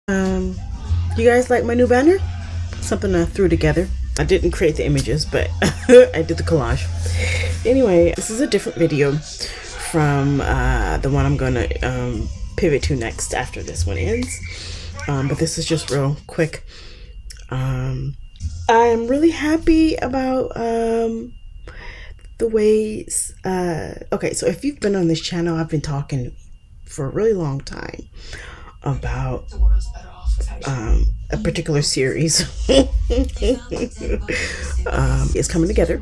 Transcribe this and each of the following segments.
You guys like my new banner? Something I threw together. I didn't create the images, but I did the collage. Anyway, this is a different video from the one I'm gonna pivot to next after this one ends. But this is just real quick. I'm really happy about the ways. Okay, so if you've been on this channel, I've been talking for a really long time about a particular series is coming together,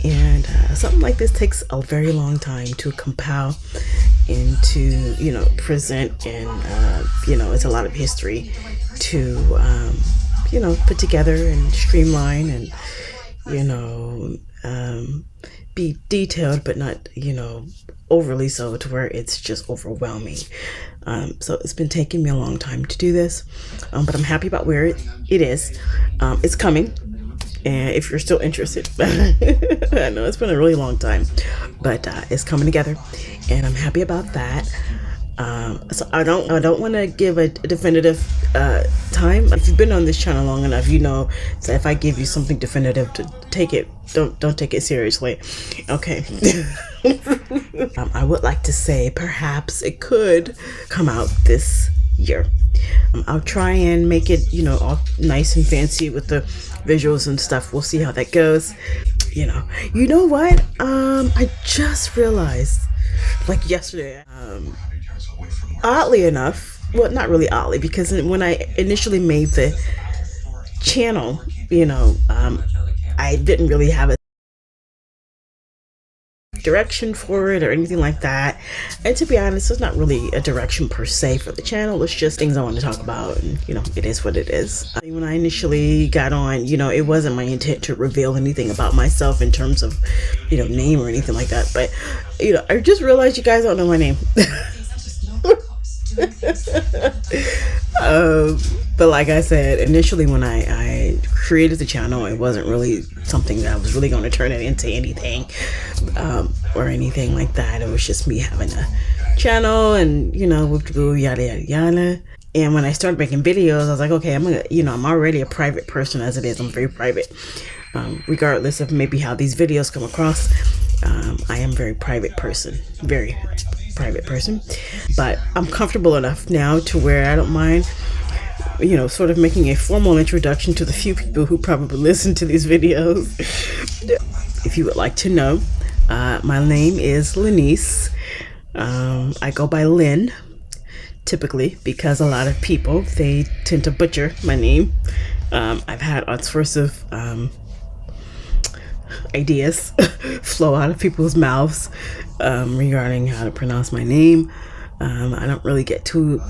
and something like this takes a very long time to compile and to present, and it's a lot of history to put together and streamline and be detailed, but not overly so to where it's just overwhelming. So it's been taking me a long time to do this, but I'm happy about where it is. It's coming, and if you're still interested, I know it's been a really long time, but it's coming together, and I'm happy about that. So I don't want to give a definitive time. If you've been on this channel long enough, you know that if I give you something definitive, to take it, don't take it seriously. Okay. I would like to say perhaps it could come out this year. I'll try and make it all nice and fancy with the visuals and stuff. We'll see how that goes. You know what, I just realized, like yesterday, oddly enough, well, not really oddly, because when I initially made the channel, I didn't really have a direction for it or anything like that. And to be honest, it's not really a direction per se for the channel. It's just things I want to talk about, and it is what it is. When I initially got on, it wasn't my intent to reveal anything about myself in terms of name or anything like that, but I just realized you guys don't know my name. But like I said, initially when I created the channel, it wasn't really something that I was really going to turn it into anything or anything like that. It was just me having a channel and yada yada yada. And when I started making videos, I was like, okay, I'm already a private person as it is. I'm very private, regardless of maybe how these videos come across. I am a very private person, but I'm comfortable enough now to where I don't mind sort of making a formal introduction to the few people who probably listen to these videos. If you would like to know, my name is Lenice. I go by Lynn typically, because a lot of people, they tend to butcher my name. I've had all sorts of ideas flow out of people's mouths regarding how to pronounce my name. I don't really get too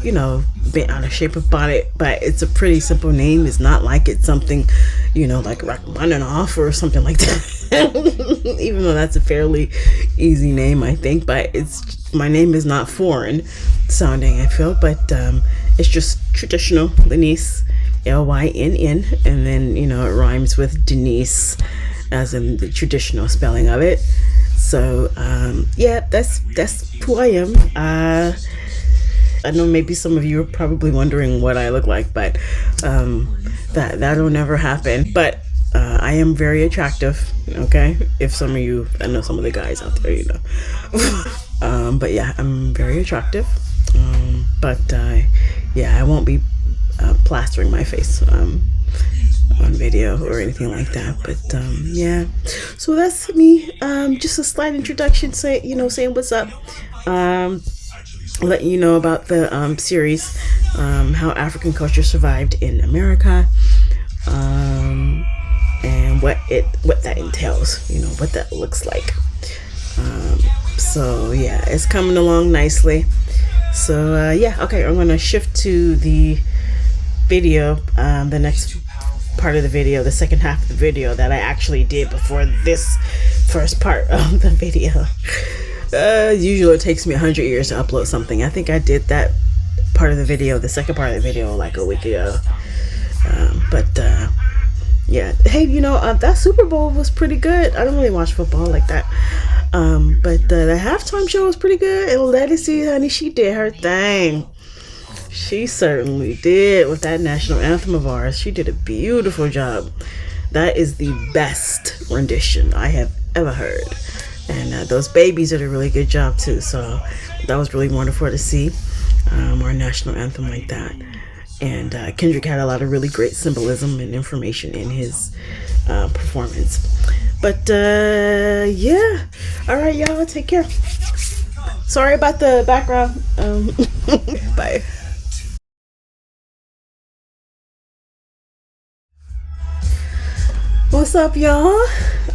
bent out of shape about it, but it's a pretty simple name. It's not like it's something like Rachmaninoff or something like that. Even though that's a fairly easy name, I think, but my name is not foreign sounding, I feel, but it's just traditional Lenice, Lynn, and then it rhymes with Denise, as in the traditional spelling of it. So yeah, that's who I am. I know maybe some of you are probably wondering what I look like, but that'll never happen. But I am very attractive. Okay, if some of you, I know some of the guys out there, but yeah, I'm very attractive. But yeah, I won't be plastering my face on video or anything like that, but yeah, so that's me. Just a slight introduction, saying what's up, letting you know about the series, how African culture survived in America, and what that entails, what that looks like. So yeah, it's coming along nicely. So yeah, okay, I'm gonna shift to the video, the next part of the video, the second half of the video that I actually did before this first part of the video. Usually it takes me 100 years to upload something. I think I did that part of the video, the second part of the video, like a week ago. But yeah, hey, that Super Bowl was pretty good. I don't really watch football like that, but the halftime show was pretty good. And Letty, honey, she did her thing. She certainly did with that national anthem of ours. She did a beautiful job. That is the best rendition I have ever heard. And those babies did a really good job too. So that was really wonderful to see our national anthem like that. And Kendrick had a lot of really great symbolism and information in his performance. But yeah. All right, y'all. Take care. Sorry about the background. Bye. What's up, y'all?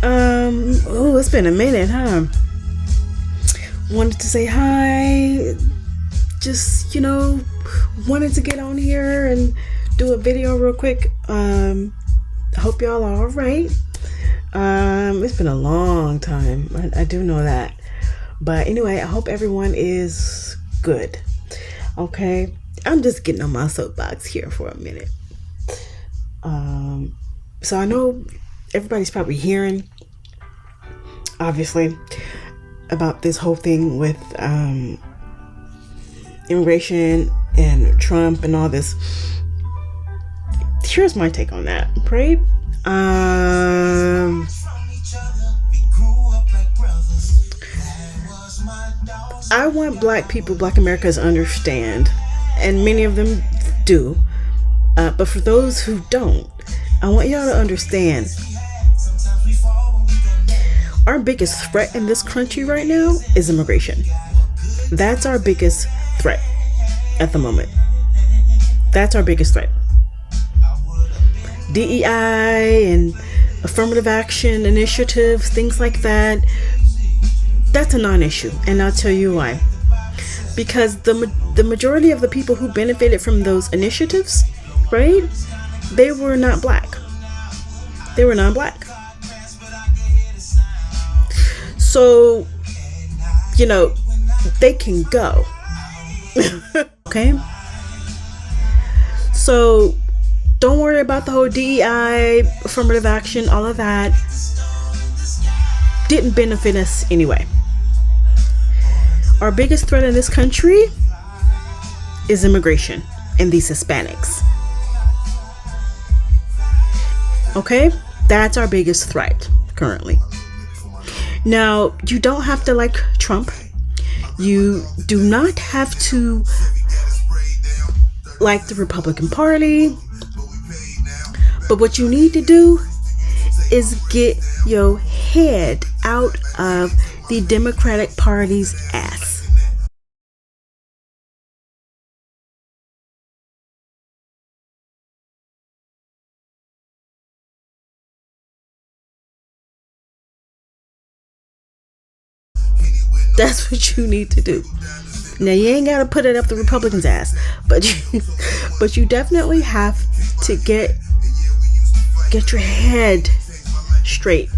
Oh, it's been a minute, huh? Wanted to say hi. Just, wanted to get on here and do a video real quick. Hope y'all are alright. It's been a long time. I do know that. But anyway, I hope everyone is good. Okay? I'm just getting on my soapbox here for a minute. So I know everybody's probably hearing, obviously, about this whole thing with immigration and Trump and all this. Here's my take on that, right? I want Black Americans to understand, and many of them do, but for those who don't, I want y'all to understand our biggest threat in this country right now is immigration. That's our biggest threat at the moment. That's our biggest threat. DEI and affirmative action initiatives, things like that, that's a non-issue. And I'll tell you why. Because the majority of the people who benefited from those initiatives, right, they were not Black. They were non-Black. So, they can go. Okay? So, don't worry about the whole DEI, affirmative action, all of that. Didn't benefit us anyway. Our biggest threat in this country is immigration and these Hispanics. Okay? That's our biggest threat currently. Now, you don't have to like Trump. You do not have to like the Republican Party. But what you need to do is get your head out of the Democratic Party's ass. That's what you need to do. Now, you ain't got to put it up the Republicans' ass, but you definitely have to get your head straight.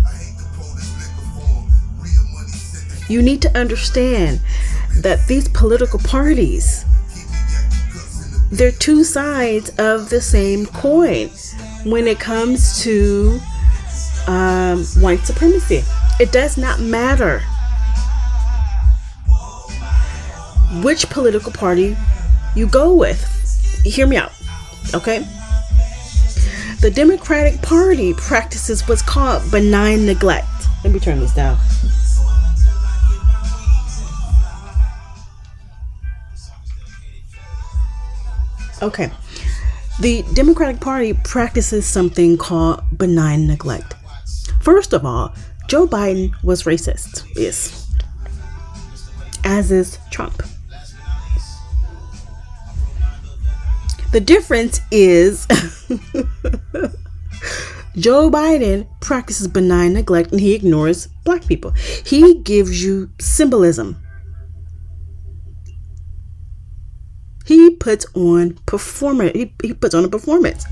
You need to understand that these political parties, they're two sides of the same coin when it comes to white supremacy. It does not matter which political party you go with. Hear me out, okay? The Democratic Party practices what's called benign neglect. Let me turn this down. Okay. The Democratic Party practices something called benign neglect. First of all, Joe Biden was racist. Yes. As is Trump. The difference is Joe Biden practices benign neglect and he ignores Black people. He gives you symbolism. He puts on performance. He puts on a performance.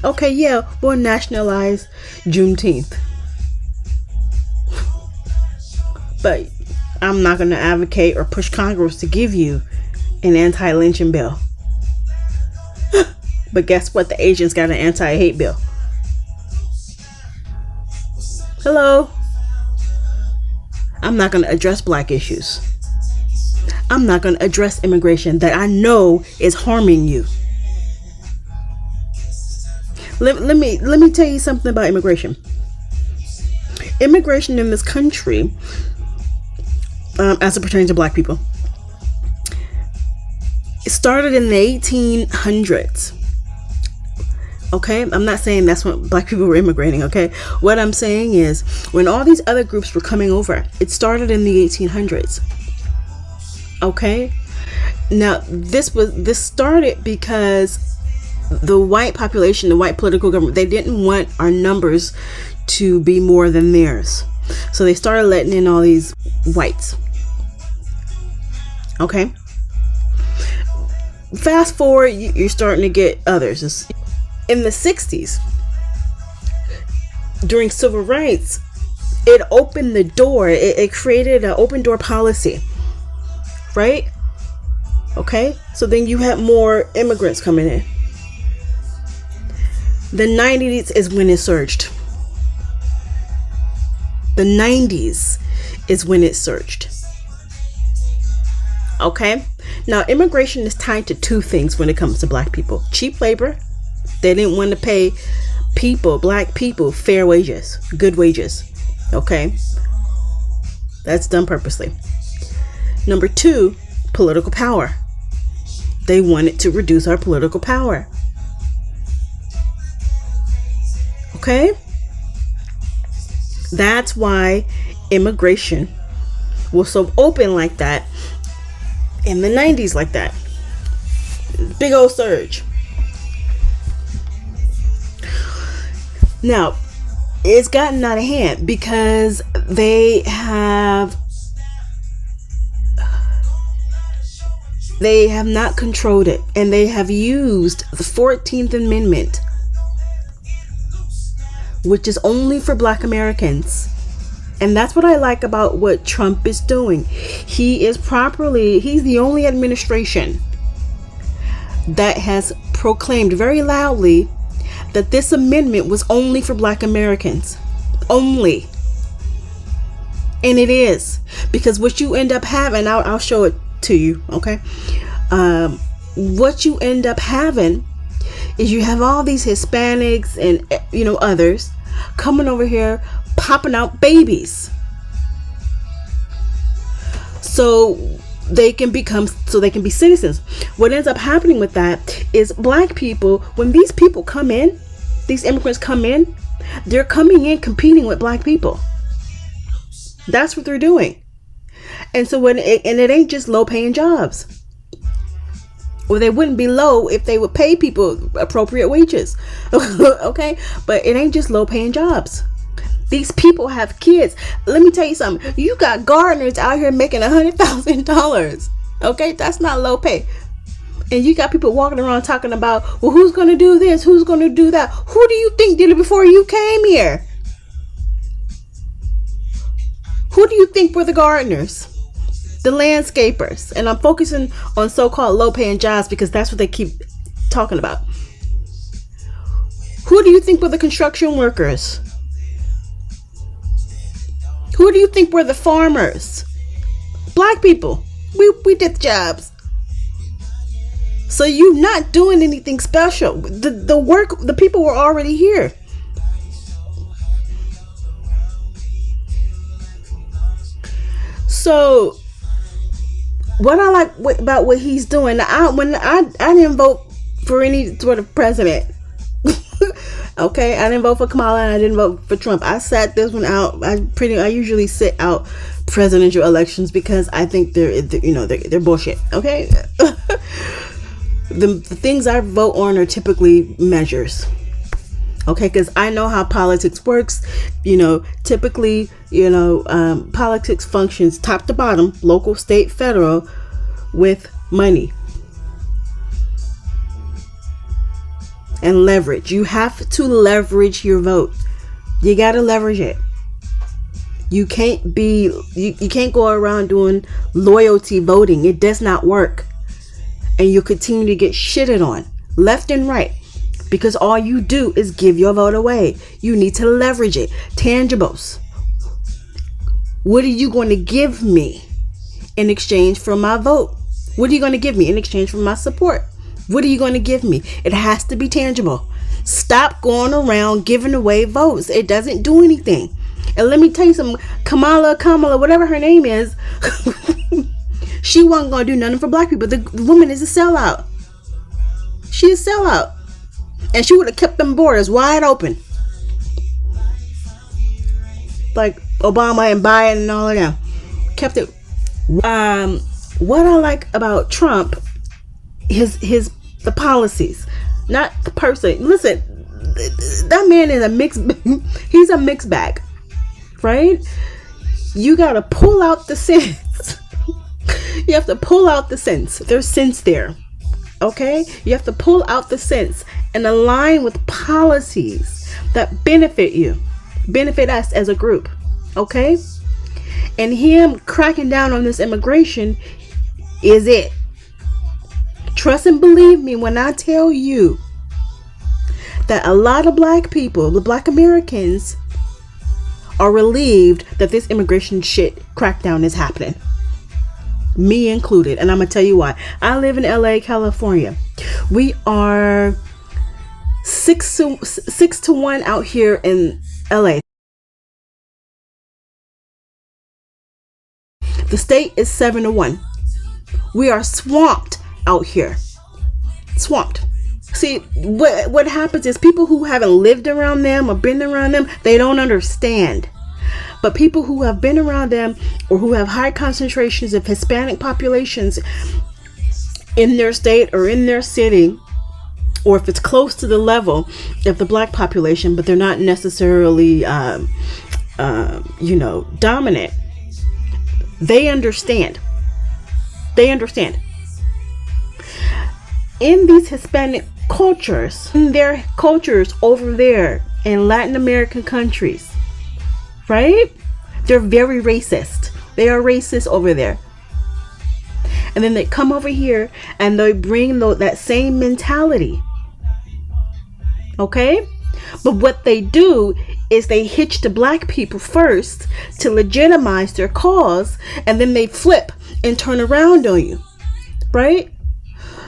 Okay, yeah, we'll nationalize Juneteenth. But I'm not going to advocate or push Congress to give you an anti-lynching bill. But guess what? The Asians got an anti-hate bill. Hello? I'm not going to address Black issues. I'm not going to address immigration that I know is harming you. Let me tell you something about immigration. Immigration in this country, as it pertains to black people, it started in the 1800s. Okay, I'm not saying that's when black people were immigrating. Okay, what I'm saying is when all these other groups were coming over, it started in the 1800s. Okay, now this started because the white population, the white political government, they didn't want our numbers to be more than theirs, so they started letting in all these whites. Okay, fast forward, you're starting to get others. In the 60s, during civil rights, it opened the door. It created an open door policy, right? Okay, so then you had more immigrants coming in. The 90s is when it surged. The 90s is when it surged. Okay, now immigration is tied to two things when it comes to black people: cheap labor. They didn't want to pay black people, fair wages, good wages. Okay, that's done purposely. Number two, political power. They wanted to reduce our political power. Okay, that's why immigration was so open like that in the 90s, like that. Big old surge. Now, it's gotten out of hand because they have not controlled it, and they have used the 14th Amendment, which is only for Black Americans. And that's what I like about what Trump is doing. He's the only administration that has proclaimed very loudly that this amendment was only for Black Americans. Only. And it is. Because what you end up having, I'll show it to you, okay? What you end up having is you have all these Hispanics and, others coming over here, popping out babies. So they can be citizens. What ends up happening with that is black people, when these immigrants come in, they're coming in competing with black people. That's what they're doing. And so it ain't just low paying jobs. Well, they wouldn't be low if they would pay people appropriate wages. Okay? But it ain't just low paying jobs. These people have kids. Let me tell you something. You got gardeners out here making $100,000. Okay? That's not low pay. And you got people walking around talking about, well, who's going to do this? Who's going to do that? Who do you think did it before you came here? Who do you think were the gardeners? The landscapers. And I'm focusing on so-called low-paying jobs because that's what they keep talking about. Who do you think were the construction workers? Who do you think were the farmers? Black people. We did the jobs. So you're not doing anything special. The people were already here. So what I like about what he's doing, I didn't vote for any sort of president. Okay, I didn't vote for Kamala and I didn't vote for Trump. I sat this one out. I usually sit out presidential elections because I think they're bullshit. Okay. The things I vote on are typically measures. Okay, because I know how politics works. Typically, politics functions top to bottom, local, state, federal, with money and leverage. You have to leverage your vote. You got to leverage it. You can't go around doing loyalty voting. It does not work. And you continue to get shitted on left and right because all you do is give your vote away. You need to leverage it. Tangibles. What are you going to give me in exchange for my vote? What are you going to give me in exchange for my support? What are you going to give me? It has to be tangible. Stop going around giving away votes. It doesn't do anything. And let me tell you something, Kamala, whatever her name is, she wasn't going to do nothing for black people. The woman is a sellout. She is a sellout. And she would have kept them borders wide open. Like Obama and Biden and all of them. Kept it. What I like about Trump, the policies, not the person. Listen, that man is a mixed. He's a mixed bag, right? You gotta pull out the sense. You have to pull out the sense. There's sense there, okay? You have to pull out the sense and align with policies that benefit you, benefit us as a group, okay? And him cracking down on this immigration is it. Trust and believe me when I tell you that a lot of black people, the Blk Americans, are relieved that this immigration shit crackdown is happening. Me included. And I'm going to tell you why. I live in LA, California. We are 6-1 out here in LA. The state is 7-1. We are swamped out here. Swamped. See, what happens is people who haven't lived around them or been around them, they don't understand. But people who have been around them or who have high concentrations of Hispanic populations in their state or in their city, or if it's close to the level of the black population, but they're not necessarily, dominant, they understand. They understand. In these Hispanic cultures, in their cultures over there in Latin American countries, right? They're very racist. They are racist over there. And then they come over here and they bring that same mentality. Okay? But what they do is they hitch to black people first to legitimize their cause, and then they flip and turn around on you. Right?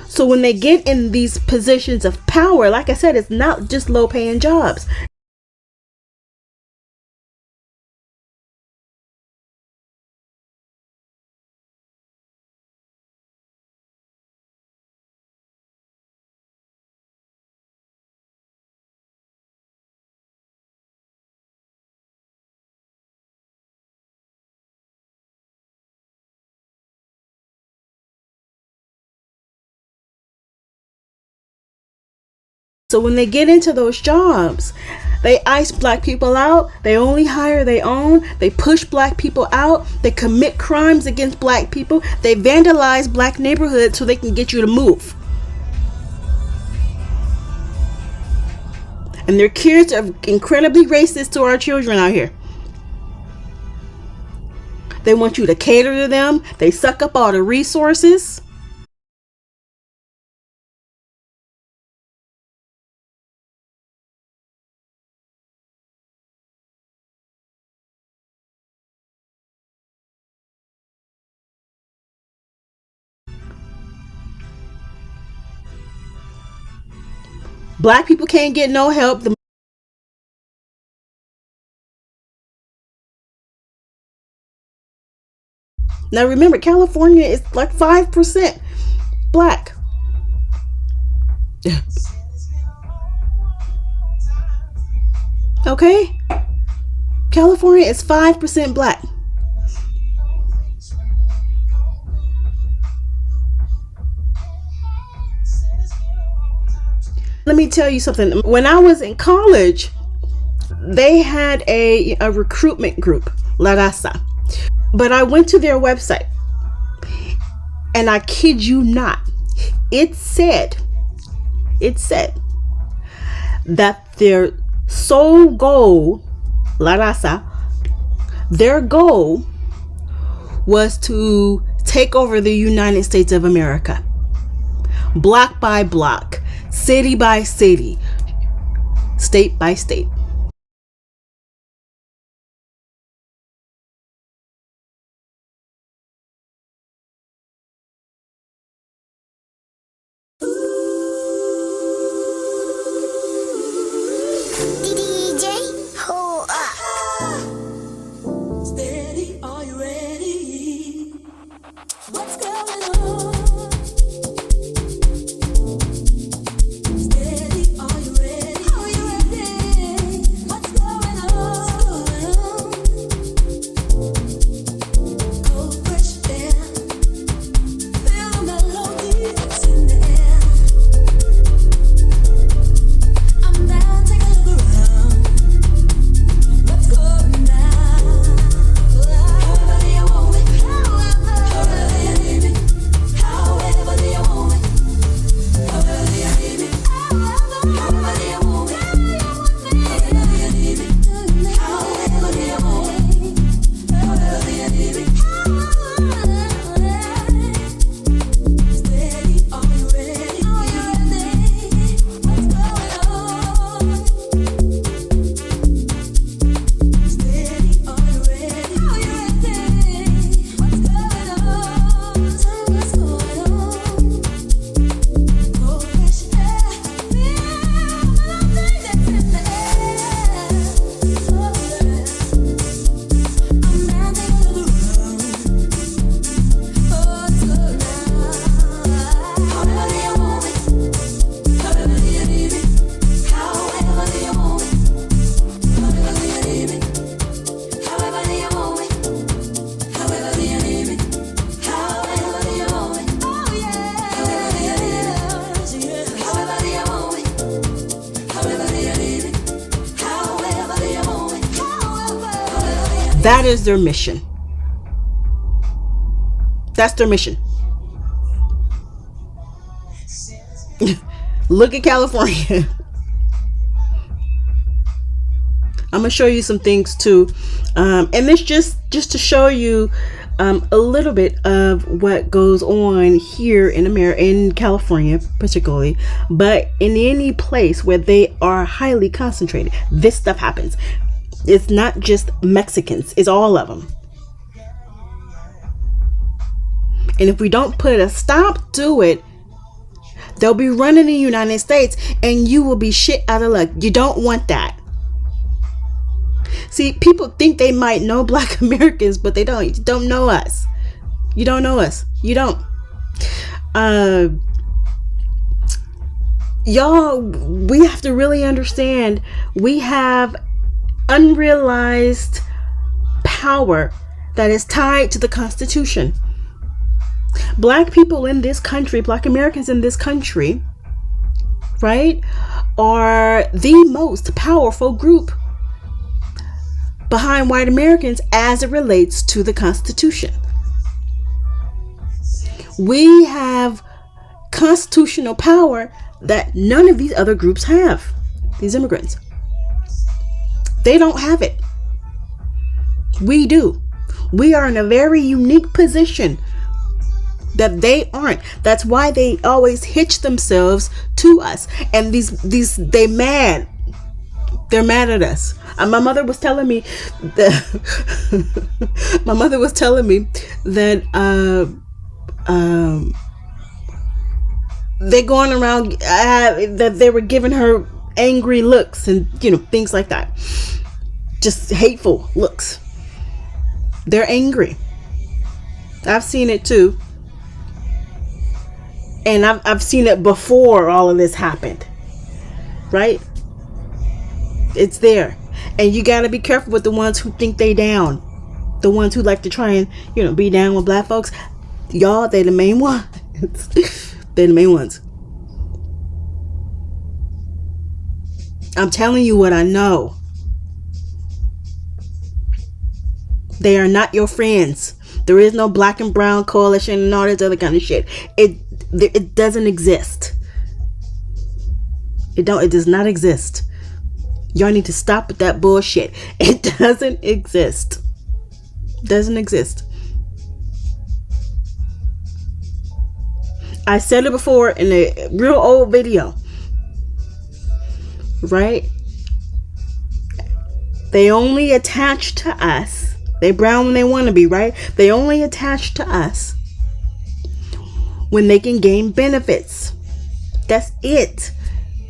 So when they get in these positions of power, like I said, it's not just low paying jobs. So when they get into those jobs, they ice black people out. They only hire their own. They push black people out. They commit crimes against black people. They vandalize black neighborhoods so they can get you to move. And their kids are incredibly racist to our children out here. They want you to cater to them. They suck up all the resources. Black people can't get no help. Now remember, California is like 5% black. Okay? California is 5% black. Let me tell you something. When I was in college, they had a recruitment group, La Raza. But I went to their website, and I kid you not, it said that their sole goal, La Raza, their goal was to take over the United States of America. Block by block, city by city, state by state. Steady, are you ready? What's going on? Steady, are you ready? Are you ready? What's going on? Cold fresh air, feel the melody, it's in the air. I'm down, take a look around. What's going down? However do you want it? However do you need it? However do you want it? However do you need it? However do you want it? However do you need it? However do you want it? However do you need it? Steady, are you ready? Are you ready? What's going on? Steady, are you ready? Are you ready? What's going on? Tell me what's going on. Cold fresh air, feel the melody that's in the air. So good. I'm down, take a look around. What's good now? However do you want it? However do you need it? However do you want it? However do you need it? However do you want it? However do you need it? However do you want it? Oh yeah. However do you need it? However do you want it? However do you need it? However do you want it? However. That is their mission. That's their mission. Look at California. I'm gonna show you some things too, and this just to show you a little bit of what goes on here in America, in California particularly, but in any place where they are highly concentrated, this stuff happens. It's not just Mexicans; it's all of them. And if we don't put a stop to it, they'll be running the United States, and you will be shit out of luck. You don't want that. See, people think they might know Black Americans, but they don't. You don't know us. You don't know us. You don't. Y'all, we have to really understand we have unrealized power that is tied to the Constitution. Black people in this country, Black Americans in this country, right, are the most powerful group behind white Americans as it relates to the Constitution. We have constitutional power that none of these other groups have. These immigrants, they don't have it. We do. We are in a very unique position that they aren't. That's why they always hitch themselves to us. And they're mad at us. My mother was telling me that they're going around that they were giving her angry looks and things like that, just hateful looks. They're angry. I've seen it too. And I've seen it before all of this happened, right? It's there. And you got to be careful with the ones who think they down. The ones who like to try and, be down with Black folks. Y'all, they're the main ones. They're the main ones. I'm telling you what I know. They are not your friends. There is no Black and Brown coalition and all this other kind of shit. It doesn't exist. It does not exist. Y'all need to stop with that bullshit. It doesn't exist. Doesn't exist. I said it before in a real old video. Right? They only attach to us. They brown when they want to be, right? They only attach to us when they can gain benefits. That's it.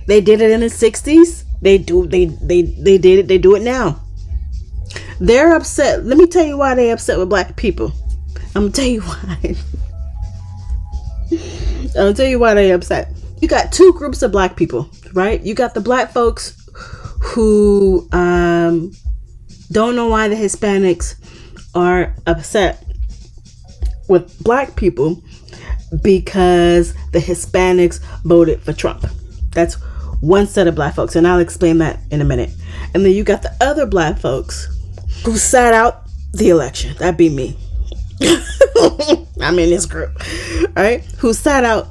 They did it in the 60s. They did it. They do it now. They're upset. Let me tell you why they're upset with black people. I'm gonna tell you why. I'll tell you why they're upset. You got two groups of black people, right? You got the black folks who don't know why the Hispanics are upset with black people because the Hispanics voted for Trump. That's one set of black folks, and I'll explain that in a minute. And then you got the other black folks who sat out the election. That'd be me. I'm in this group, right? Who sat out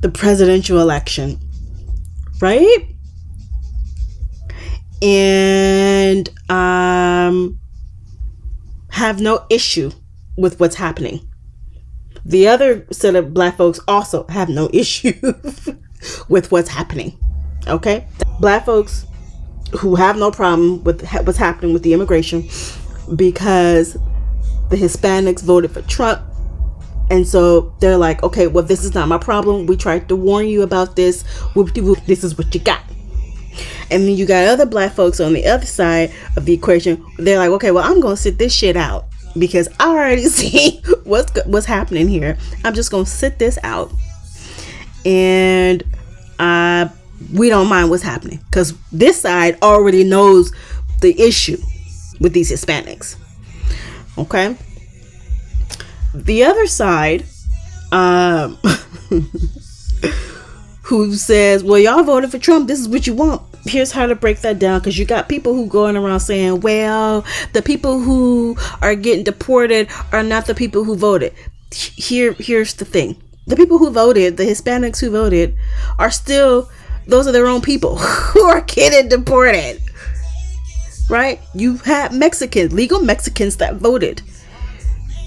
the presidential election, right? And have no issue with what's happening. The other set of black folks also have no issue with what's happening. Okay? Black folks who have no problem with what's happening with the immigration because the Hispanics voted for Trump. And so they're like, okay, well, this is not my problem. We tried to warn you about this. This is what you got. And then you got other black folks on the other side of the equation. They're like, okay, well, I'm going to sit this shit out because I already see what's happening here. I'm just going to sit this out. And we don't mind what's happening because this side already knows the issue with these Hispanics. Okay. The other side, who says, well, y'all voted for Trump. This is what you want. Here's how to break that down. Because you got people who going around saying, well, the people who are getting deported are not the people who voted. Here's the thing. The people who voted, the Hispanics who voted, are still, those are their own people who are getting deported. Right? You had Mexicans, legal Mexicans that voted.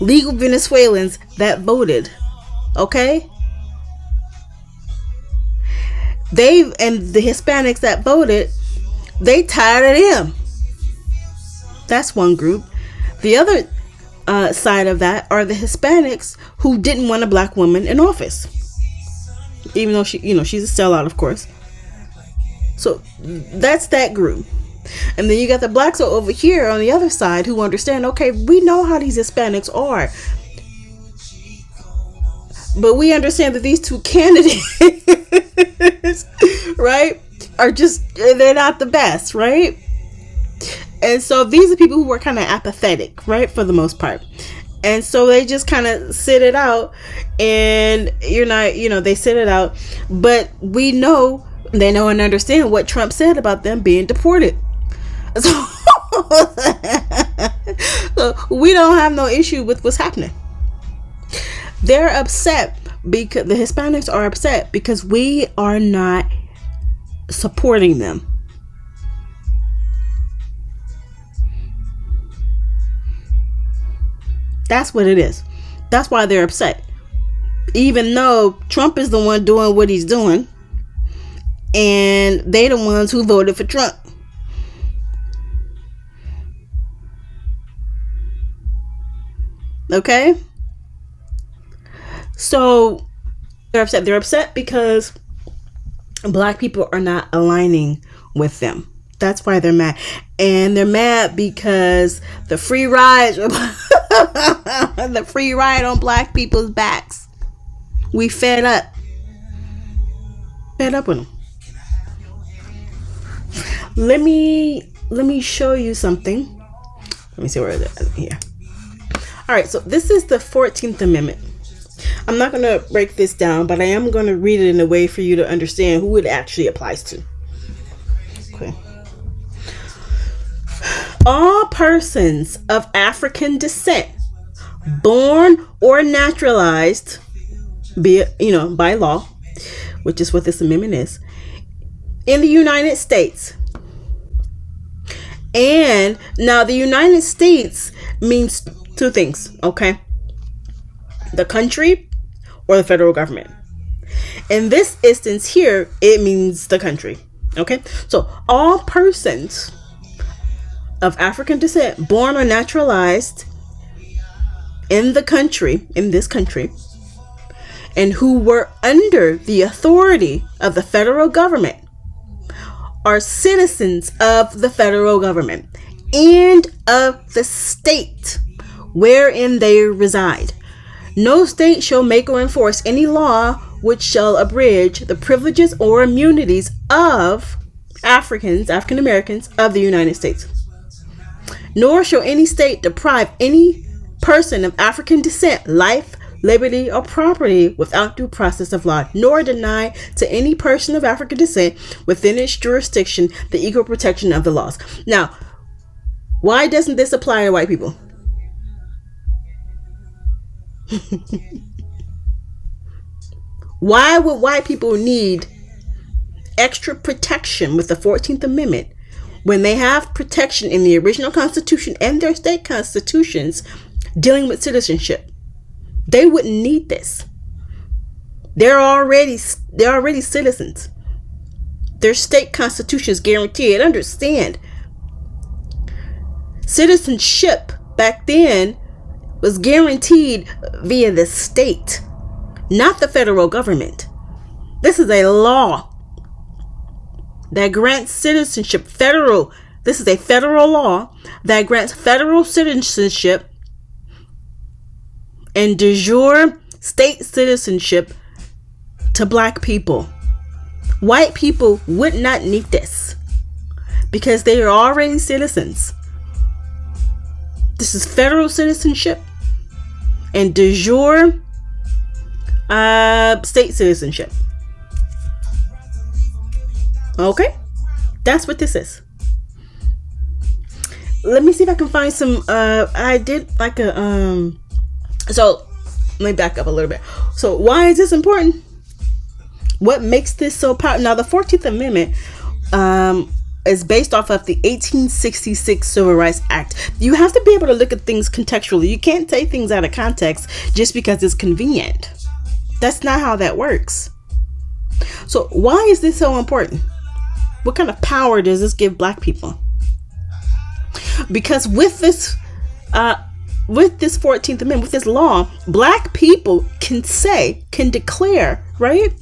Legal Venezuelans that voted. Okay? And the Hispanics that voted, they tired of them. That's one group. The other side of that are the Hispanics who didn't want a black woman in office. Even though she's a sellout, of course. So that's that group. And then you got the blacks over here on the other side who understand, okay, we know how these Hispanics are. But we understand that these two candidates, right, they're not the best, right? And so these are people who are kind of apathetic, right, for the most part. And so they just kind of sit it out, and they sit it out. But they know and understand what Trump said about them being deported. So we don't have no issue with what's happening. They're upset because the Hispanics are upset because we are not supporting them. That's what it is. That's why they're upset. Even though Trump is the one doing what he's doing, and they the ones who voted for Trump. Okay? So they're upset. They're upset because black people are not aligning with them. That's why they're mad. And they're mad because the free ride the free ride on black people's backs. We fed up. Fed up with them. Let me show you something. Let me see where it is here. All right, so this is the 14th Amendment. I'm not going to break this down, but I am going to read it in a way for you to understand who it actually applies to. Okay. All persons of African descent, born or naturalized, by law, which is what this amendment is, in the United States. And now the United States means two things, okay? The country or the federal government. In this instance here, it means the country, okay? So all persons of African descent, born or naturalized in this country, and who were under the authority of the federal government are citizens of the federal government. and of the state wherein they reside. No state shall make or enforce any law which shall abridge the privileges or immunities of African Americans of the United States. Nor shall any state deprive any person of African descent life, liberty, or property without due process of law, nor deny to any person of African descent within its jurisdiction the equal protection of the laws. Now, why doesn't this apply to white people? Why would white people need extra protection with the 14th Amendment when they have protection in the original Constitution and their state constitutions dealing with citizenship? They wouldn't need this. They're already citizens. Their state constitutions guarantee it. Understand, citizenship back then was guaranteed via the state, not the federal government. This is a law that grants citizenship. This is a federal law that grants federal citizenship and de jure state citizenship to black people. White people would not need this because they are already citizens. This is federal citizenship and de jure state citizenship. Okay, that's what this is. Let me see if I can find some. I did like a So let me back up a little bit. So why is this important? What makes this so powerful? Now, the 14th Amendment is based off of the 1866 Civil Rights Act. You have to be able to look at things contextually. You can't take things out of context just because it's convenient. That's not how that works. So why is this so important? What kind of power does this give black people? Because with this 14th Amendment, with this law, black people can declare, right,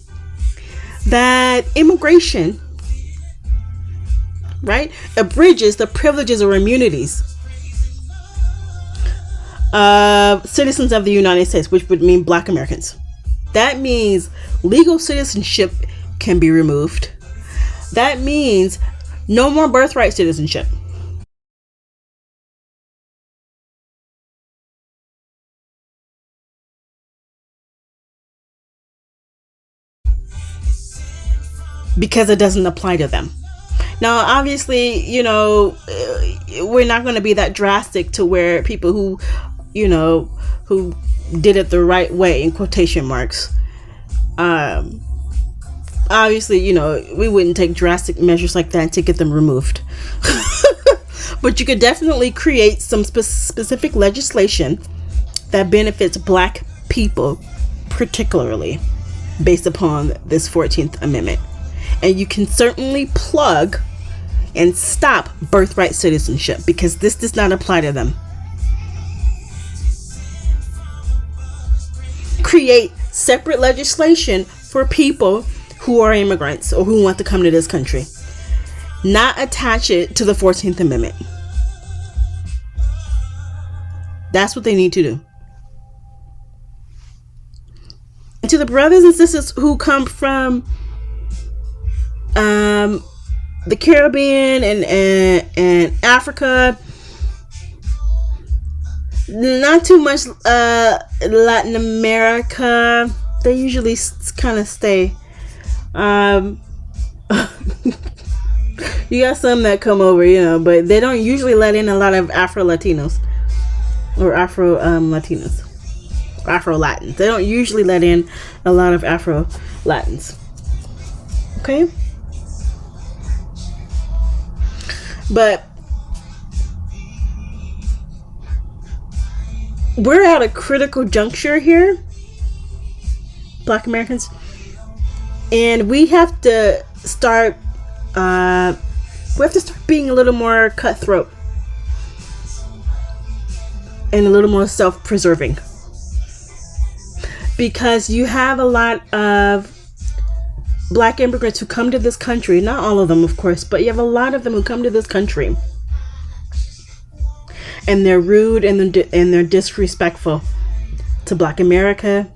that immigration, right, abridges the privileges or immunities of citizens of the United States, which would mean Black Americans. That means legal citizenship can be removed. That means no more birthright citizenship. Because it doesn't apply to them. Now, obviously, we're not going to be that drastic to where people who did it the right way, in quotation marks. Obviously, we wouldn't take drastic measures like that to get them removed. But you could definitely create some specific legislation that benefits black people, particularly based upon this 14th Amendment. And you can certainly plug and stop birthright citizenship because this does not apply to them. Create separate legislation for people who are immigrants or who want to come to this country. Not attach it to the 14th Amendment. That's what they need to do. And to the brothers and sisters who come from the Caribbean and Africa, not too much Latin America. They usually kind of stay. You got some that come over, but they don't usually let in a lot of Afro-Latinos or Afro-Latinos. Afro-Latins. They don't usually let in a lot of Afro-Latins. Okay? But we're at a critical juncture here, Black Americans, and we have to start being a little more cutthroat and a little more self-preserving, because you have a lot of Black immigrants who come to this country. Not all of them, of course, but you have a lot of them who come to this country and they're rude and they're disrespectful to Black America,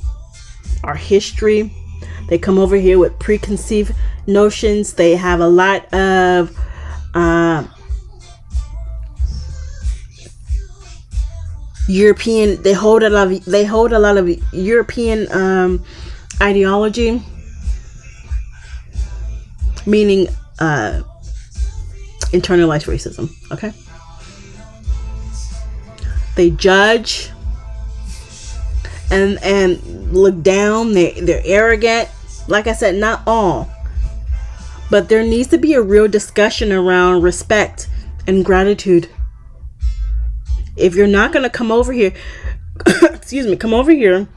our history. They come over here with preconceived notions. They have a lot of European. They hold a lot of European ideology, meaning internalized racism. Okay, they judge and look down. They're arrogant. Like I said, not all, but there needs to be a real discussion around respect and gratitude. If you're not going to come over here, come over here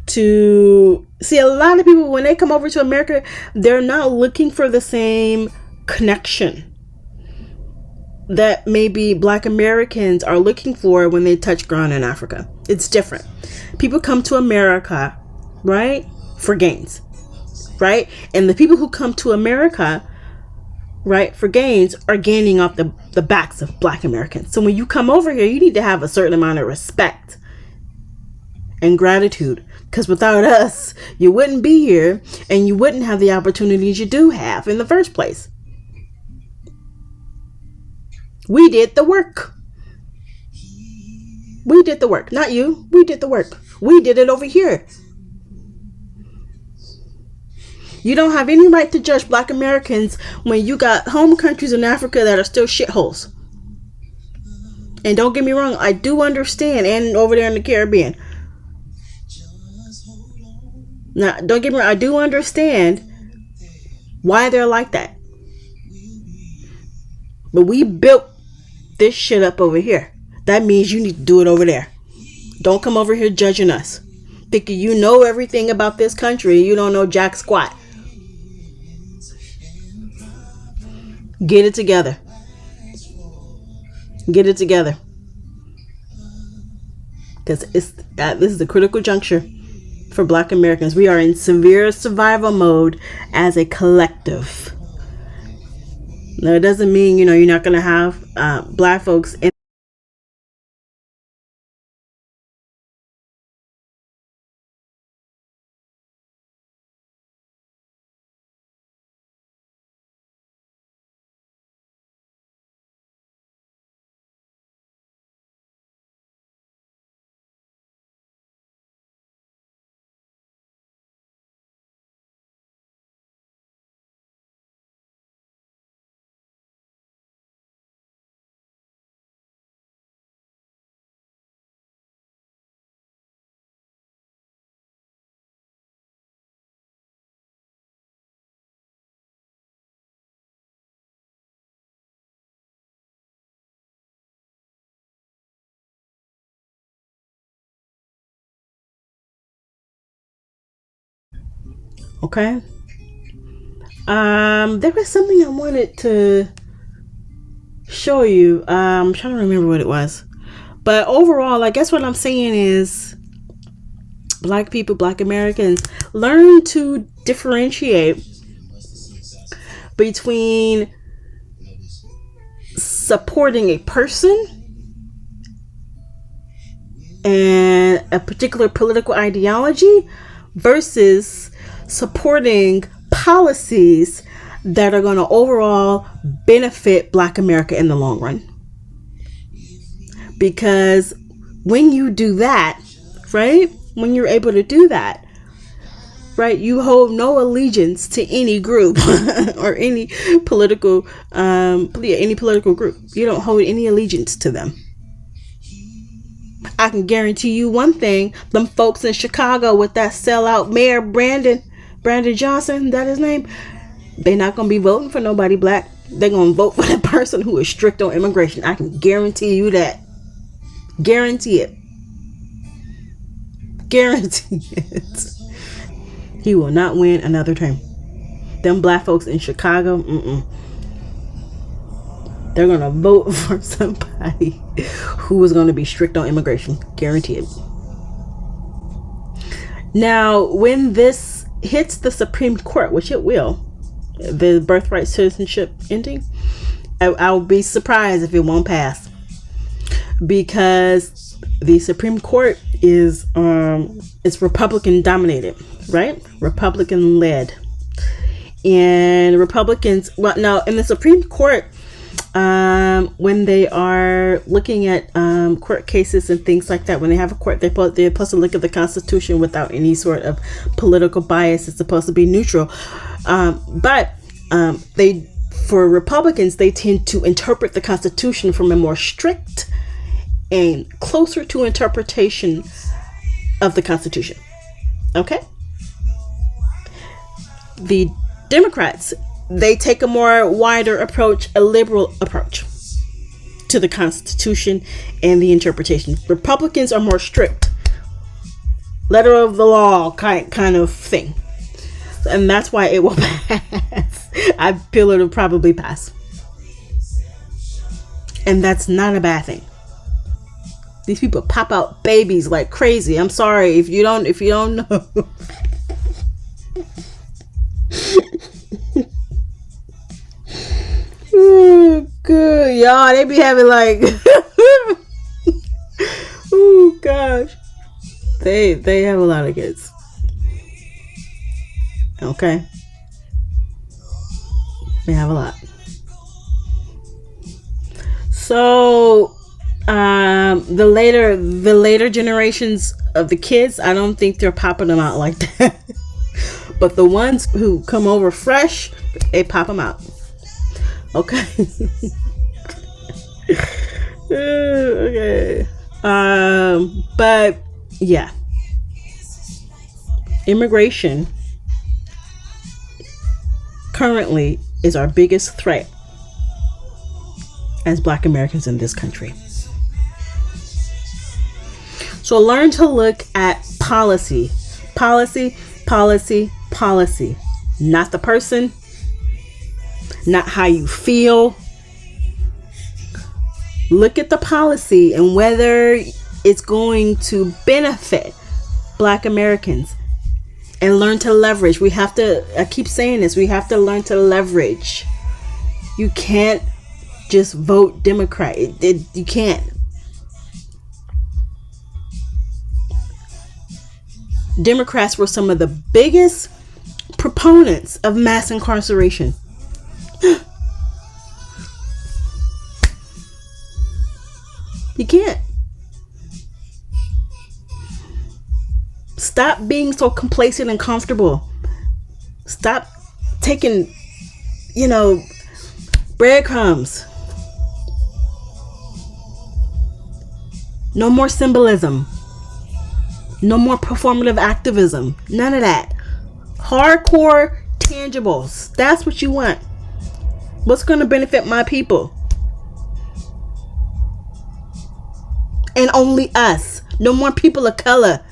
to see, a lot of people, when they come over to America, they're not looking for the same connection that maybe Black Americans are looking for when they touch ground in Africa. It's different. People come to America, right, for gains, right? And the people who come to America, right, for gains are gaining off the backs of Black Americans. So when you come over here, you need to have a certain amount of respect and gratitude, because without us, you wouldn't be here and you wouldn't have the opportunities you do have in the first place. We did the work. We did the work. Not you. We did the work. We did it over here. You don't have any right to judge Black Americans when you got home countries in Africa that are still shitholes. And don't get me wrong, I do understand, and over there in the Caribbean. Now, don't get me wrong, I do understand why they're like that. But we built this shit up over here. That means you need to do it over there. Don't come over here judging us, thinking you know everything about this country. You don't know jack squat. Get it together. Get it together. Because this is a critical juncture for Black Americans. We are in severe survival mode as a collective. Now, it doesn't mean, you're not going to have Black folks in. Okay. There was something I wanted to show you. I'm trying to remember what it was. But overall, I guess what I'm saying is, Black people, Black Americans, learn to differentiate between supporting a person and a particular political ideology versus supporting policies that are going to overall benefit Black America in the long run. Because when you do that, right, when you're able to do that, right, you hold no allegiance to any group or any political group. You don't hold any allegiance to them. I can guarantee you one thing: them folks in Chicago with that sellout mayor Brandon Johnson, that his name, they're not gonna be voting for nobody Black. They're gonna vote for the person who is strict on immigration. I can guarantee you that. Guarantee it. Guarantee it. He will not win another term. Them Black folks in Chicago, they're gonna vote for somebody who is gonna be strict on immigration. Guarantee it. Now, when this hits the Supreme Court, which it will, the birthright citizenship ending, I'll be surprised if it won't pass. because the Supreme Court is it's Republican dominated, right? Republican led. And Republicans, well, now in the Supreme Court, when they are looking at court cases and things like that, when they have a court, they're supposed to look at the Constitution without any sort of political bias. It's supposed to be neutral. But for Republicans, they tend to interpret the Constitution from a more strict and closer to interpretation of the Constitution. Okay? The Democrats, they take a more wider approach, a liberal approach to the Constitution and the interpretation. Republicans are more strict, letter of the law kind of thing. And that's why it will pass. I feel it'll probably pass. And that's not a bad thing. These people pop out babies like crazy. I'm sorry if you don't know. Oh, good, y'all. They be having like, oh gosh, they have a lot of kids. Okay, they have a lot. So, the later generations of the kids, I don't think they're popping them out like that. But the ones who come over fresh, they pop them out. Okay. Okay. But yeah, immigration currently is our biggest threat as Black Americans in this country. So learn to look at policy, not the person, not how you feel. Look at the policy and whether it's going to benefit Black Americans, and learn to leverage. I keep saying this, we have to learn to leverage. You can't just vote Democrat. You can't. Democrats were some of the biggest proponents of mass incarceration. You can't. Stop being so complacent and comfortable. Stop taking, breadcrumbs. No more symbolism. No more performative activism. None of that. Hardcore tangibles. That's what you want. What's going to benefit my people? And only us. No more people of color.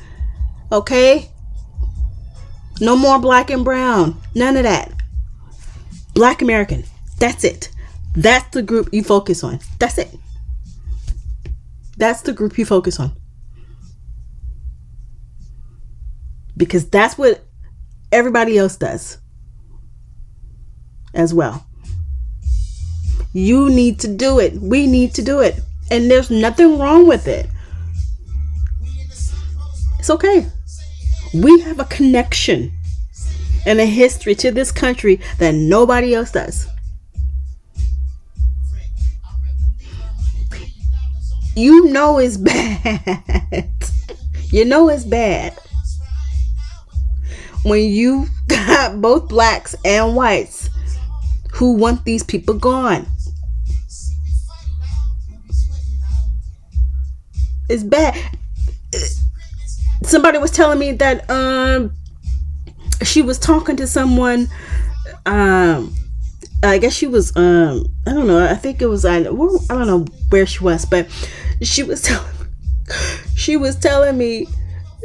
Okay? No more Black and brown. None of that. Black American. That's it. That's the group you focus on. That's it. That's the group you focus on. Because that's what everybody else does as well. You need to do it. We need to do it. And there's nothing wrong with it. It's okay. We have a connection and a history to this country that nobody else does. You know it's bad. You know it's bad when you got both blacks and whites who want these people gone. It's bad. Somebody was telling me that she was talking to someone. I guess she was I don't know. I think it was I don't know where she was, but she was telling me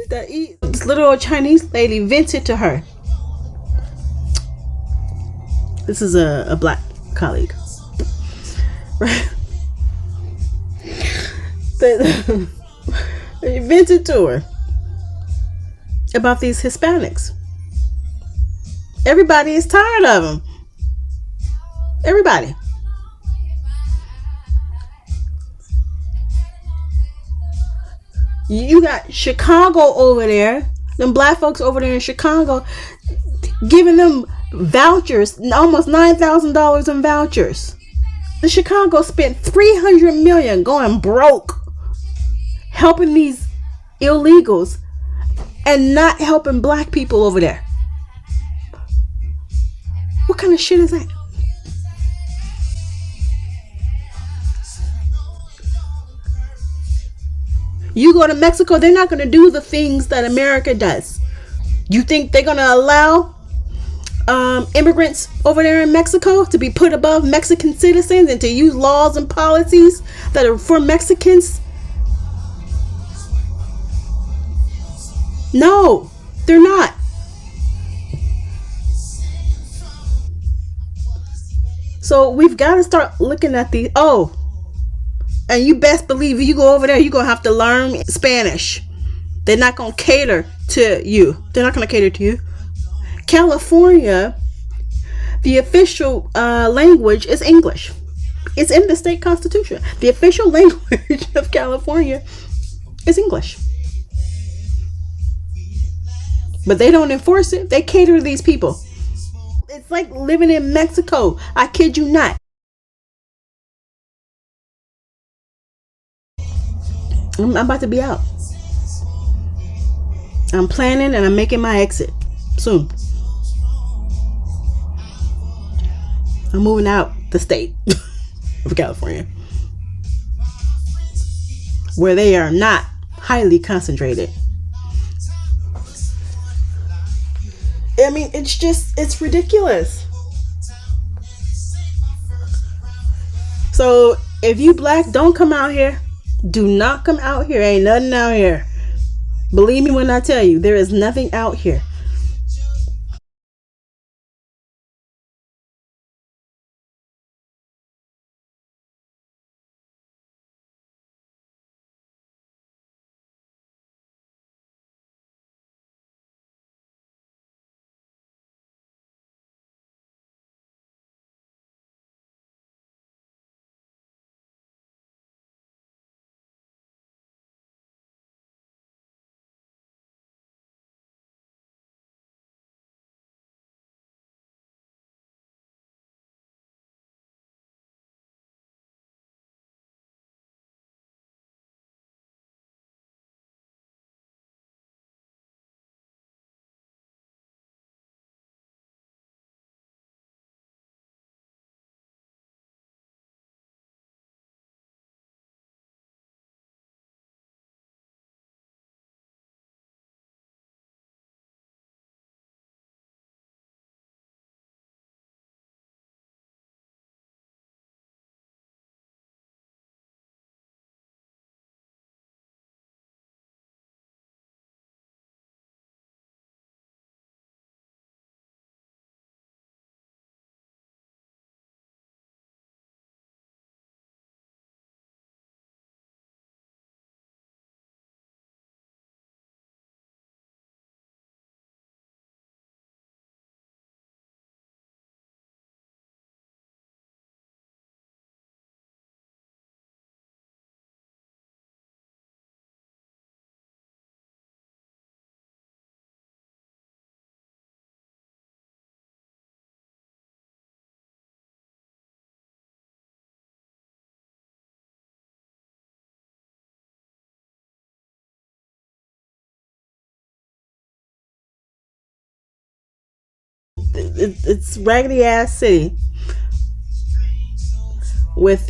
that this little old Chinese lady vented to her. This is a black colleague, right? That vented to her about these Hispanics. Everybody is tired of them. Everybody. You got Chicago over there, them black folks over there in Chicago, giving them vouchers, almost $9,000 in vouchers. The Chicago spent $300 million going broke, helping these illegals, and not helping black people over there. What kind of shit is that? You go to Mexico, they're not going to do the things that America does. You think they're going to allow immigrants over there in Mexico to be put above Mexican citizens and to use laws and policies that are for Mexicans? No, they're not. So we've got to start looking at the and you best believe you go over there, you're going to have to learn Spanish. They're not going to cater to you. California, the official language is English. It's in the state constitution. The official language of California is English. But they don't enforce it. They cater to these people. It's like living in Mexico. I kid you not. I'm about to be out. I'm planning and I'm making my exit soon. I'm moving out the state of California, where they are not highly concentrated. I mean, it's ridiculous. So if you black, don't come out here. Do not come out here. Ain't nothing out here. Believe me when I tell you, there is nothing out here. It's raggedy ass city with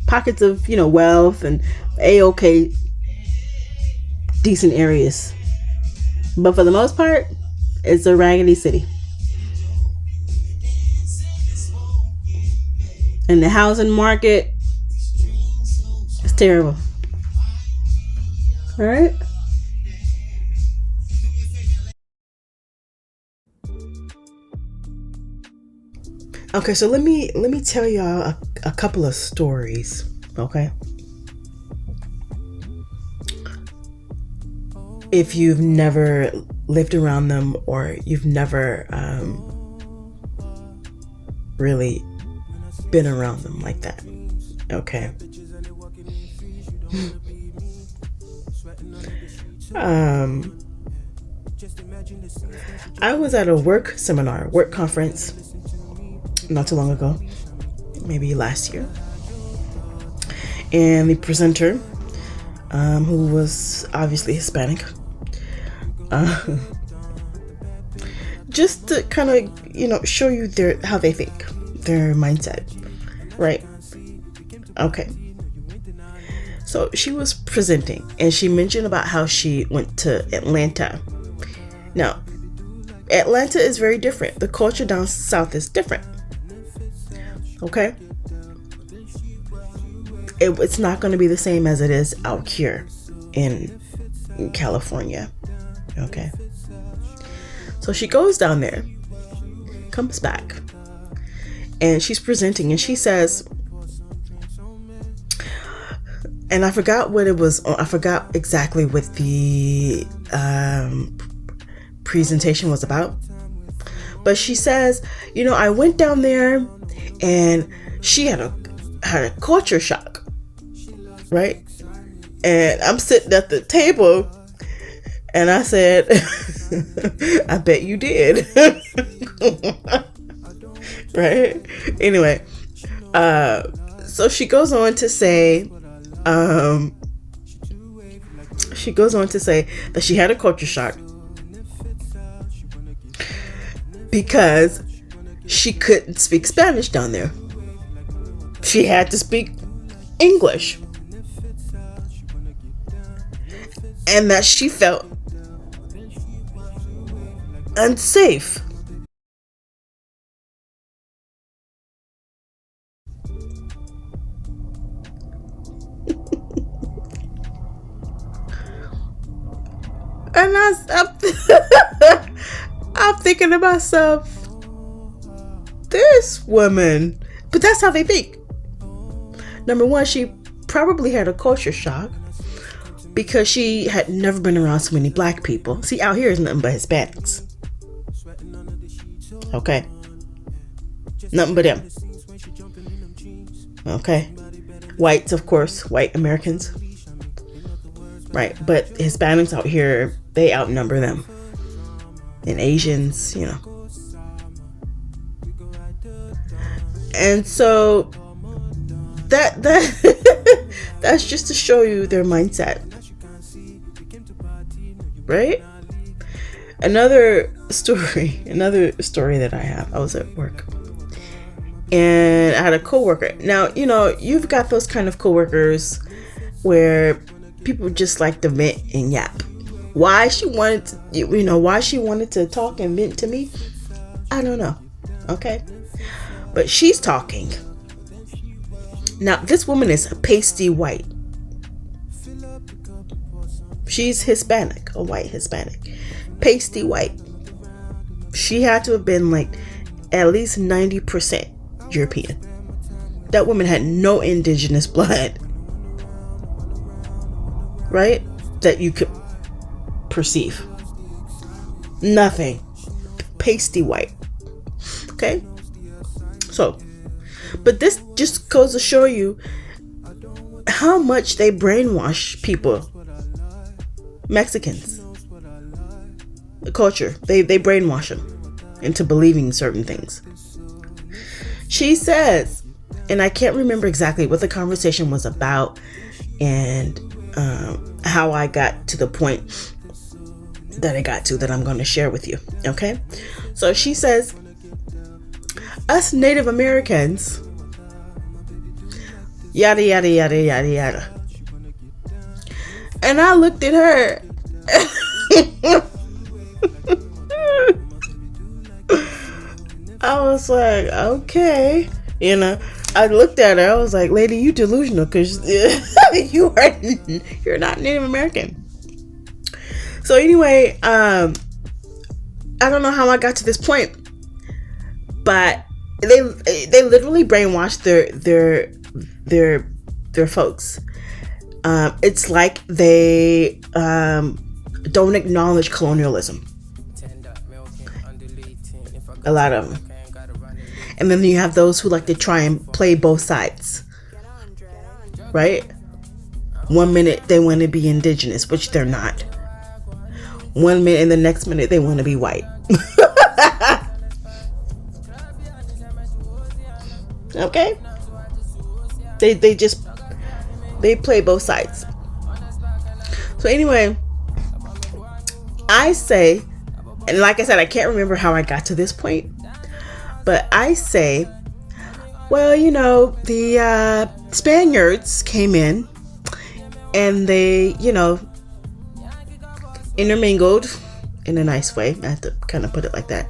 pockets of wealth and a-okay decent areas, but for the most part it's a raggedy city, and the housing market is terrible. All right. Okay, so let me tell y'all a couple of stories, okay? If you've never lived around them or you've never really been around them like that, okay? I was at a work seminar, work conference, not too long ago, maybe last year, and the presenter, who was obviously Hispanic, just to kind of, show you how they think, their mindset, right? Okay. So she was presenting, and she mentioned about how she went to Atlanta. Now, Atlanta is very different. The culture down south is different. Okay? It's not going to be the same as it is out here in California. Okay? So she goes down there, comes back, and she's presenting, and she says, and I forgot what it was. I forgot exactly what the presentation was about. But she says, I went down there and she had a culture shock, right? And I'm sitting at the table and I said, I bet you did. Right? Anyway, so she goes on to say, that she had a culture shock because she couldn't speak Spanish down there. She had to speak English. And that she felt unsafe. And I'm thinking to myself, this woman, but that's how they think. Number one, she probably had a culture shock because she had never been around so many black people. See, out here is nothing but Hispanics. Okay? Nothing but them. Okay? Whites, of course, white Americans. Right, but Hispanics out here, they outnumber them. And Asians, And so that that's just to show you their mindset. Right? Another story that I have. I was at work and I had a coworker. Now, you've got those kind of coworkers where people just like to vent and yap. Why she wanted to talk and vent to me, I don't know. Okay? But she's talking. Now, this woman is pasty white. She's Hispanic, a white Hispanic. Pasty white. She had to have been like at least 90% European. That woman had no indigenous blood. Right? That you could perceive. Nothing. Pasty white. Okay? So, but this just goes to show you how much they brainwash people. Mexicans. The culture. They brainwash them into believing certain things. She says, and I can't remember exactly what the conversation was about and how I got to the point that I got to that I'm going to share with you. Okay? So she says, us Native Americans, yada, yada, yada, yada, yada. And I looked at her. I was like, okay. I looked at her. I was like, lady, you delusional because you're not Native American. So anyway, I don't know how I got to this point, but they literally brainwashed their folks. It's like they don't acknowledge colonialism. A lot of them. And then you have those who like to try and play both sides. Right? One minute they want to be indigenous, which they're not. One minute and the next minute they want to be white. Okay? They play both sides. So anyway, I say, and like I said, I can't remember how I got to this point, but I say, well, the Spaniards came in and they, intermingled in a nice way. I have to kind of put it like that.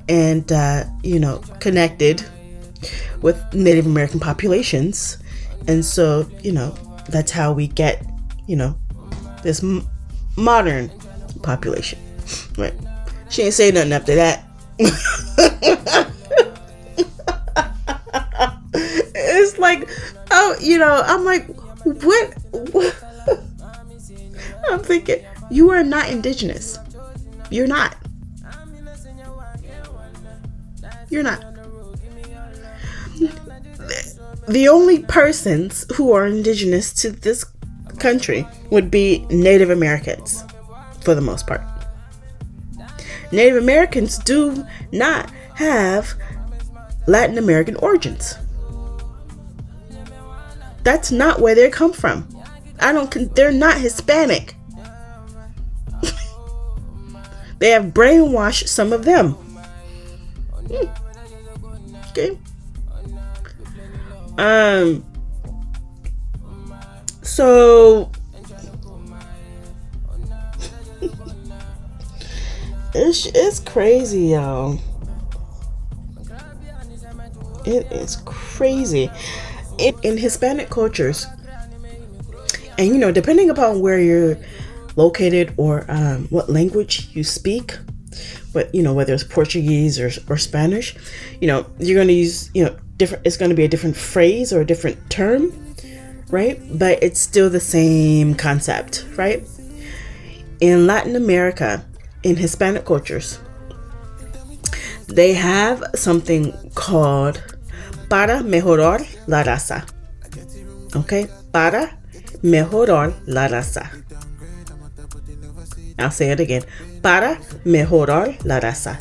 And, connected with Native American populations. And so, that's how we get, this modern population. Right. She ain't say nothing after that. It's like, I'm like, what? I'm thinking, you are not indigenous. You're not. You're not. The only persons who are indigenous to this country would be Native Americans, for the most part. Native Americans do not have Latin American origins. That's not where they come from. They're not Hispanic. They have brainwashed some of them. Okay. So it's crazy, y'all. It is crazy. In Hispanic cultures, and depending upon where you're located or what language you speak, but whether it's Portuguese or Spanish, you're going to use different. It's going to be a different phrase or a different term, right? But it's still the same concept, right? In Latin America, in Hispanic cultures, they have something called para mejorar la raza. Okay? Para mejorar la raza. I'll say it again. Para mejorar la raza.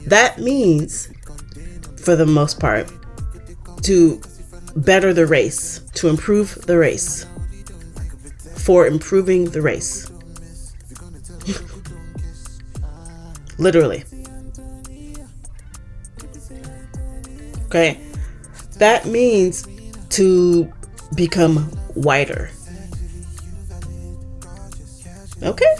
That means, for the most part, to better the race, to improve the race, for improving the race. Literally. Okay. That means to become whiter. Okay.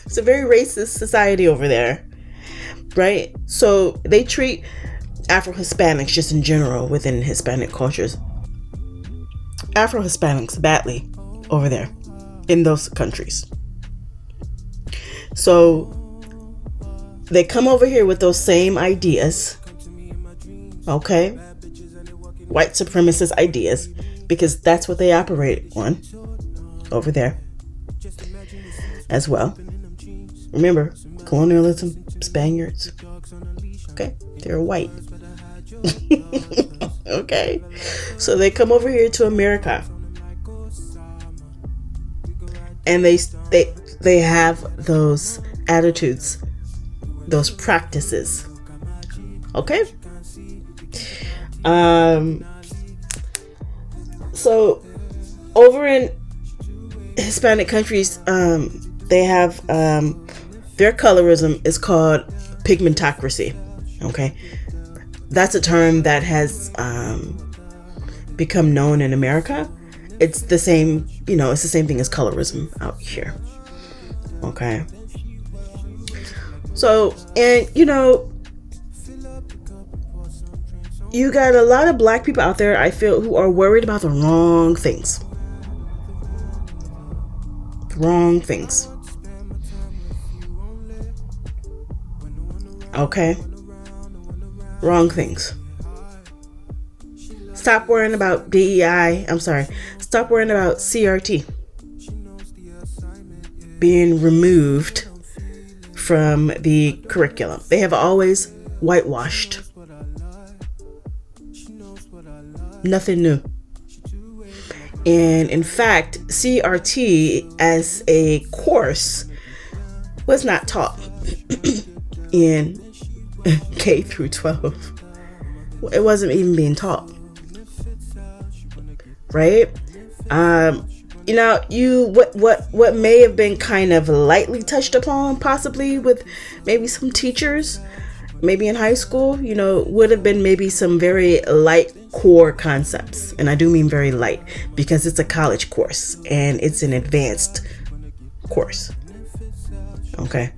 It's a very racist society over there, right? So they treat Afro-Hispanics, just in general, within Hispanic cultures, Afro-Hispanics badly over there in those countries. So they come over here with those same ideas, okay? White supremacist ideas, because that's what they operate on over there as well. Remember, colonialism, Spaniards, okay? They're white. Okay? So they come over here to America. And they have those attitudes, those practices. Okay? So over in Hispanic countries, they have their colorism is called pigmentocracy. Okay, that's a term that has become known in America. It's the same, it's the same thing as colorism out here. Okay. So, and you got a lot of black people out there, I feel, who are worried about the wrong things. Wrong things. Okay? Wrong things. Stop worrying about DEI. I'm sorry. Stop worrying about CRT being removed from the curriculum. They have always whitewashed. Nothing new. And in fact, CRT as a course was not taught in K through 12. It wasn't even being taught. Right? What may have been kind of lightly touched upon, possibly with maybe some teachers, maybe in high school, would have been maybe some very light core concepts. And I do mean very light because it's a college course and it's an advanced course. Okay.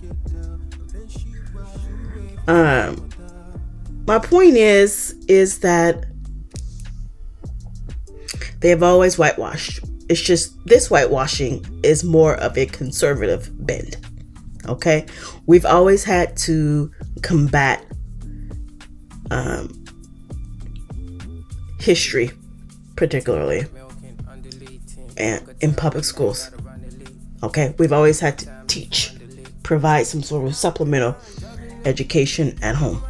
My point is that they have always whitewashed. It's just this whitewashing is more of a conservative bend. Okay? We've always had to combat history, particularly and in public schools. Okay? We've always had to provide some sort of supplemental education at home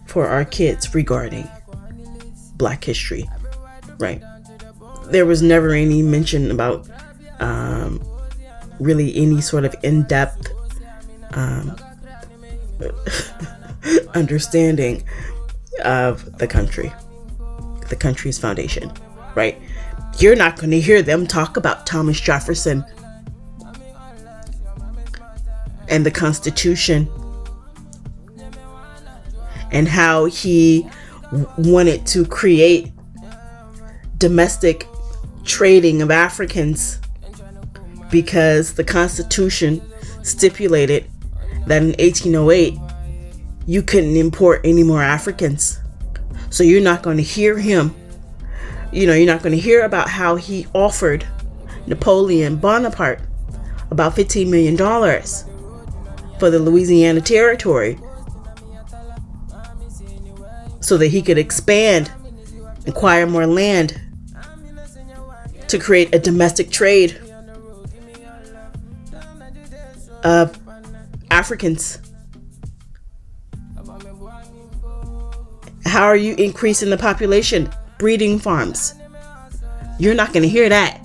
for our kids regarding Black history. Right? There was never any mention about really any sort of in-depth understanding of the country's foundation, right? You're not going to hear them talk about Thomas Jefferson and the Constitution and how he wanted to create domestic trading of Africans because the Constitution stipulated that in 1808 you couldn't import any more Africans. So you're not going to hear him, you're not going to hear about how he offered Napoleon Bonaparte about $15 million for the Louisiana Territory so that he could expand, acquire more land to create a domestic trade of Africans. How are you increasing the population? Breeding farms. You're not going to hear that.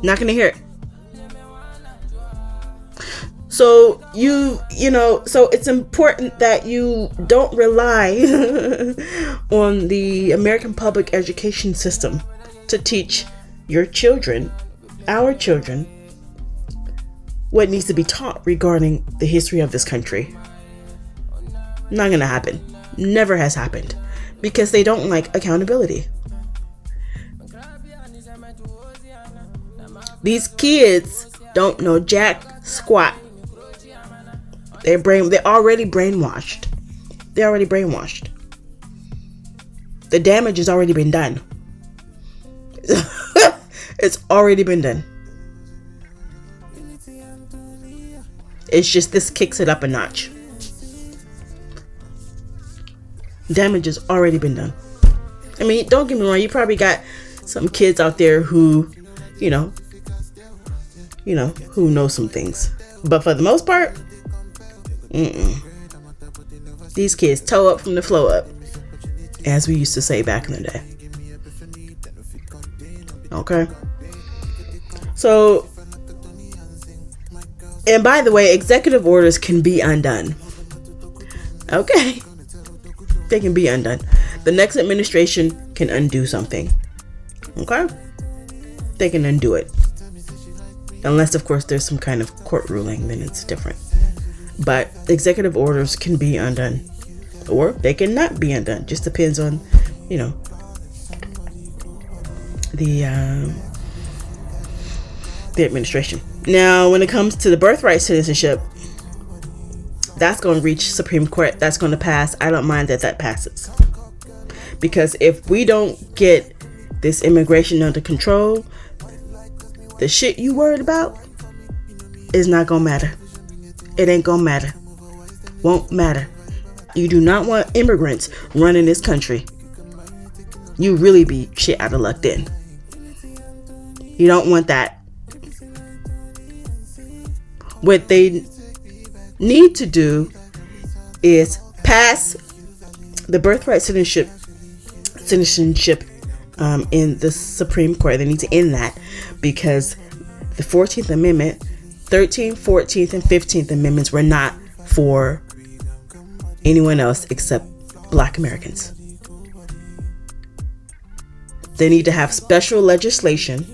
Not going to hear it. So so it's important that you don't rely on the American public education system to teach your children, our children, what needs to be taught regarding the history of this country. Not going to happen. Never has happened. Because they don't like accountability. These kids don't know jack squat. They're already brainwashed. They're already brainwashed. The damage has already been done. It's already been done. It's just this kicks it up a notch. Damage has already been done. I mean, don't get me wrong. You probably got some kids out there who, who know some things. But for the most part, these kids toe up from the flow up, as we used to say back in the day. Okay. So, and by the way, executive orders can be undone. Okay. They can be undone. The next administration can undo something. Okay? they can undo it. Unless, of course, there's some kind of court ruling, then it's different. But executive orders can be undone, or they can not be undone. Just depends on, you know, the administration. Now, when it comes to the birthright citizenship, that's going to reach Supreme Court. That's going to pass. I don't mind that passes. Because if we don't get this immigration under control, the shit you worried about is not going to matter. It ain't going to matter. Won't matter. You do not want immigrants running this country. You really be shit out of luck then. You don't want that. What they need to do is pass the birthright citizenship in the Supreme Court. They need to end that, because the 14th Amendment, 13th, 14th, and 15th Amendments were not for anyone else except Black Americans. They need to have special legislation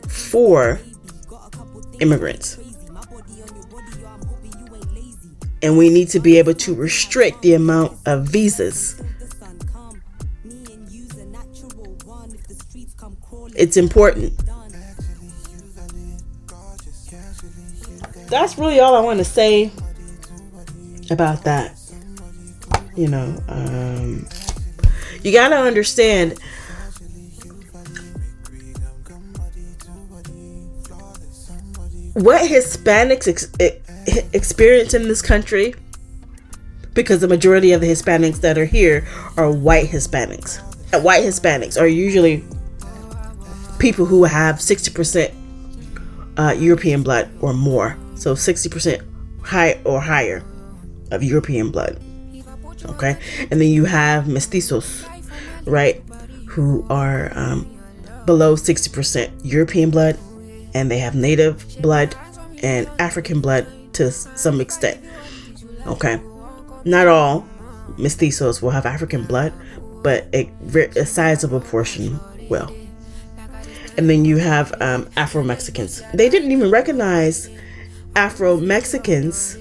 for immigrants. And we need to be able to restrict the amount of visas. It's important. That's really all I want to say about that. You know, you got to understand, what Hispanics experience in this country, because the majority of the Hispanics that are here are white Hispanics. And white Hispanics are usually people who have 60% European blood or more. So 60% high or higher of European blood. Okay. And then you have mestizos, right, who are below 60% European blood, and they have native blood and African blood to some extent. Okay. Not all mestizos will have African blood, but a sizable portion will. And then you have Afro-Mexicans. They didn't even recognize Afro-Mexicans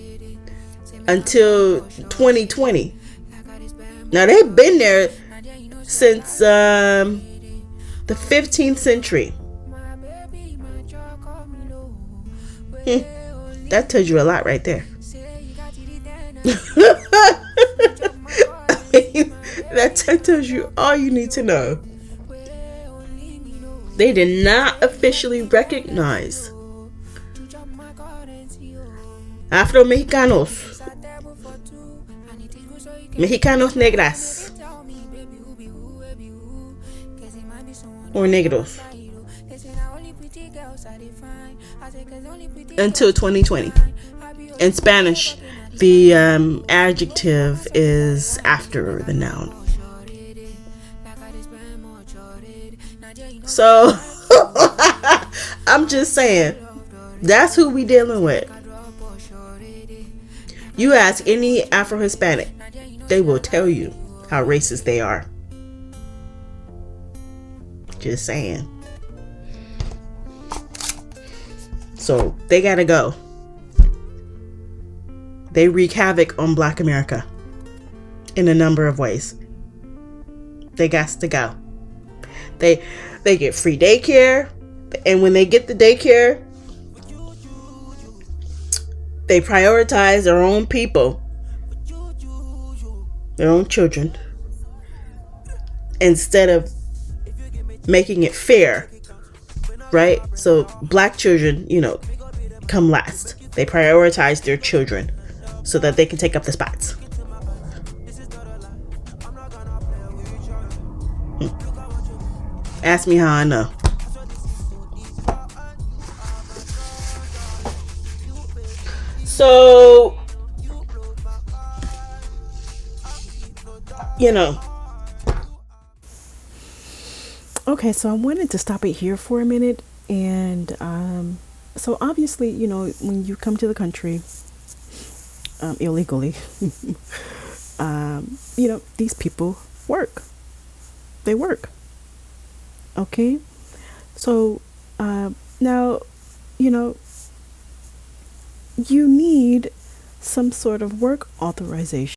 until 2020. Now, they've been there since the 15th century. That tells you a lot right there. I mean, that tells you all you need to know. They did not officially recognize Afro-Mexicanos, Mexicanos negras, or negros until 2020. In Spanish, the adjective is after the noun. So I'm just saying, that's who we dealing with. You ask any Afro-Hispanic, they will tell you how racist they are. Just saying. So they gotta go. They wreak havoc on Black America in a number of ways. They got to go. They get free daycare, and when they get the daycare, they prioritize their own people, their own children, instead of making it fair, right? So Black children, come last. They prioritize their children so that they can take up the spots. Ask me how I know. So, okay, so I wanted to stop it here for a minute. And so obviously, when you come to the country illegally, these people work. They work. Okay. So now, you know, you need some sort of work authorization.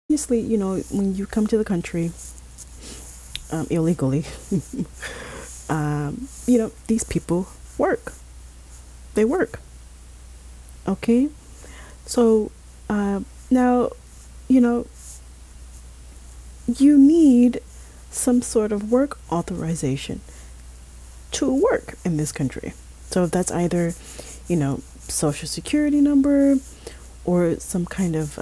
Obviously, when you come to the country illegally, these people work. They work. Okay? So now, you know, you need some sort of work authorization to work in this country. So if that's either, social security number or some kind of,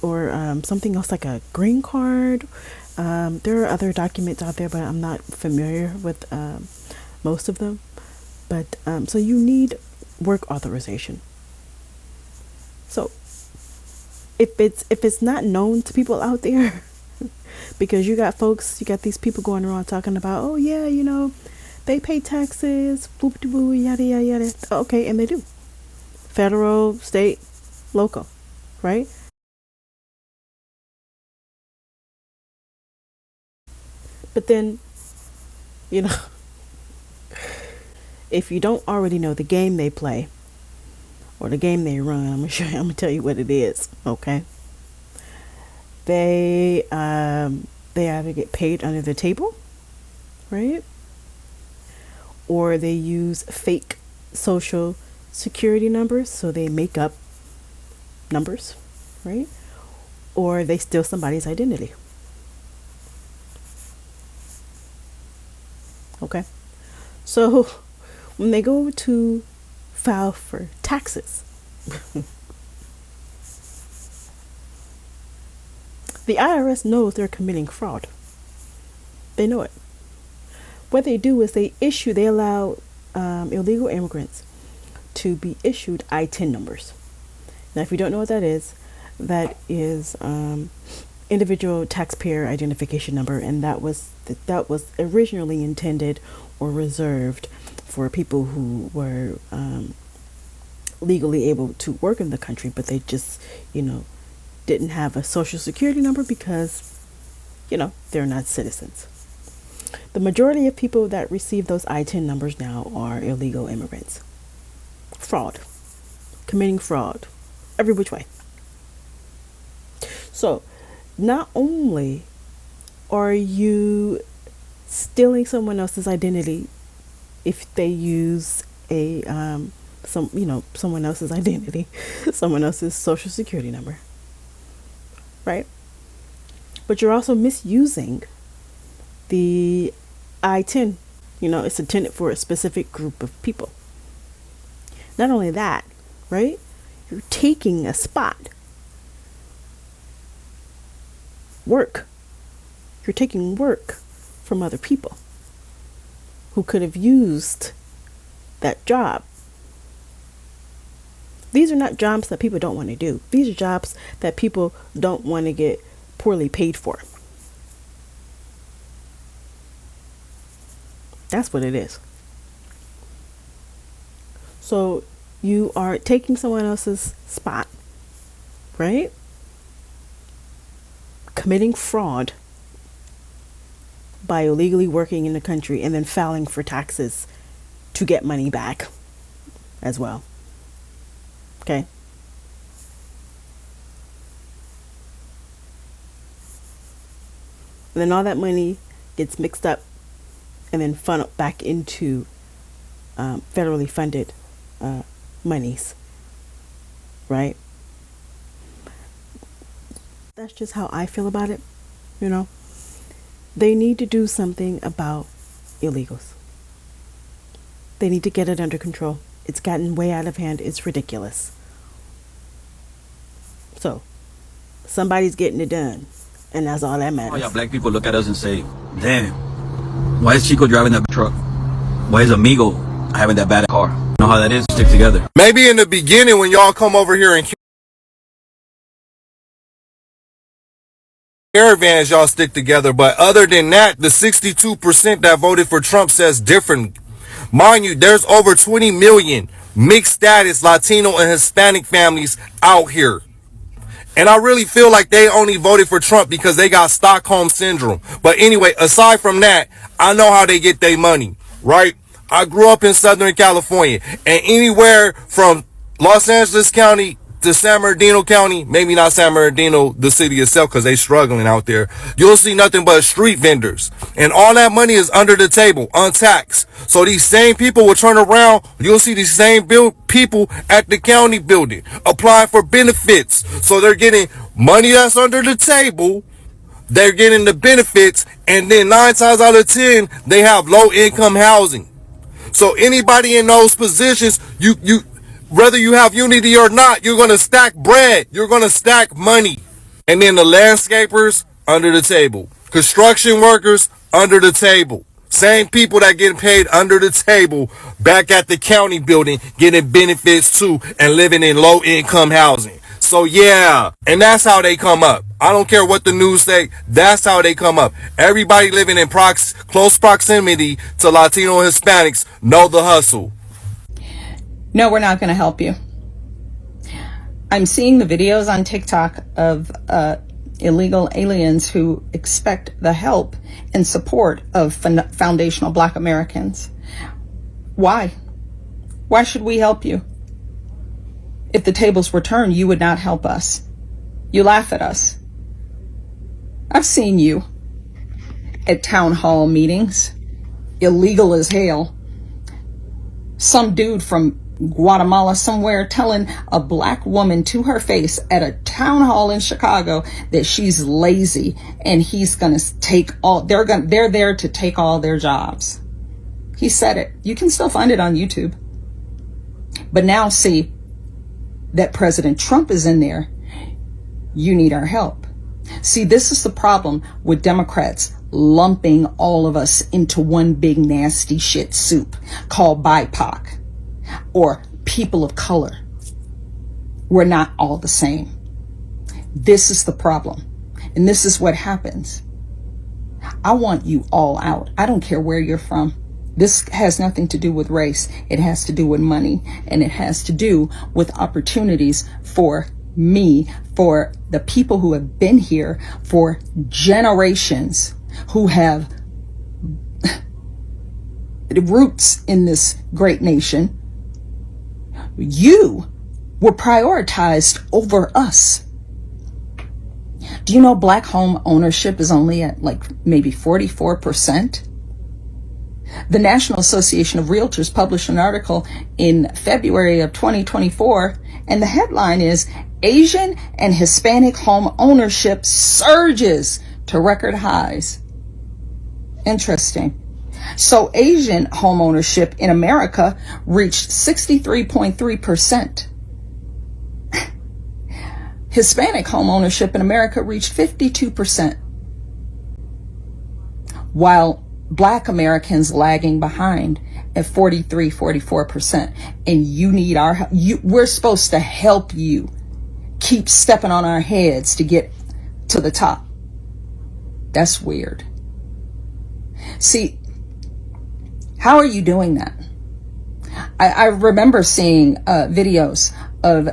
or something else like a green card. There are other documents out there, but I'm not familiar with most of them. But so you need work authorization. So if it's not known to people out there, because you got these people going around talking about, oh yeah, they pay taxes, boop de boo, yada yada yada. Okay, and they do. Federal, state, local, right? But then, you know, if you don't already know the game they play or the game they run, I'm gonna tell you what it is. Okay, they either get paid under the table, right, or they use fake social security numbers, so they make up numbers, right, or they steal somebody's identity. Okay, so when they go to file for taxes, the IRS knows they're committing fraud. They know it. What they do is they allow illegal immigrants to be issued I-10 numbers. Now, if you don't know what that is individual taxpayer identification number, and that was originally intended or reserved for people who were legally able to work in the country, but they just didn't have a social security number because they're not citizens. The majority of people that receive those I-10 numbers now are illegal immigrants. Fraud. Committing fraud. Every which way. So, not only are you stealing someone else's identity if they use someone else's identity, someone else's social security number, right? But you're also misusing the I-10. It's intended for a specific group of people. Not only that, right? You're taking a spot. Work. You're taking work from other people who could have used that job. These are not jobs that people don't want to do. These are jobs that people don't want to get poorly paid for. That's what it is. So you are taking someone else's spot, right? Committing fraud by illegally working in the country and then filing for taxes to get money back as well. Okay? And then all that money gets mixed up and then funneled back into federally funded monies, right? that's just how I feel about it. You know, they need to do something about illegals. They need to get it under control. It's gotten way out of hand. It's ridiculous. So, somebody's getting it done. And that's all that matters. Oh, yeah, black people look at us and say, damn, why is Chico driving that truck? Why is Amigo having that bad car? You know how that is? Stick together. Maybe in the beginning when y'all come over here and caravans, y'all stick together. But other than that, the 62% that voted for Trump says different. Mind you, there's over 20 million mixed status Latino and Hispanic families out here. And I really feel like they only voted for Trump because they got Stockholm syndrome. But anyway, aside from that, I know how they get their money, right? I grew up in Southern California, and anywhere from Los Angeles County to San Bernardino County, maybe not San Bernardino, the city itself, because they struggling out there, you'll see nothing but street vendors. And all that money is under the table, untaxed. So these same people will turn around, you'll see these same people at the county building applying for benefits. So they're getting money that's under the table, they're getting the benefits, and then 9 times out of 10, they have low income housing. So anybody in those positions, whether you have unity or not, you're going to stack bread. You're going to stack money. And then the landscapers, under the table. Construction workers, under the table. Same people that getting paid under the table back at the county building, getting benefits too, and living in low income housing. So yeah, and that's how they come up. I don't care what the news say. That's how they come up. Everybody living in close proximity to Latino and Hispanics know the hustle. No, we're not going to help you. I'm seeing the videos on TikTok of illegal aliens who expect the help and support of foundational Black Americans. Why? Why should we help you? If the tables were turned, you would not help us. You laugh at us. I've seen you at town hall meetings, illegal as hell. Some dude from Guatemala somewhere telling a black woman to her face at a town hall in Chicago that she's lazy and he's gonna take all, they're there to take all their jobs. He said it. You can still find it on YouTube. But now see that President Trump is in there. You need our help. See, this is the problem with Democrats lumping all of us into one big nasty shit soup called BIPOC or people of color. We're not all the same. This is the problem. And this is what happens. I want you all out. I don't care where you're from. This has nothing to do with race. It has to do with money, and it has to do with opportunities for me, for the people who have been here for generations, who have roots in this great nation. You were prioritized over us. Do you know Black home ownership is only at like maybe 44%? The National Association of Realtors published an article in February of 2024, and the headline is Asian and Hispanic home ownership surges to record highs. Interesting. So Asian home ownership in America reached 63.3%. Hispanic home ownership in America reached 52%. While Black Americans lagging behind at 44%. And you need our help. We're supposed to help you keep stepping on our heads to get to the top. That's weird. See, how are you doing that? I remember seeing videos of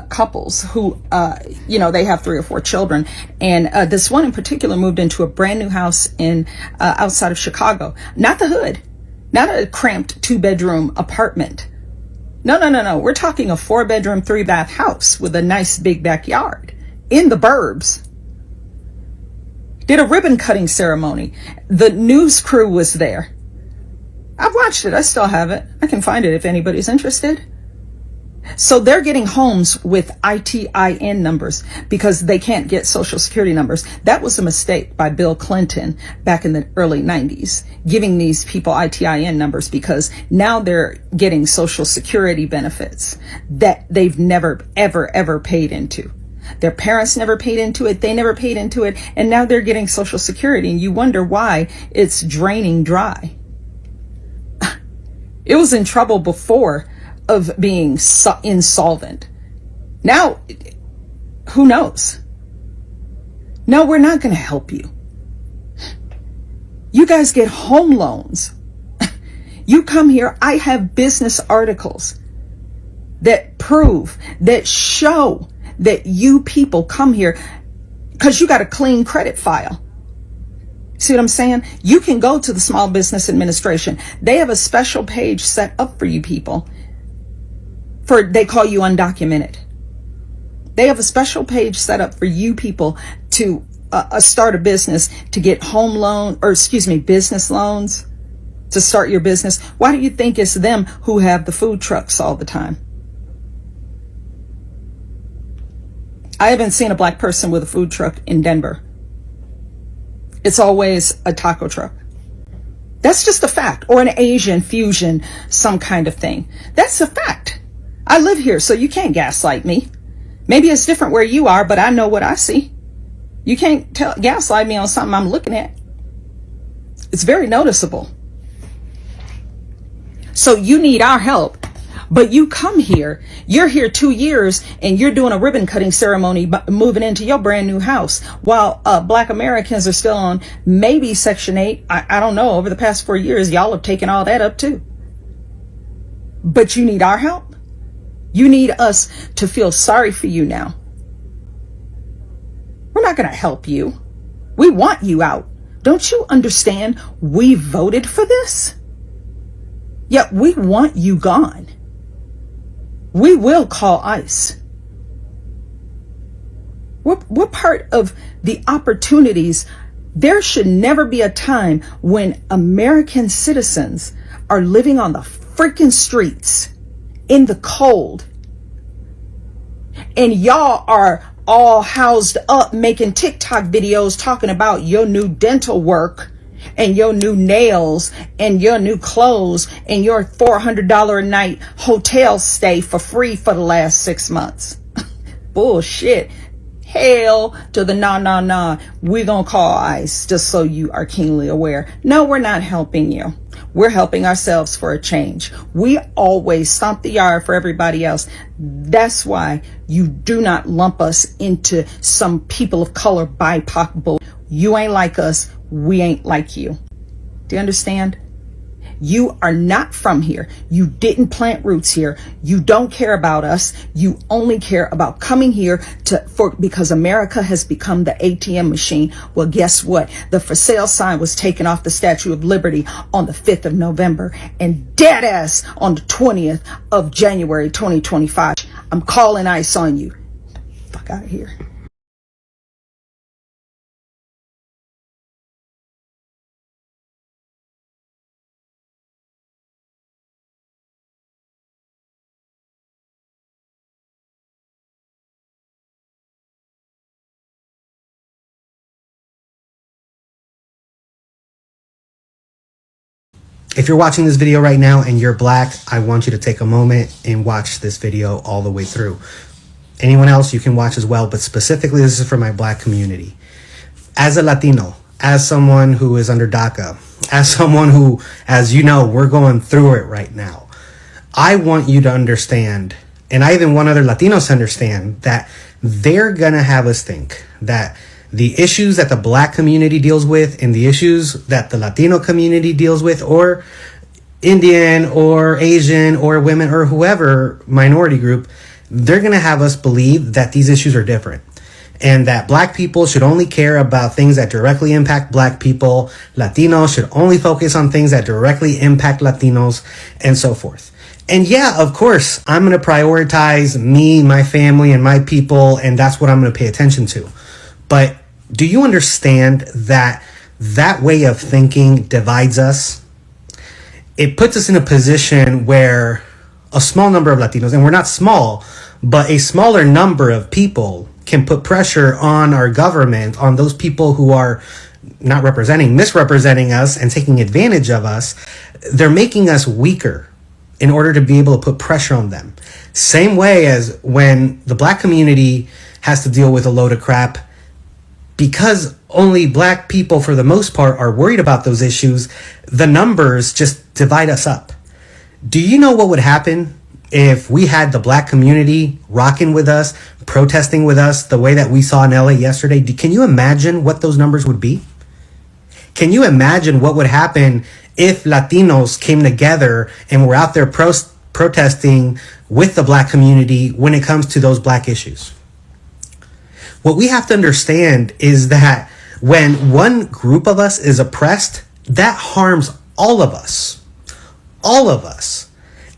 couples who, they have 3 or 4 children. And this one in particular moved into a brand new house in outside of Chicago. Not the hood. Not a cramped 2-bedroom apartment. No. We're talking a 4-bedroom, 3-bath house with a nice big backyard in the burbs. Did a ribbon cutting ceremony. The news crew was there. I've watched it. I still have it. I can find it if anybody's interested. So they're getting homes with ITIN numbers because they can't get social security numbers. That was a mistake by Bill Clinton back in the early 90s, giving these people ITIN numbers, because now they're getting social security benefits that they've never, ever paid into. Their parents never paid into it. They never paid into it. And now they're getting social security. And you wonder why it's draining dry. It was in trouble before of being insolvent. Now, who knows? No, we're not going to help you. You guys get home loans. You come here. I have business articles that prove, that show that you people come here because you got a clean credit file. See what I'm saying? You can go to the Small Business Administration. They have a special page set up for you people. They call you undocumented. They have a special page set up for you people to start a business, to get business loans to start your business. Why do you think it's them who have the food trucks all the time? I haven't seen a black person with a food truck in Denver. It's always a taco truck. That's just a fact. Or an Asian fusion, some kind of thing. That's a fact. I live here, so you can't gaslight me. Maybe it's different where you are, but I know what I see. You can't gaslight me on something I'm looking at. It's very noticeable. So you need our help. But you come here, you're here 2 years, and you're doing a ribbon cutting ceremony, moving into your brand new house, while Blk Americans are still on maybe Section 8. I don't know. Over the past 4 years, y'all have taken all that up too. But you need our help. You need us to feel sorry for you now. We're not going to help you. We want you out. Don't you understand? We voted for this. Yet we want you gone. We will call ICE. What part of the opportunities? There should never be a time when American citizens are living on the freaking streets in the cold, and y'all are all housed up making TikTok videos talking about your new dental work and your new nails and your new clothes and your $400 a night hotel stay for free for the last 6 months. Bullshit. Hell to the nah. We're going to call ICE, just so you are keenly aware. No, we're not helping you. We're helping ourselves for a change. We always stomp the yard for everybody else. That's why you do not lump us into some people of color BIPOC bull. You ain't like us. We ain't like you. Do you understand? You are not from here. You didn't plant roots here. You don't care about us. You only care about coming here because America has become the ATM machine. Well, guess what? The for sale sign was taken off the Statue of Liberty on the 5th of November and dead ass on the 20th of January 2025. I'm calling ICE on you. Fuck out of here. If you're watching this video right now and you're black, I want you to take a moment and watch this video all the way through. Anyone else, you can watch as well, but specifically this is for my black community. As a Latino, as someone who is under DACA, as someone who, as you know, we're going through it right now, I want you to understand, and I even want other Latinos to understand, that they're gonna have us think that the issues that the black community deals with and the issues that the Latino community deals with, or Indian or Asian or women or whoever minority group, they're going to have us believe that these issues are different and that black people should only care about things that directly impact black people. Latinos should only focus on things that directly impact Latinos, and so forth. And yeah, of course, I'm going to prioritize me, my family, and my people, and that's what I'm going to pay attention to. But do you understand that that way of thinking divides us? It puts us in a position where a small number of Latinos, and we're not small, but a smaller number of people can put pressure on our government, on those people who are not misrepresenting us and taking advantage of us. They're making us weaker in order to be able to put pressure on them. Same way as when the black community has to deal with a load of crap, because only black people for the most part are worried about those issues, the numbers just divide us up. Do you know what would happen if we had the black community rocking with us, protesting with us the way that we saw in LA yesterday? Can you imagine what those numbers would be? Can you imagine what would happen if Latinos came together and were out there protesting with the black community when it comes to those black issues? What we have to understand is that when one group of us is oppressed, that harms all of us. All of us.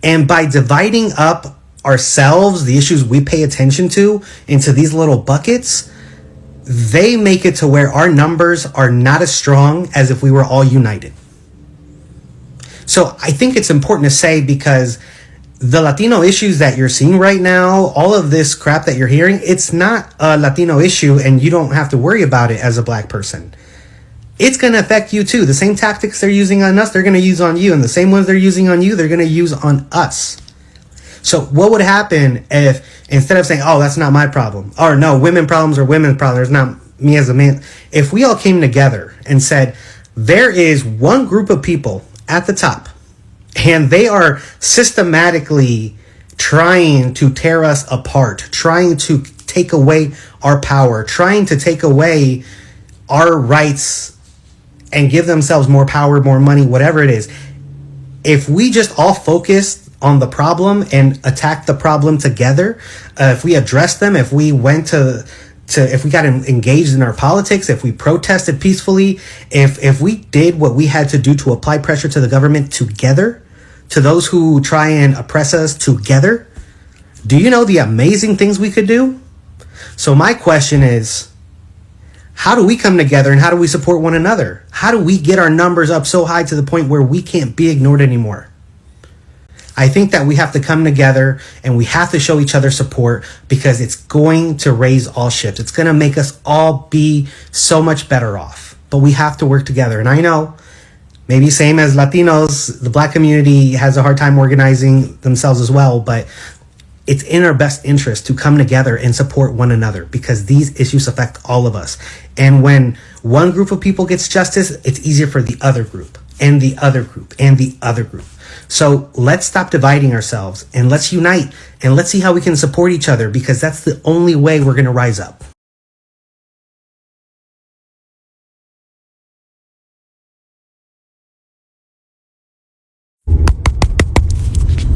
And by dividing up ourselves, the issues we pay attention to, into these little buckets, they make it to where our numbers are not as strong as if we were all united. So I think it's important to say, because the Latino issues that you're seeing right now, all of this crap that you're hearing, it's not a Latino issue, and you don't have to worry about it as a black person. It's going to affect you too. The same tactics they're using on us, they're going to use on you. And the same ones they're using on you, they're going to use on us. So what would happen if, instead of saying, oh, that's not my problem, or no, women problems are women's problems, it's not me as a man, if we all came together and said, there is one group of people at the top, and they are systematically trying to tear us apart, trying to take away our power, trying to take away our rights and give themselves more power, more money, whatever it is. If we just all focused on the problem and attack the problem together, if we addressed them, if we went to if we got engaged in our politics, if we protested peacefully, if we did what we had to do to apply pressure to the government together, to those who try and oppress us together, do you know the amazing things we could do? So my question is, how do we come together and how do we support one another? How do we get our numbers up so high to the point where we can't be ignored anymore? I think that we have to come together and we have to show each other support, because it's going to raise all ships. It's going to make us all be so much better off. But we have to work together. And I know, maybe same as Latinos, the black community has a hard time organizing themselves as well, but it's in our best interest to come together and support one another, because these issues affect all of us. And when one group of people gets justice, it's easier for the other group and the other group and the other group. So let's stop dividing ourselves and let's unite and let's see how we can support each other, because that's the only way we're going to rise up.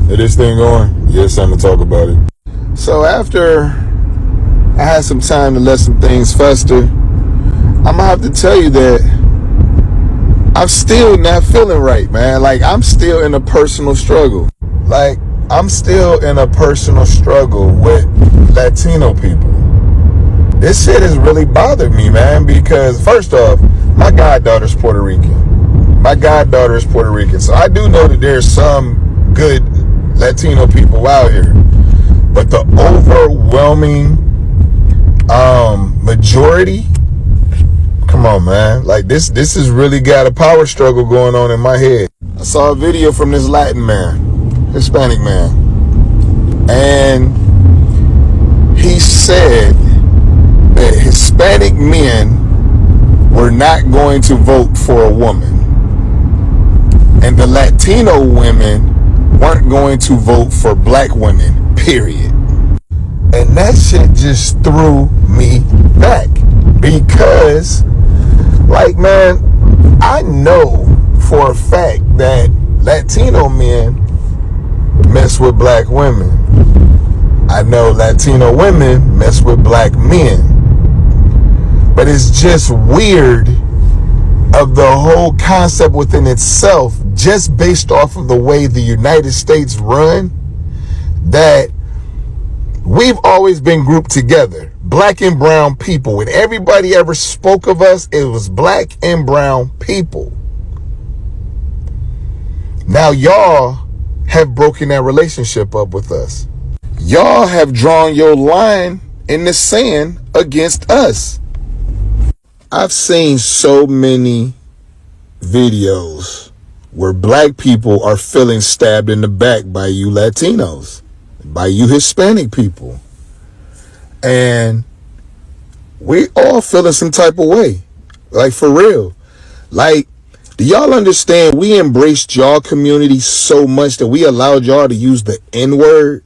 Is this thing going? Yes, I'm gonna talk about it. So after I had some time to let some things fester, I'm gonna have to tell you that I'm still not feeling right, man. Like, I'm still in a personal struggle. Like, I'm still in a personal struggle with Latino people. This shit has really bothered me, man, because first off, my goddaughter's Puerto Rican. My goddaughter is Puerto Rican. So I do know that there's some good Latino people out here. But the overwhelming majority, come on, man. Like, this has really got a power struggle going on in my head. I saw a video from this Latin man, Hispanic man, and he said that Hispanic men were not going to vote for a woman, and the Latino women weren't going to vote for black women, period. And that shit just threw me back, because, like, man, I know for a fact that Latino men mess with black women. I know Latino women mess with black men. But it's just weird of the whole concept within itself, just based off of the way the United States run, that we've always been grouped together, black and brown people. When everybody ever spoke of us, it was black and brown people. Now y'all have broken that relationship up with us. Y'all have drawn your line in the sand against us. I've seen so many videos where black people are feeling stabbed in the back by you Latinos, by you Hispanic people. And we all feeling some type of way. Like, for real. Like, do y'all understand we embraced y'all community so much that we allowed y'all to use the N-word?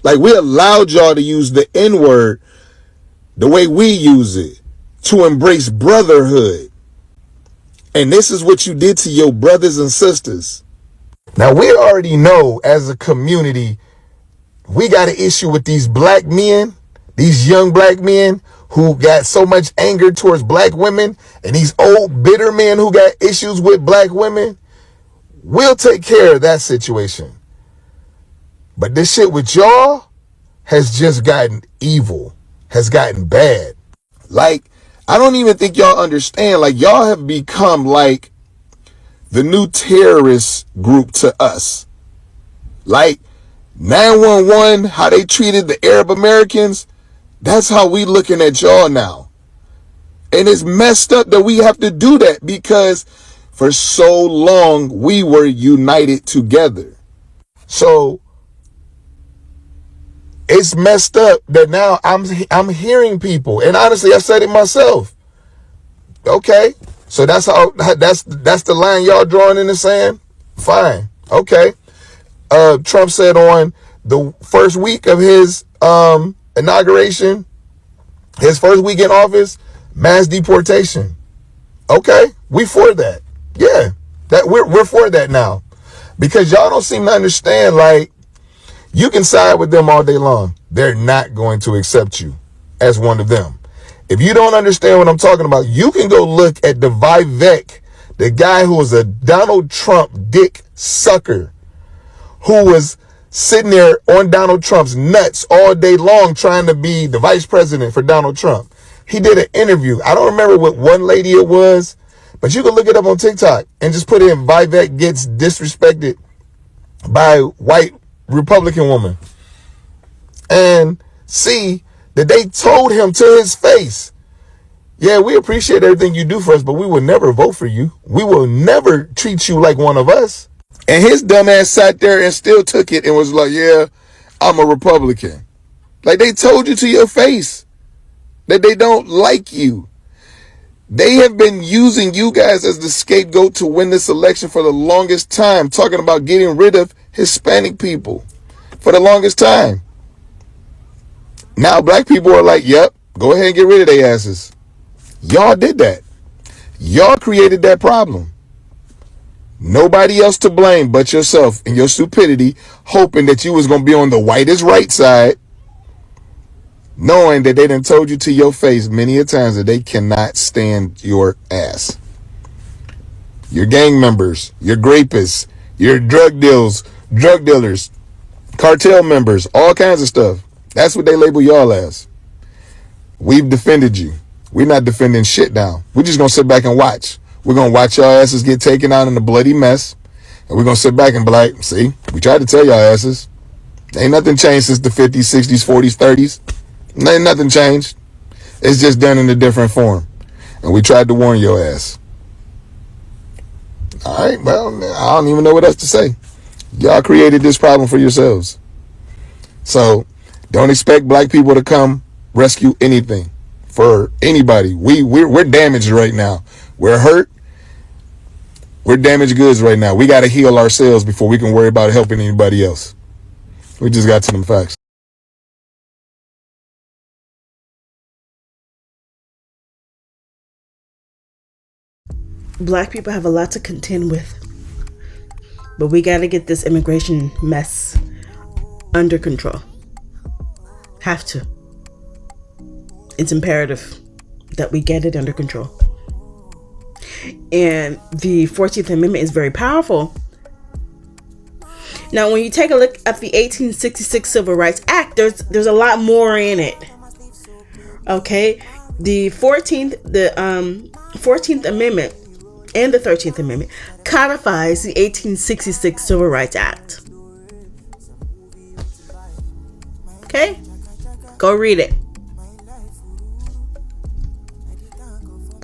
Like, we allowed y'all to use the N-word the way we use it, to embrace brotherhood. And this is what you did to your brothers and sisters. Now, we already know as a community, we got an issue with these black men, these young black men who got so much anger towards black women, and these old bitter men who got issues with black women. We'll take care of that situation. But this shit with y'all has just gotten evil, has gotten bad. Like, I don't even think y'all understand. Like, y'all have become like the new terrorist group to us. Like 911, how they treated the Arab Americans, that's how we looking at y'all now. And it's messed up that we have to do that because for so long we were united together. So it's messed up that now I'm hearing people, and honestly, I said it myself. Okay, so that's the line y'all drawing in the sand. Fine, okay. Trump said on the first week of his inauguration, his first week in office, mass deportation. Okay, we for that. Yeah, that we're for that now, because y'all don't seem to understand. Like, you can side with them all day long. They're not going to accept you as one of them. If you don't understand what I'm talking about, you can go look at the Vivek, the guy who was a Donald Trump dick sucker, who was sitting there on Donald Trump's nuts all day long trying to be the vice president for Donald Trump. He did an interview. I don't remember what one lady it was, but you can look it up on TikTok and just put in Vivek gets disrespected by white Republican woman, and see that they told him to his face, yeah, we appreciate everything you do for us, but we will never vote for you. We will never treat you like one of us. And his dumb ass sat there and still took it and was like, yeah, I'm a Republican. Like, they told you to your face that they don't like you. They have been using you guys as the scapegoat to win this election for the longest time, talking about getting rid of Hispanic people for the longest time. Now black people are like, yep, go ahead and get rid of their asses. Y'all did that. Y'all created that problem. Nobody else to blame but yourself and your stupidity, hoping that you was going to be on the whitest right side, knowing that they done told you to your face many a times that they cannot stand your ass. Your gang members, your grapists, your drug dealers, cartel members, all kinds of stuff. That's what they label y'all as. We've defended you. We're not defending shit now. We're just going to sit back and watch. We're going to watch y'all asses get taken out in a bloody mess. And we're going to sit back and be like, see, we tried to tell y'all asses. Ain't nothing changed since the 50s, 60s, 40s, 30s. Ain't nothing changed. It's just done in a different form. And we tried to warn your ass. All right, well, I don't even know what else to say. Y'all created this problem for yourselves. So don't expect black people to come rescue anything for anybody. We're damaged right now. We're hurt. We're damaged goods right now. We got to heal ourselves before we can worry about helping anybody else. We just got to them facts. Black people have a lot to contend with, but we got to get this immigration mess under control. Have to. It's imperative that we get it under control. And the 14th Amendment is very powerful. Now, when you take a look at the 1866 Civil Rights Act, there's a lot more in it. Okay, the 14th Amendment and the 13th Amendment codifies the 1866 Civil Rights Act. Okay? Go read it.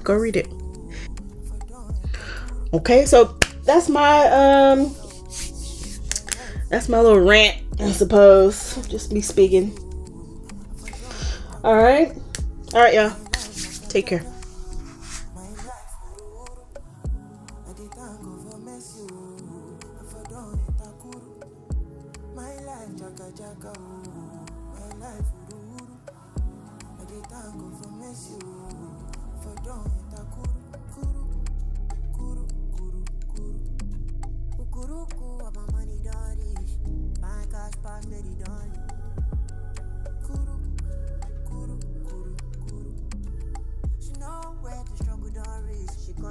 Go read it. Okay, so that's my little rant, I suppose. Just me speaking. Alright, y'all. Take care.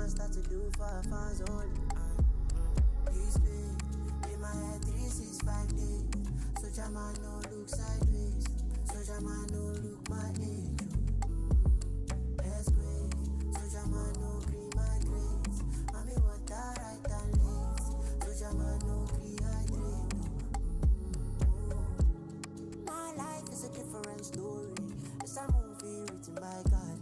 Start to do for her fans only. This pain in my head 365 days. So Jama no look sideways. So Jama no look my age. That's great. So Jama no green my grades. Mommy what that right and late. So Jama no rehydrate. My life is a different story. It's a movie written by God.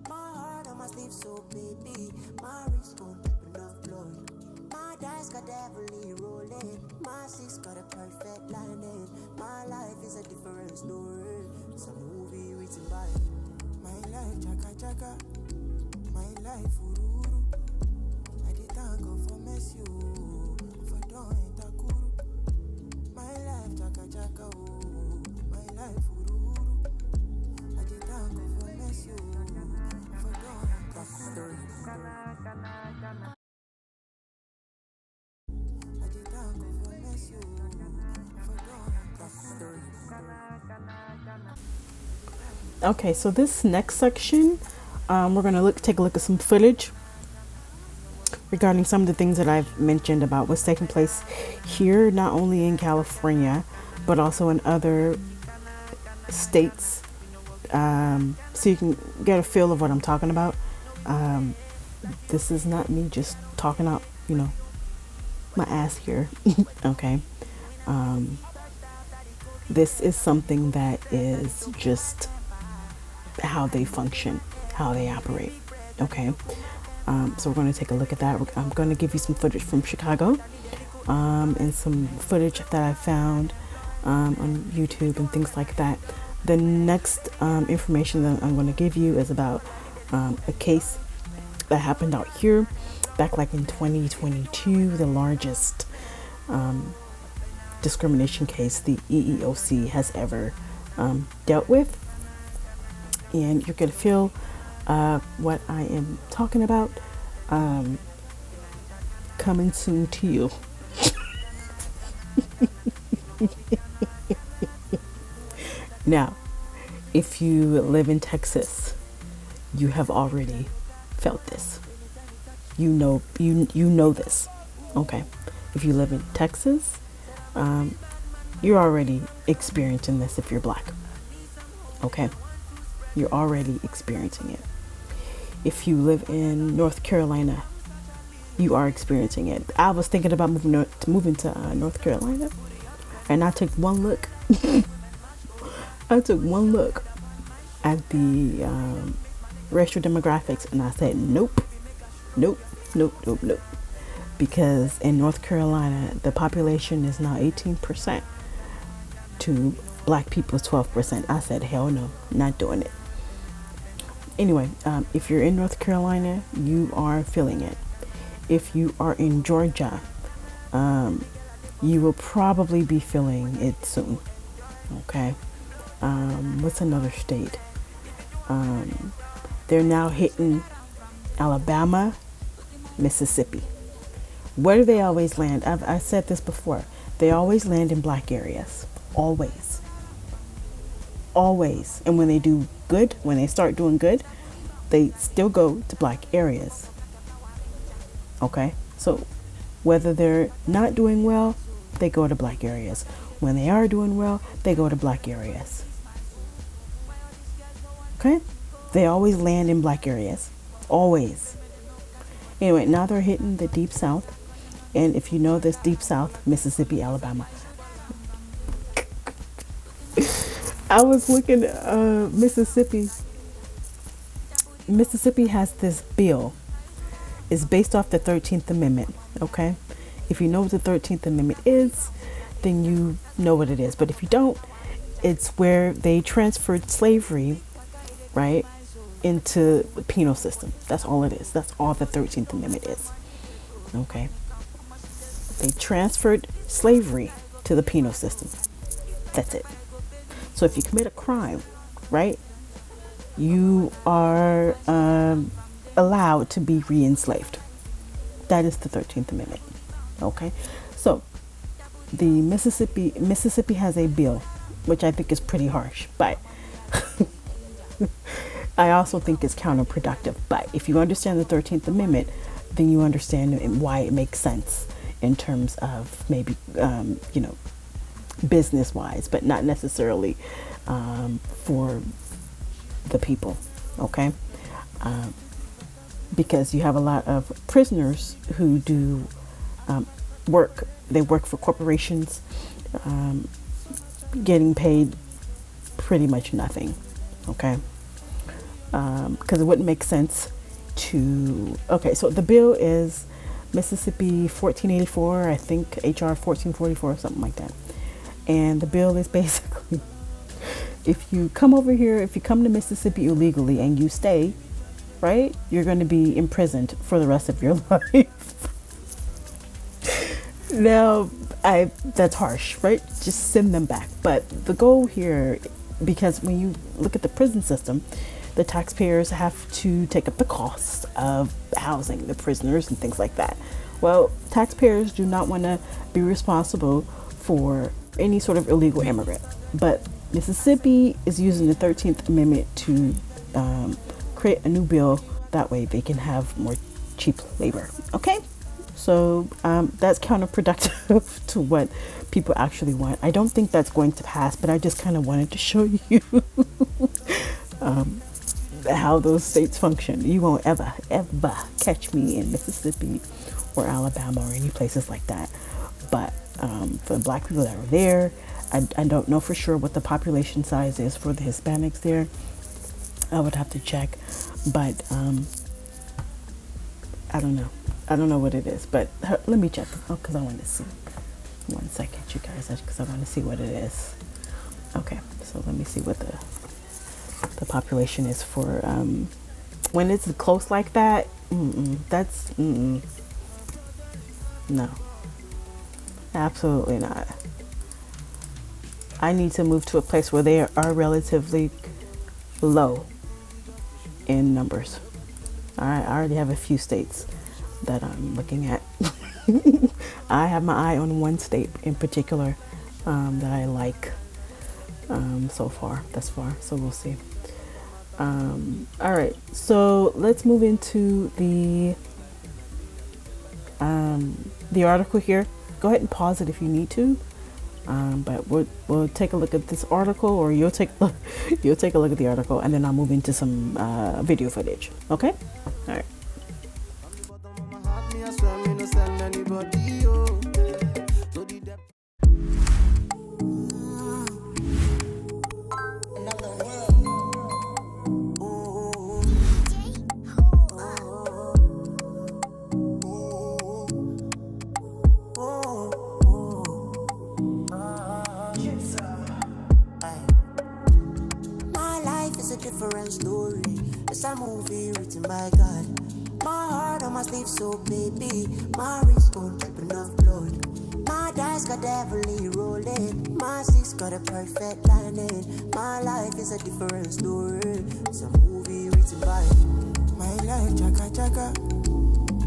My heart on my sleeve, so baby. My wrist gon' open up blood. My dice got heavily rolling. My six got a perfect landing. My life is a different story. It's a movie written by my life, chaka chaka. My life, ururu. I did thank God for mercy, for doing takuru. My life, chaka chaka, my life, ururu. I did thank God for mercy, for doing takuru. Okay, so this next section, we're gonna take a look at some footage regarding some of the things that I've mentioned about what's taking place here, not only in California, but also in other states, so you can get a feel of what I'm talking about. This is not me just talking out, my ass here. Okay. This is something that is just how they function, how they operate. Okay. So we're going to take a look at that. I'm going to give you some footage from Chicago, and some footage that I found on YouTube and things like that. The next information that I'm going to give you is about a case that happened out here back like in 2022, the largest discrimination case the EEOC has ever dealt with. And you're going to feel what I am talking about coming soon to you. Now, if you live in Texas, you have already felt this. You know this. Okay. If you live in Texas, you're already experiencing this if you're black. Okay. You're already experiencing it. If you live in North Carolina, you are experiencing it. I was thinking about moving to North Carolina, and I took one look. I took one look at the racial demographics, and I said, nope. Because in North Carolina, the population is now 18% to black people is 12%. I said, hell no, not doing it. Anyway, if you're in North Carolina, you are feeling it. If you are in Georgia, you will probably be feeling it soon. Okay. What's another state? They're now hitting Alabama, Mississippi. Where do they always land? I said this before. They always land in black areas. Always. And when they do good, when they start doing good, they still go to black areas. Okay? So whether they're not doing well, they go to black areas. When they are doing well, they go to black areas. Okay? They always land in black areas. Always. Anyway, now they're hitting the deep south. And if you know this deep south, Mississippi, Alabama. I was looking at Mississippi. Mississippi has this bill. It's based off the 13th Amendment, okay? If you know what the 13th Amendment is, then you know what it is. But if you don't, it's where they transferred slavery, right, into the penal system. That's all it is. That's all the 13th Amendment is, okay? They transferred slavery to the penal system. That's it. So if you commit a crime, right, you are allowed to be re-enslaved. That is the 13th Amendment. Okay, so the Mississippi has a bill, which I think is pretty harsh, but I also think it's counterproductive. But if you understand the 13th Amendment, then you understand why it makes sense in terms of maybe business wise, but not necessarily for the people. Okay, because you have a lot of prisoners who do work. They work for corporations, getting paid pretty much nothing. Okay, because it wouldn't make sense to. Okay, so the bill is Mississippi 1484, I think HR 1444, something like that. And the bill is basically, if you come over here, if you come to Mississippi illegally and you stay, right, you're going to be imprisoned for the rest of your life. Now, that's harsh, right? Just send them back. But the goal here, because when you look at the prison system, the taxpayers have to take up the costs of housing the prisoners and things like that. Well, taxpayers do not want to be responsible for any sort of illegal immigrant. But Mississippi is using the 13th Amendment to create a new bill. That way they can have more cheap labor. Okay? So that's counterproductive to what people actually want. I don't think that's going to pass, but I just kind of wanted to show you how those states function. You won't ever catch me in Mississippi or Alabama or any places like that. But for the black people that are there, I don't know for sure what the population size is for the Hispanics there. I would have to check, but I don't know. I don't know what it is, but let me check. Oh, because I want to see. 1 second, you guys, because I want to see what it is. Okay, so let me see what the population is for when it's close like that. No, absolutely not. I need to move to a place where they are relatively low in numbers. All right, I already have a few states that I'm looking at. I have my eye on one state in particular that I like so far, thus far. So we'll see. All right, so let's move into the article here. Go ahead and pause it if you need to. But we'll take a look at this article, or you'll take a look at the article, and then I'll move into some video footage. Okay? All right. Different story. It's a movie written by God. My heart on my sleeve, so baby. My wrist won't drip enough blood. My dice got heavily rolling. My six got a perfect lining. My life is a different story. It's a movie written by my life, chaka chaka.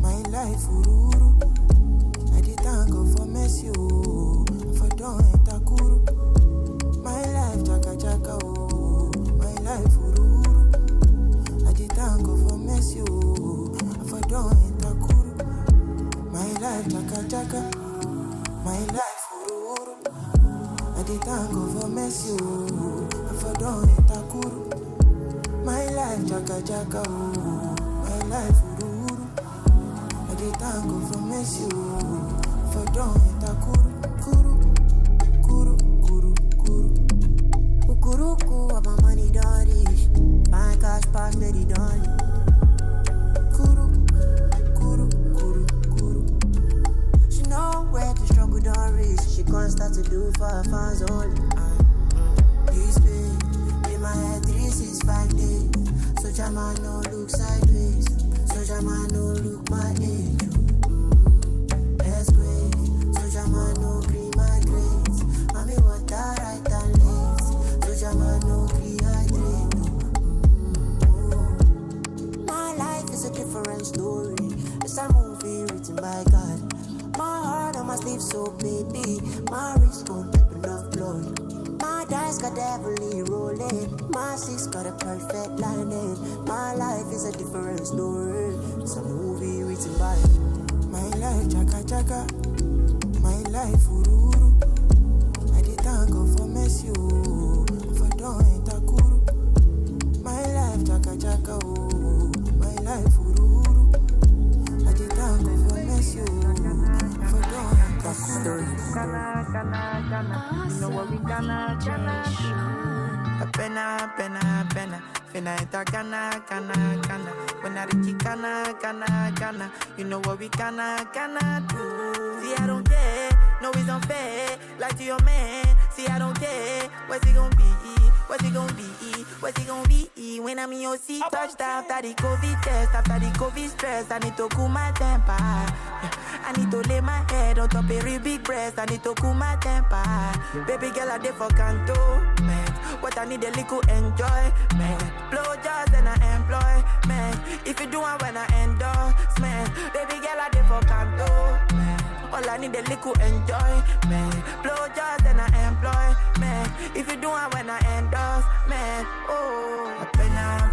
My life, ururu. I did thank God for mercy, oh. For don't takuru. My life, chaka chaka, oh. My life, ururu. I did thank God for mercy, oh. For don't takuru. My life, chaka chaka. My life, ururu. I did thank God for mercy, oh. For don't takuru. My life, chaka chaka, oh. My life, ururu. miss you. For don't enter kuru, kuru, kuru, kuru. Ukuruku, what my money done is. My cash pass, lady done. Kuru, kuru, kuru, kuru. She know where the struggle don't reach. She can't start to do for her fans only. This way, in my head, 365 days. So Jama no look sideways. So Jama no look my age. That's great. So Jama no green my grades. Mommy what I right and late. So Jama no dehydrate. My life is a different story. It's a movie written by God. My heart on my sleeve, so baby. My wrist won't tip enough blood. My dice got heavily rolling. My six got a perfect lining. My life is a different story. It's a movie written by my life, chaka chaka. My life, ururu. I did thank God for mess you. For don't enter kuru. My life, chaka chaka. Oh. My life, ururu. I did thank God for mess you. For don't enter kuru. You know what we gonna change. A pena, finna ita gana. When I reach gana, you know what we gonna do. See, I don't care, no it's unfair, like to your man. See, I don't care, what's it gonna be? What's it gonna be? What's it gonna be? When I'm in your seat, touchdown after the COVID test, after the COVID stress, I need to cool my temper. I need to lay my head on top of a real big breast. I need to cool my temper. Baby girl, I dey for cantonment. What I need a little enjoyment. Blow jobs and I employ, man. If you do it when I endorse, man. Baby girl, I dey for cantonment. All I need a little enjoyment. Blow jobs and I employ, man. If you do it when I endorse, man. Oh, pena,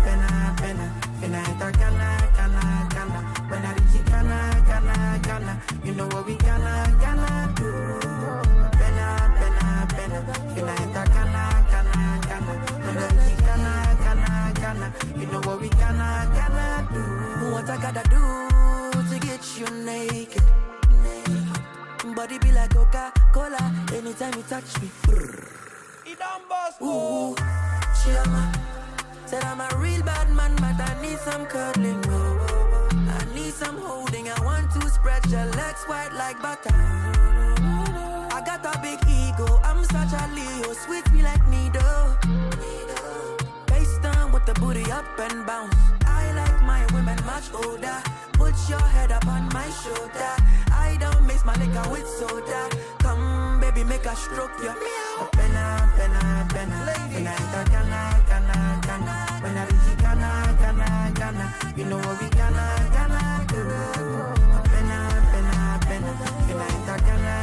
ita gana. When I reach it, gana. You know what we gonna do. Pena, ita gana. When I reach it, gana. You know what we gonna do. What I gotta do to get you naked. Body be like Coca-Cola anytime you touch me. It don't bust. Ooh, Chiama. Said I'm a real bad man, but I need some cuddling. I need some holding. I want to spread your legs white like butter. I got a big ego. I'm such a Leo. Sweet me like needle. Face down with the booty up and bounce. I like my women much older. Put your head up on my shoulder. I don't mix my liquor with soda. Come, baby, make a stroke ya. Pena. When I enter gana. When I reach gana. You know what we gonna do. Pena. When I enter gana.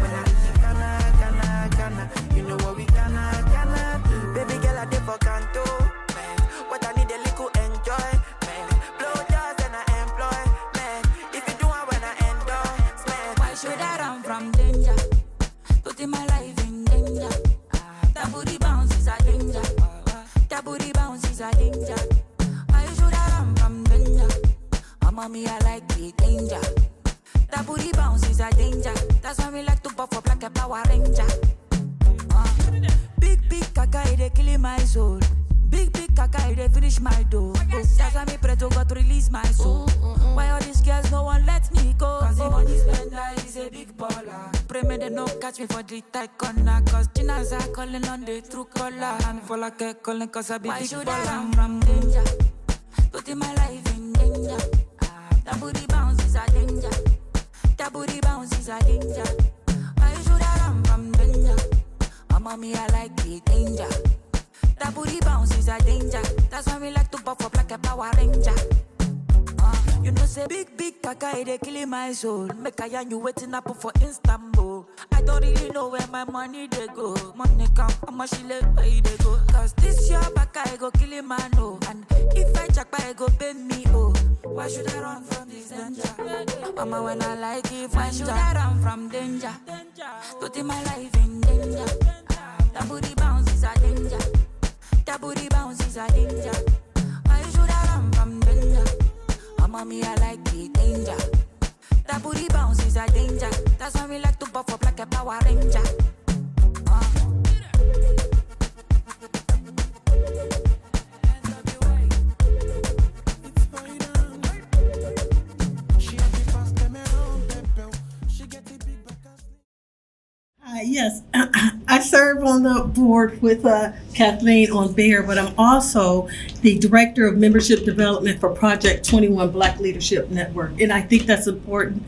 When I reach gana. You know what we gonna do. Baby girl, I dey for canto. What I need a little enjoy. Blow jobs and I employ. If you do it when I endorse, Why should I run from danger? Putting my life in danger. That booty bounce is a danger. That booty bounce is a danger. Why should I run from danger? Mommy, I like the danger. That booty bounce is a danger. That's why we like to puff up like a Power Ranger. Big caca, they killing my soul. Big caca, they finish my dough. That's why me pray to God to release my soul. Why all these girls no one let me go? Cause the money spender is a big baller. Pray me they no catch me for the tight corner. Cause Chinas are calling on the true color. And for like a calling cause I be big baller. Why should I run from danger? Putting my life in danger. That booty bounce is a danger. That booty bounce is a danger. Why should I run from danger? Mommy, I like the danger. That booty bounce is a danger. That's why we like to puff up like a Power Ranger. You know say big caca, they killing my soul. Make a yarn you waiting up for Istanbul. I don't really know where my money they go. Money come, how much she let where they go. Cause this your back I go killing my no. And if I check I go bend me oh. Why should I run from this danger? Mama when I like it, why should I run from danger? Putting my life in danger. That booty bounce is a danger. That booty bounce is a danger. Why should I run from danger? Mommy, I like the danger. that booty bounce is a danger. That's why we like to puff up like a Power Ranger. Yes, I serve on the board with Kathleen on BEAR, but I'm also the Director of Membership Development for Project 21 Black Leadership Network. And I think that's important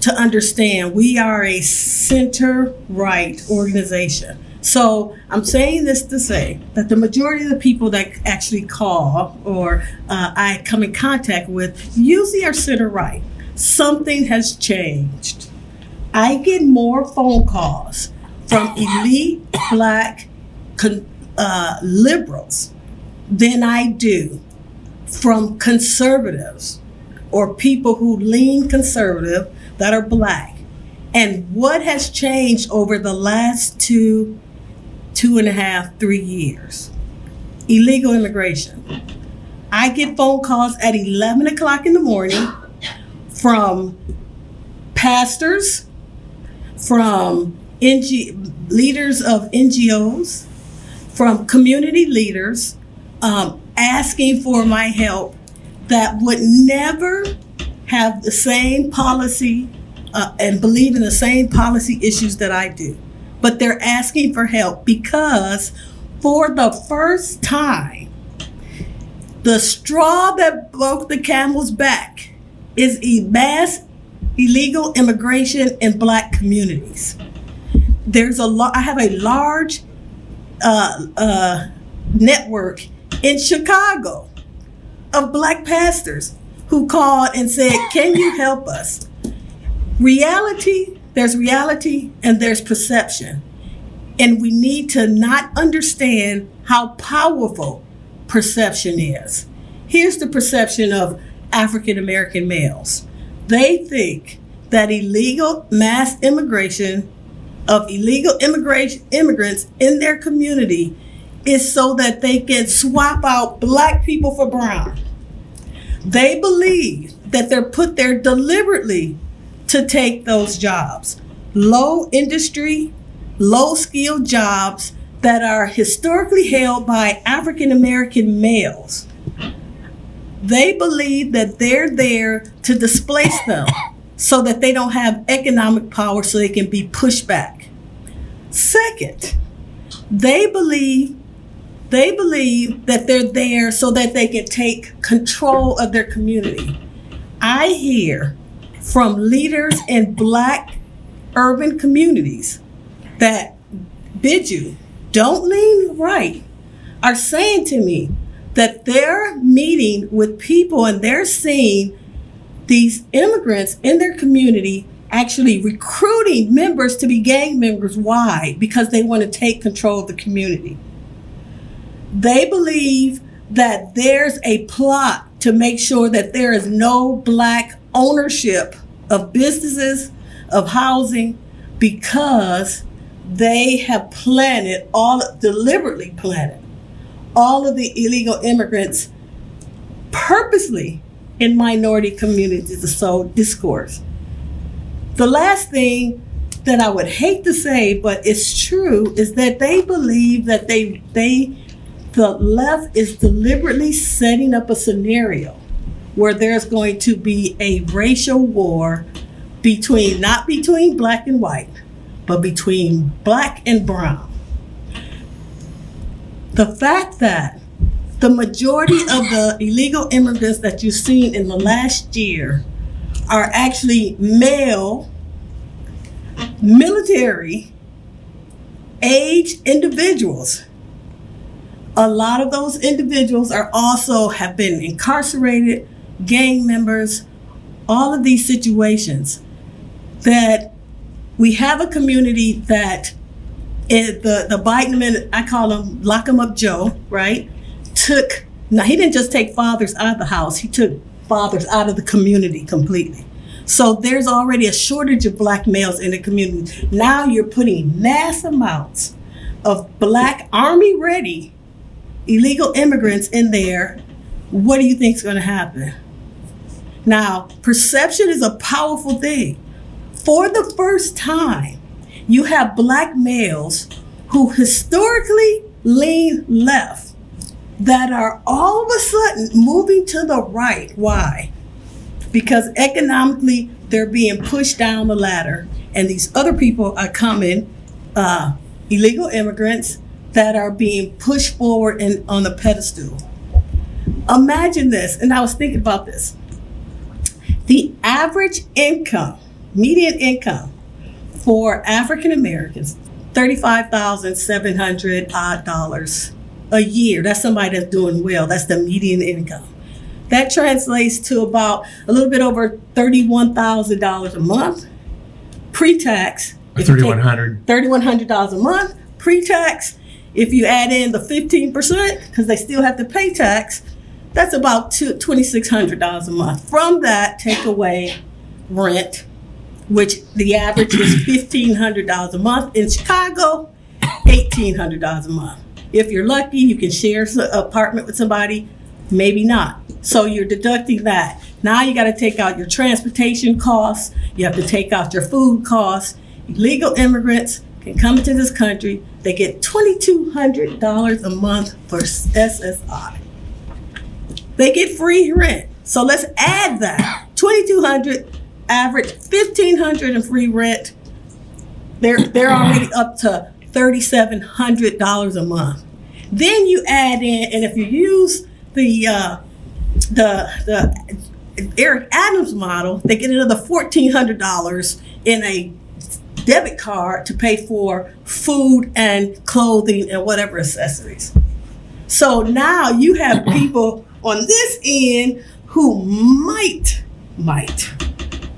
to understand. We are a center-right organization. So I'm saying this to say that the majority of the people that actually call or I come in contact with usually are center-right. Something has changed. I get more phone calls from elite Black liberals than I do from conservatives or people who lean conservative that are Black. And what has changed over the last 2.5, 3 years? Illegal immigration. I get phone calls at 11 o'clock in the morning from pastors, from leaders of NGOs, from community leaders, asking for my help that would never have the same policy and believe in the same policy issues that I do. But they're asking for help because for the first time, the straw that broke the camel's back is mass illegal immigration in Black communities. I have a large network in Chicago of Black pastors who called and said, can you help us? There's reality and there's perception. And we need to not understand how powerful perception is. Here's the perception of African American males. They think that mass immigration of illegal immigrants in their community is so that they can swap out Black people for brown. They believe that they're put there deliberately to take those jobs. Low industry, low skilled jobs that are historically held by African American males. They believe that they're there to displace them so that they don't have economic power so they can be pushed back. Second, they believe that they're there so that they can take control of their community. I hear from leaders in Black urban communities that bid you, don't lean right, are saying to me that they're meeting with people and they're seeing these immigrants in their community actually recruiting members to be gang members. Why? Because they want to take control of the community. They believe that there's a plot to make sure that there is no Black ownership of businesses, of housing, because they have deliberately planted all of the illegal immigrants purposely in minority communities to sow discourse. The last thing that I would hate to say, but it's true, is that they believe that the left is deliberately setting up a scenario where there's going to be a racial war not between Black and white, but between Black and brown. The fact that the majority of the illegal immigrants that you've seen in the last year are actually male, military age individuals. A lot of those individuals have been incarcerated, gang members, all of these situations. That we have a community that the Biden, I call him Lock 'em Up Joe, right? He didn't just take fathers out of the house, he took fathers out of the community completely. So there's already a shortage of Black males in the community. Now you're putting mass amounts of Black Army ready illegal immigrants in there. What do you think is going to happen? Now, perception is a powerful thing. For the first time, you have black males who historically lean left that are all of a sudden moving to the right. Why? Because economically, they're being pushed down the ladder, and these other people are coming, illegal immigrants that are being pushed forward and on the pedestal. Imagine this, and I was thinking about this. The average income, median income for African Americans, $35,700 odd a year. That's somebody that's doing well. That's the median income. That translates to about a little bit over $31,000 a month pre-tax. $3,100 a month pre-tax. If you add in the 15%, because they still have to pay tax, that's about $2,600 a month. From that, take away rent, which the average is $1,500 a month. In Chicago, $1,800 a month. If you're lucky, you can share an apartment with somebody, maybe not. So you're deducting that. Now you got to take out your transportation costs. You have to take out your food costs. Illegal immigrants can come into this country. They get $2,200 a month for SSI. They get free rent. So let's add that. $2,200 average, $1,500 in free rent. They're already up to $3,700 a month. Then you add in, and if you use the Eric Adams model, they get another $1,400 in a debit card to pay for food and clothing and whatever accessories. So now you have people on this end who might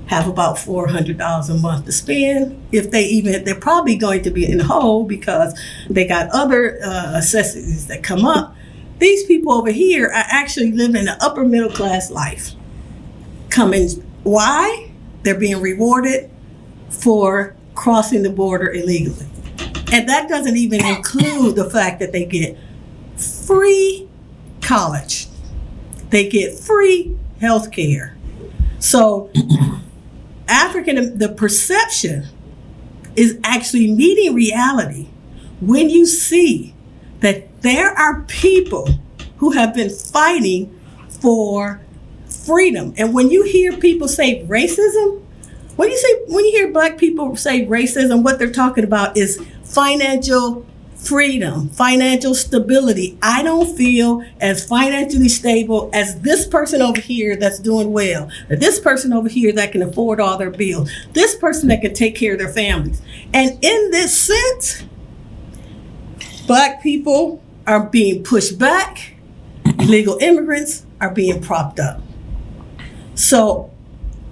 have about $400 a month to spend. If they're probably going to be in the hole because they got other accessories that come up. These people over here are actually living an upper middle class life. Why? They're being rewarded for crossing the border illegally. And that doesn't even include the fact that they get free college. They get free health care. So the perception is actually meeting reality when you see that there are people who have been fighting for freedom. And when you hear people say racism, when you hear black people say racism, what they're talking about is financial freedom, financial stability. I don't feel as financially stable as this person over here that's doing well, or this person over here that can afford all their bills, this person that can take care of their families. And in this sense, black people are being pushed back, illegal immigrants are being propped up. So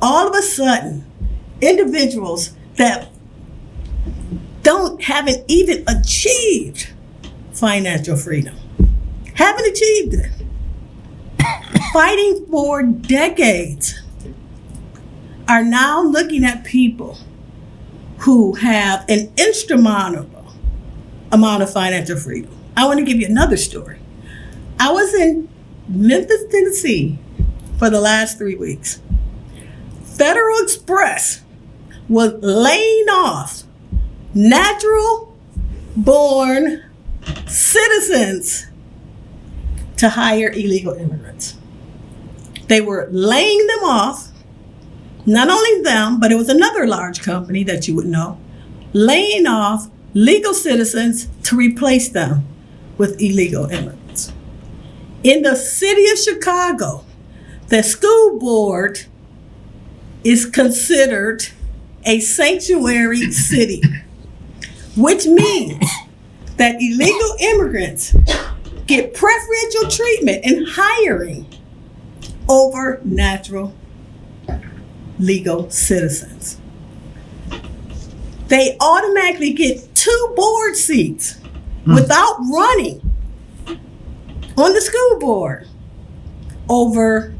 all of a sudden, individuals that haven't even achieved financial freedom, haven't achieved it, fighting for decades, are now looking at people who have an insurmountable amount of financial freedom. I want to give you another story. I was in Memphis, Tennessee for the last 3 weeks. Federal Express was laying off natural-born citizens to hire illegal immigrants. They were laying them off, not only them, but it was another large company that you would know, laying off legal citizens to replace them with illegal immigrants. In the city of Chicago, the school board is considered a sanctuary city, which means that illegal immigrants get preferential treatment in hiring over natural legal citizens. They automatically get 2 board seats without running on the school board over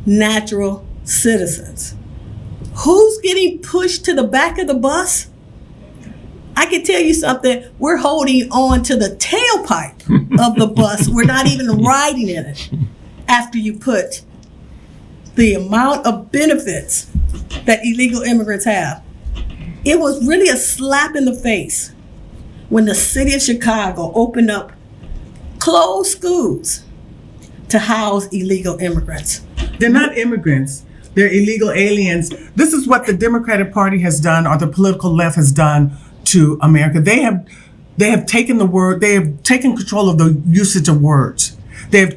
natural citizens. Who's getting pushed to the back of the bus? I can tell you something, we're holding on to the tailpipe of the bus. We're not even riding in it after you put the amount of benefits that illegal immigrants have, it was really a slap in the face when the city of Chicago opened up closed schools to house illegal immigrants. They're not immigrants. They're illegal aliens. This is what the Democratic Party has done, or the political left has done to America. They have taken the word, they have taken control of the usage of words. They have,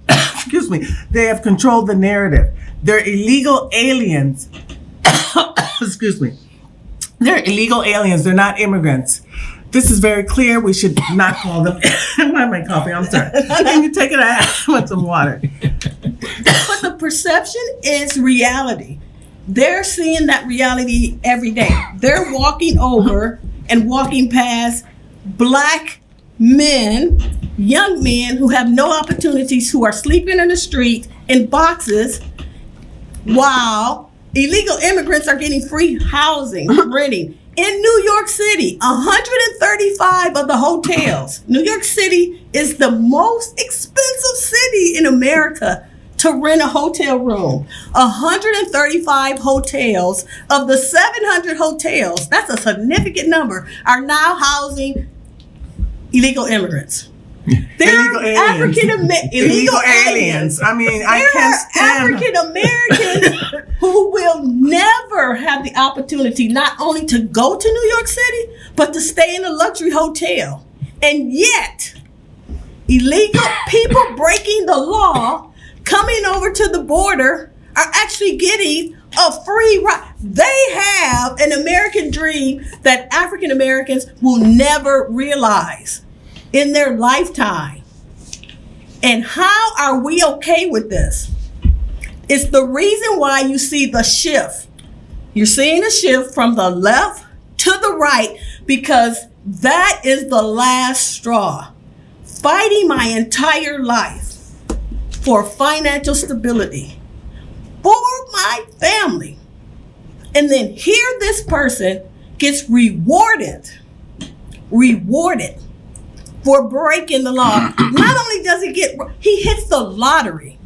excuse me, they have controlled the narrative. They're illegal aliens. Excuse me. They're illegal aliens. They're not immigrants. This is very clear. We should not call them. Why am I coughing? I'm sorry. Can you take it out? I want some water. But the perception is reality. They're seeing that reality every day. They're walking over and walking past black men, young men who have no opportunities, who are sleeping in the street in boxes, while illegal immigrants are getting free housing, renting. In New York City, 135 of the hotels. New York City is the most expensive city in America to rent a hotel room. 135 hotels of the 700 hotels, that's a significant number, are now housing illegal immigrants. There Illegal are aliens. Illegal aliens. I mean, I can't stand African Americans who will never have the opportunity not only to go to New York City, but to stay in a luxury hotel. And yet, illegal people breaking the law, coming over to the border, are actually getting a free ride. They have an American dream that African Americans will never realize in their lifetime. And how are we okay with this? It's the reason why you see the shift. You're seeing a shift from the left to the right, because that is the last straw. Fighting my entire life for financial stability, for my family. And then here this person gets rewarded for breaking the law. Not only does he hits the lottery,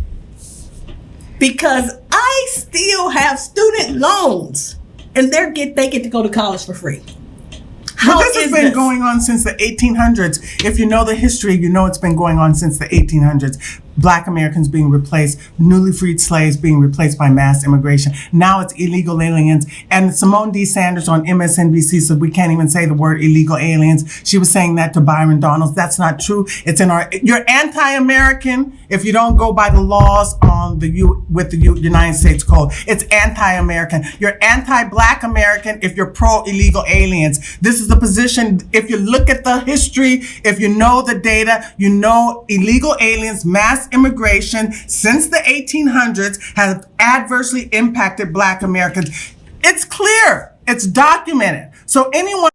because I still have student loans and they get to go to college for free. But this has been going on since the 1800s. If you know the history, you know it's been going on since the 1800s. Black Americans being replaced, newly freed slaves being replaced by mass immigration. Now it's illegal aliens. And Simone D. Sanders on MSNBC said we can't even say the word illegal aliens. She was saying that to Byron Donalds. That's not true. It's in you're anti-American if you don't go by the laws on the United States Code. It's anti-American. You're anti-Black American if you're pro-illegal aliens. This is the position. If you look at the history, if you know the data, you know illegal aliens, mass immigration since the 1800s has adversely impacted Black Americans. It's clear. It's documented. So anyone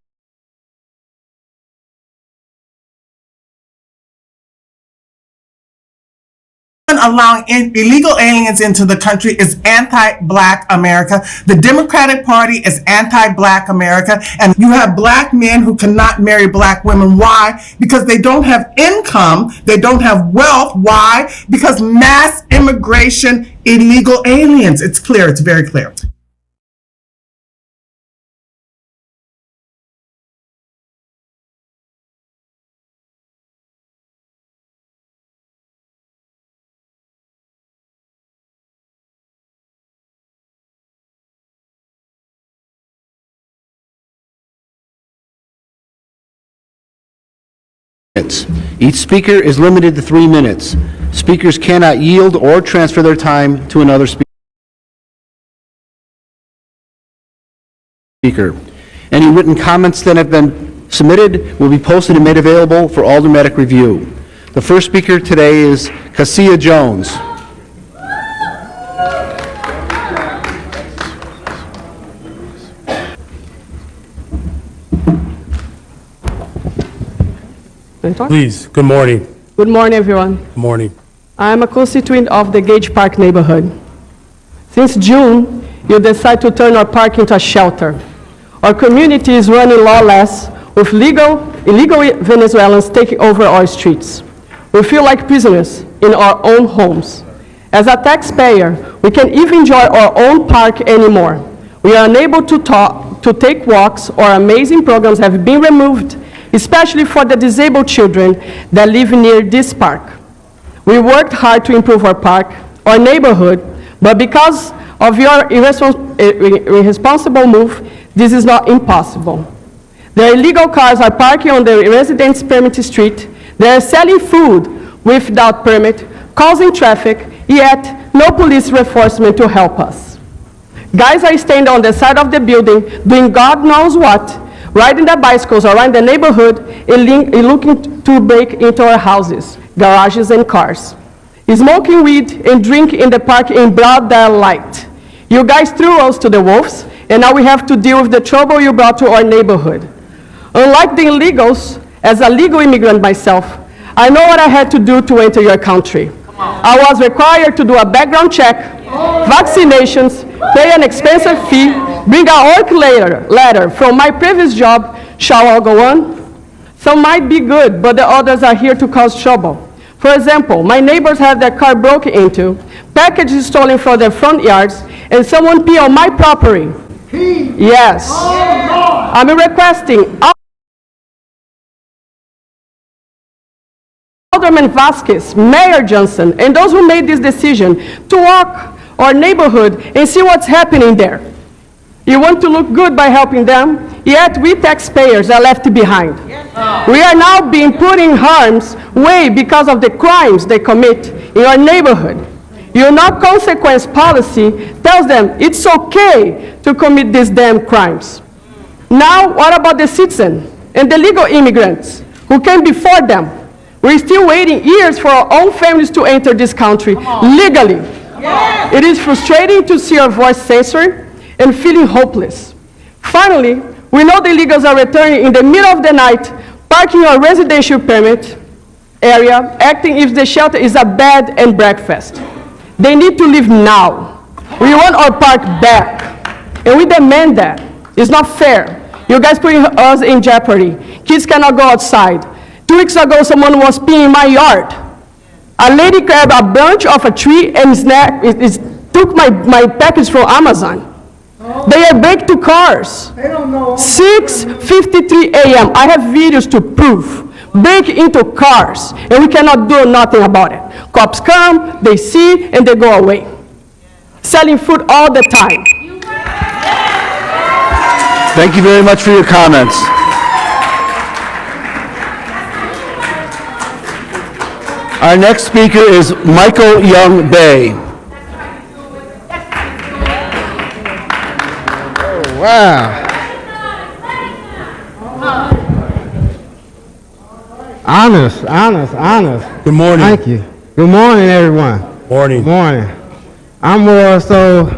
allowing illegal aliens into the country is anti-Black America. The Democratic Party is anti-Black America. And you have Black men who cannot marry Black women. Why? Because they don't have income. They don't have wealth. Why? Because mass immigration, illegal aliens. It's clear. It's very clear. Each speaker is limited to 3 minutes. Speakers cannot yield or transfer their time to another speaker. Any written comments that have been submitted will be posted and made available for aldermanic review. The first speaker today is Cassia Jones. Please, good morning. Good morning, everyone. Good morning. I'm a constituent of the Gage Park neighborhood. Since June, you decided to turn our park into a shelter. Our community is running lawless with illegal Venezuelans taking over our streets. We feel like prisoners in our own homes. As a taxpayer, we can't even enjoy our own park anymore. We are unable to take walks, or amazing programs have been removed, especially for the disabled children that live near this park. We worked hard to improve our park, our neighborhood, but because of your irresponsible move, this is not impossible. The illegal cars are parking on the residents' permit street. They are selling food without permit, causing traffic, yet no police reinforcement to help us. Guys are standing on the side of the building, doing God knows what, riding their bicycles around the neighborhood and looking to break into our houses, garages, and cars. Smoking weed and drinking in the park in broad daylight. You guys threw us to the wolves, and now we have to deal with the trouble you brought to our neighborhood. Unlike the illegals, as a legal immigrant myself, I know what I had to do to enter your country. I was required to do a background check, vaccinations, pay an expensive fee, bring a work letter from my previous job. Shall I go on? Some might be good, but the others are here to cause trouble. For example, my neighbors had their car broken into, packages stolen from their front yards, and someone pee on my property. Yes. I'm requesting Alderman Vasquez, Mayor Johnson, and those who made this decision to walk our neighborhood and see what's happening there. You want to look good by helping them, yet we taxpayers are left behind. We are now being put in harm's way because of the crimes they commit in our neighborhood. Your no-consequence policy tells them it's okay to commit these damn crimes. Now, what about the citizen and the legal immigrants who came before them? We're still waiting years for our own families to enter this country legally. It is frustrating to see our voice censored and feeling hopeless. Finally, we know the illegals are returning in the middle of the night, parking our residential permit area, acting if the shelter is a bed and breakfast. They need to leave now. We want our park back, and we demand that. It's not fair. You guys putting us in jeopardy. Kids cannot go outside. 2 weeks ago, someone was peeing in my yard. A lady grabbed a branch off a tree and took my package from Amazon. They are baked to cars. 6:53 a.m. I have videos to prove. Break into cars, and we cannot do nothing about it. Cops come, they see, and they go away. Selling food all the time. Thank you very much for your comments. Our next speaker is Michael Young Bay. Wow. Honest. Good morning. Thank you. Good morning, everyone. Morning. Good morning. I'm more so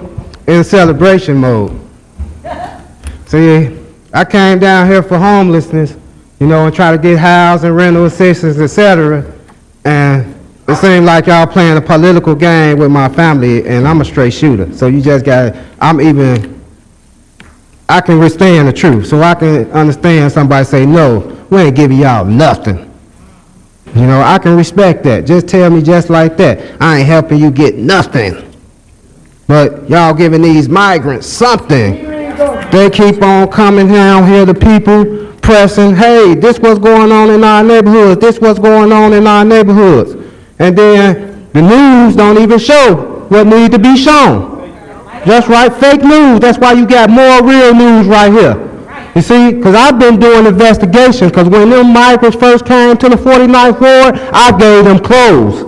in celebration mode. See, I came down here for homelessness, and try to get housing, rental assistance, etc. And it seemed like y'all playing a political game with my family, and I'm a straight shooter. So you just got, I can withstand the truth, so I can understand somebody say, no, we ain't giving y'all nothing. I can respect that. Just tell me just like that. I ain't helping you get nothing. But y'all giving these migrants something. They keep on coming down here, the people pressing, hey, this what's going on in our neighborhoods, this what's going on in our neighborhoods. And then the news don't even show what needs to be shown. That's right, fake news. That's why you got more real news right here. You see, because I've been doing investigations, because when them migrants first came to the 49th Ward, I gave them clothes.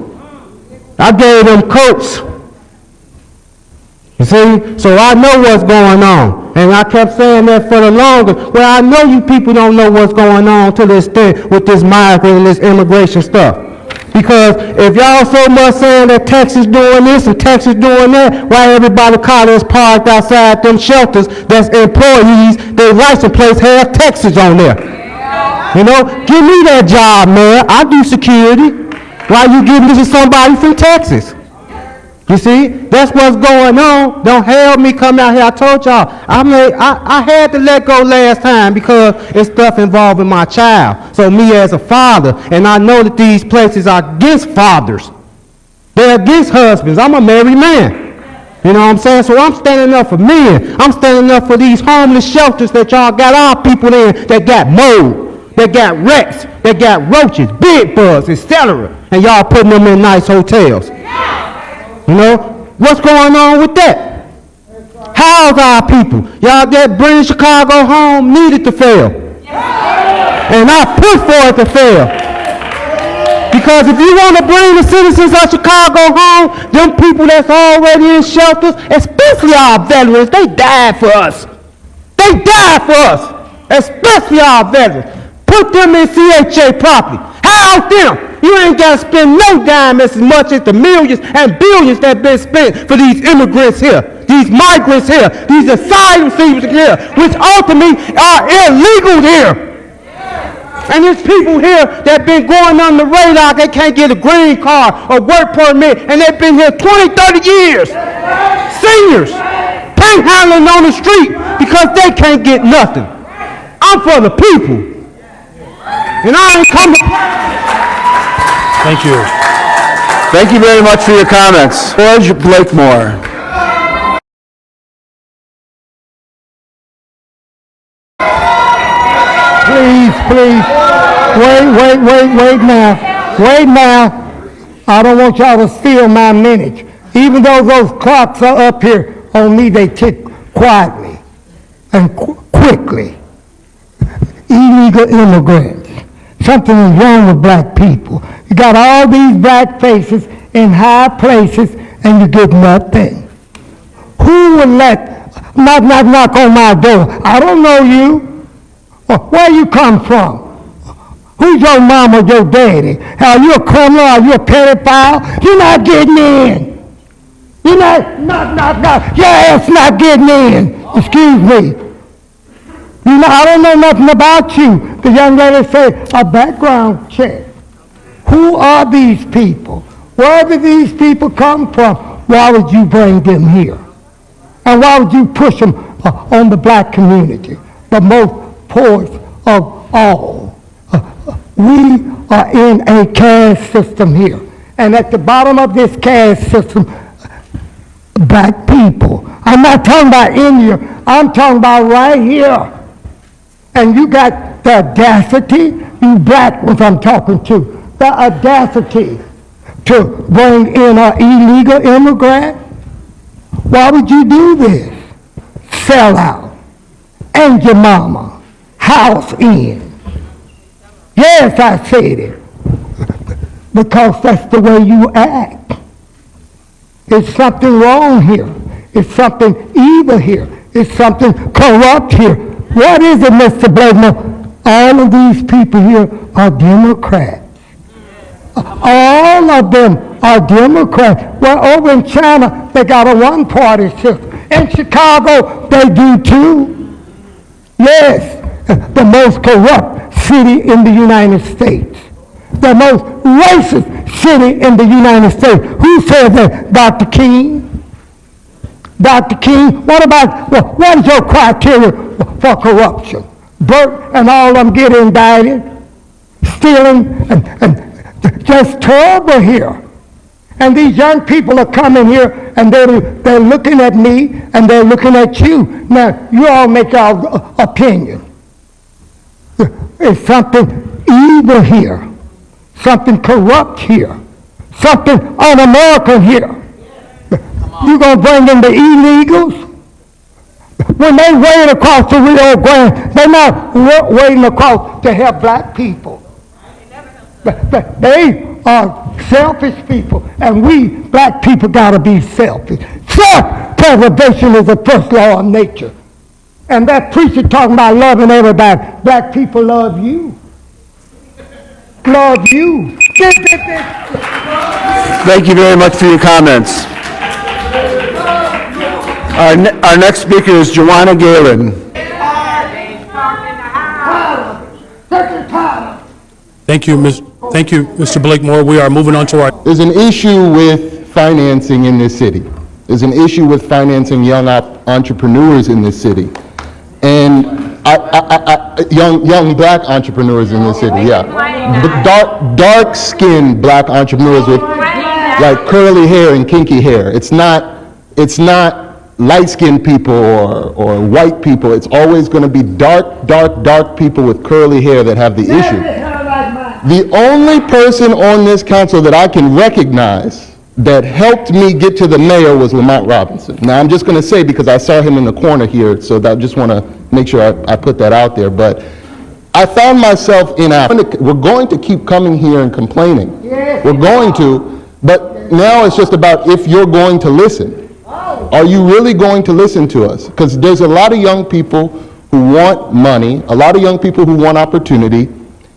I gave them coats. You see, so I know what's going on. And I kept saying that for the longest. Well, I know you people don't know what's going on to this thing with this migrant and this immigration stuff. Because if y'all so much saying that Texas doing this and Texas doing that, why everybody college parked outside them shelters that's employees, their license plates have Texas on there? Give me that job, man. I do security. Why you giving this to somebody from Texas? You see, that's what's going on. Don't help me come out here. I told y'all, I had to let go last time because it's stuff involving my child. So me as a father, and I know that these places are against fathers. They're against husbands. I'm a married man. You know what I'm saying? So I'm standing up for men. I'm standing up for these homeless shelters that y'all got our people in that got mold, that got rats, that got roaches, bed bugs, etc. And y'all putting them in nice hotels. You know? What's going on with that? How's our people? Y'all that bring Chicago home needed to fail. And I push for it to fail. Because if you want to bring the citizens of Chicago home, them people that's already in shelters, especially our veterans, they died for us. They died for us, especially our veterans. Put them in CHA properly. House them. You ain't got to spend no dime as much as the millions and billions that been spent for these immigrants here, these migrants here, these asylum seekers here, which ultimately are illegal here. And there's people here that been going on the radar, they can't get a green card or work permit, and they've been here 20, 30 years. Seniors, panhandling on the street because they can't get nothing. I'm for the people. And I ain't come to... Thank you. Thank you very much for your comments. George Blakemore. Please, wait now. I don't want y'all to steal my minutes. Even though those clocks are up here on me, they tick quietly and quickly. Illegal immigrants. Something is wrong with black people. You got all these black faces in high places and you get nothing. Who would let, knock on my door? I don't know you. Where you come from? Who's your mama, your daddy? Are you a criminal? Are you a pedophile? You're not getting in. You're not. Your ass not getting in. Excuse me. You know, I don't know nothing about you. The young lady said, a background check. Who are these people? Where did these people come from? Why would you bring them here? And why would you push them on the black community? The most poorest of all. We are in a caste system here. And at the bottom of this caste system, black people. I'm not talking about India. I'm talking about right here. And you got the audacity, you black ones I'm talking to, the audacity to bring in an illegal immigrant? Why would you do this? Sell out. And your mama. House in. Yes, I said it. Because that's the way you act. There's something wrong here. It's something evil here. It's something corrupt here. What is it, Mr. Blakemore? All of these people here are Democrats. All of them are Democrats. Well, over in China, they got a one-party system. In Chicago, they do too. Yes, the most corrupt city in the United States. The most racist city in the United States. Who said that? Dr. King? Dr. King, what is your criteria for corruption? Burt and all of them get indicted, stealing, and just terrible here. And these young people are coming here and they're looking at me and they're looking at you. Now, you all make your opinion. It's something evil here, something corrupt here, something un-American here. You gonna bring in the illegals? When they wade across the Rio Grande, they're not wading across to help black people. But they are selfish people, and we black people gotta be selfish. Self-preservation is the first law of nature. And that preacher talking about loving everybody, black people love you. Love you. Thank you very much for your comments. Our next speaker is Joanna Galen. Thank you, Mr. Blakemore. We are moving on to our... There's an issue with financing in this city. There's an issue with financing young entrepreneurs in this city. And young black entrepreneurs in this city, yeah. But dark-skinned black entrepreneurs with like curly hair and kinky hair. It's not light-skinned people or white people. It's always going to be dark people with curly hair that have the issue. The only person on this council that I can recognize that helped me get to the mayor was Lamont Robinson. Now, I'm just going to say, because I saw him in the corner here, so I just want to make sure I put that out there, but I found myself in Africa. We're going to keep coming here and complaining. We're going to, but now it's just about if you're going to listen. Are you really going to listen to us? Because there's a lot of young people who want money, a lot of young people who want opportunity,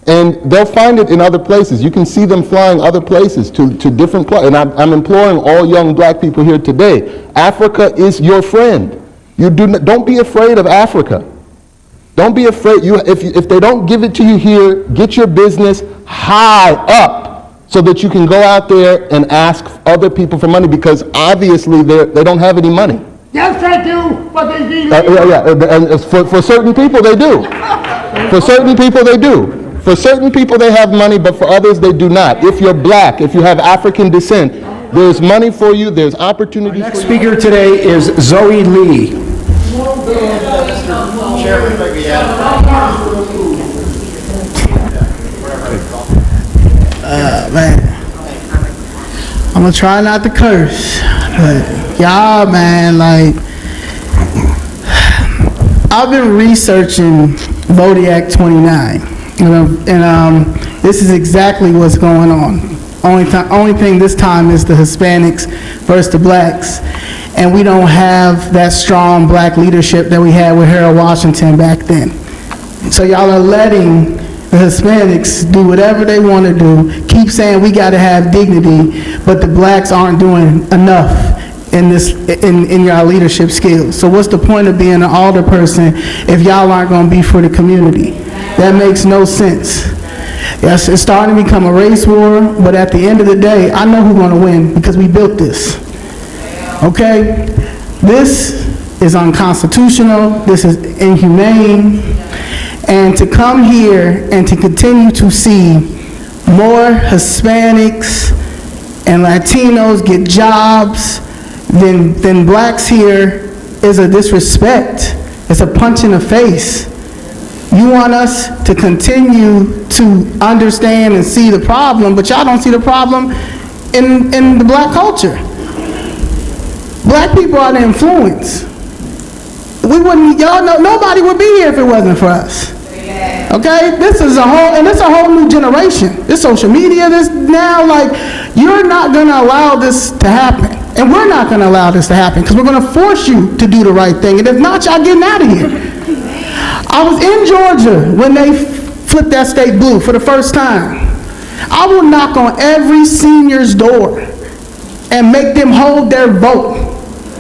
and they'll find it in other places. You can see them flying other places to different places. And I'm imploring all young black people here today, Africa is your friend. Don't be afraid of Africa. Don't be afraid. If they don't give it to you here, get your business high up so that you can go out there and ask other people for money, because obviously they don't have any money. Yes, they do, but they need and for certain people they do. For certain people they do. For certain people they have money, but for others they do not. If you're black, if you have African descent, there's money for you, there's opportunities for you. Next speaker today is Zoe Lee. Man, I'm gonna try not to curse, but y'all, man, like, I've been researching Zodiac 29. And this is exactly what's going on. Only thing this time is the Hispanics versus the blacks, and we don't have that strong black leadership that we had with Harold Washington back then. So y'all are letting the Hispanics do whatever they want to do, keep saying we got to have dignity, but the blacks aren't doing enough in y'all leadership skills. So what's the point of being an alderperson if y'all aren't going to be for the community? That makes no sense. Yes, it's starting to become a race war, but at the end of the day, I know who's going to win because we built this. Okay? This is unconstitutional. This is inhumane. And to come here and to continue to see more Hispanics and Latinos get jobs than blacks here is a disrespect. It's a punch in the face. You want us to continue to understand and see the problem, but y'all don't see the problem in the black culture. Black people are the influence. We wouldn't, y'all know, nobody would be here if it wasn't for us. Okay? This is a whole new generation. This social media, this now, like, you're not gonna allow this to happen. And we're not gonna allow this to happen because we're gonna force you to do the right thing. And if not, y'all getting out of here. I was in Georgia when they flipped that state blue for the first time. I will knock on every senior's door and make them hold their vote.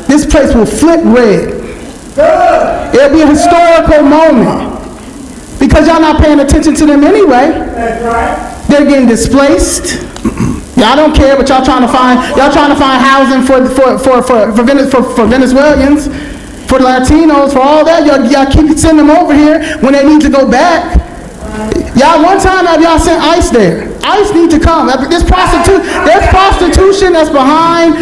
This place will flip red. It'll be a historical moment because y'all not paying attention to them anyway. That's right. They're getting displaced. Y'all don't care, but y'all trying to find housing for Venezuelans, for Latinos, for all that. Y'all keep sending them over here when they need to go back. Y'all, one time have y'all sent ICE there. ICE need to come. There's prostitution that's behind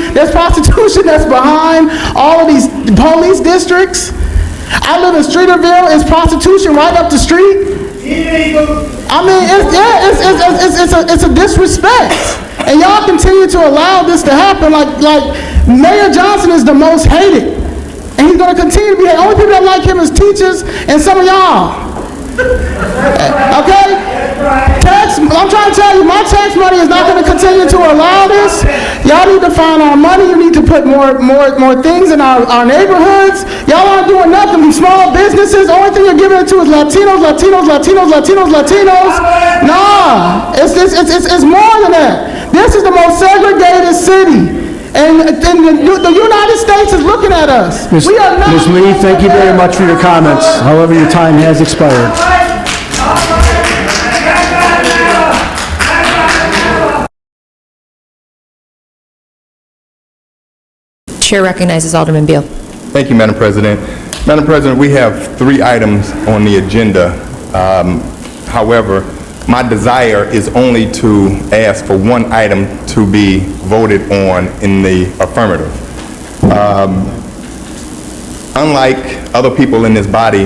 all of these police districts. I live in Streeterville. It's prostitution right up the street. I mean, it's a disrespect. And y'all continue to allow this to happen. Like Mayor Johnson is the most hated. And he's going to continue to be hated. The only people that like him is teachers and some of y'all. Okay? I'm trying to tell you, my tax money is not going to continue to allow this. Y'all need to find our money. You need to put more things in our neighborhoods. Y'all aren't doing nothing. These small businesses, the only thing you're giving it to is Latinos. Nah, it's more than that. This is the most segregated city. And the United States is looking at us. Ms. Lee, thank you very much for your comments. However, your time has expired. Chair recognizes Alderman Beal. Thank you, Madam President. Madam President, we have 3 items on the agenda. However, my desire is only to ask for one item to be voted on in the affirmative. Unlike other people in this body,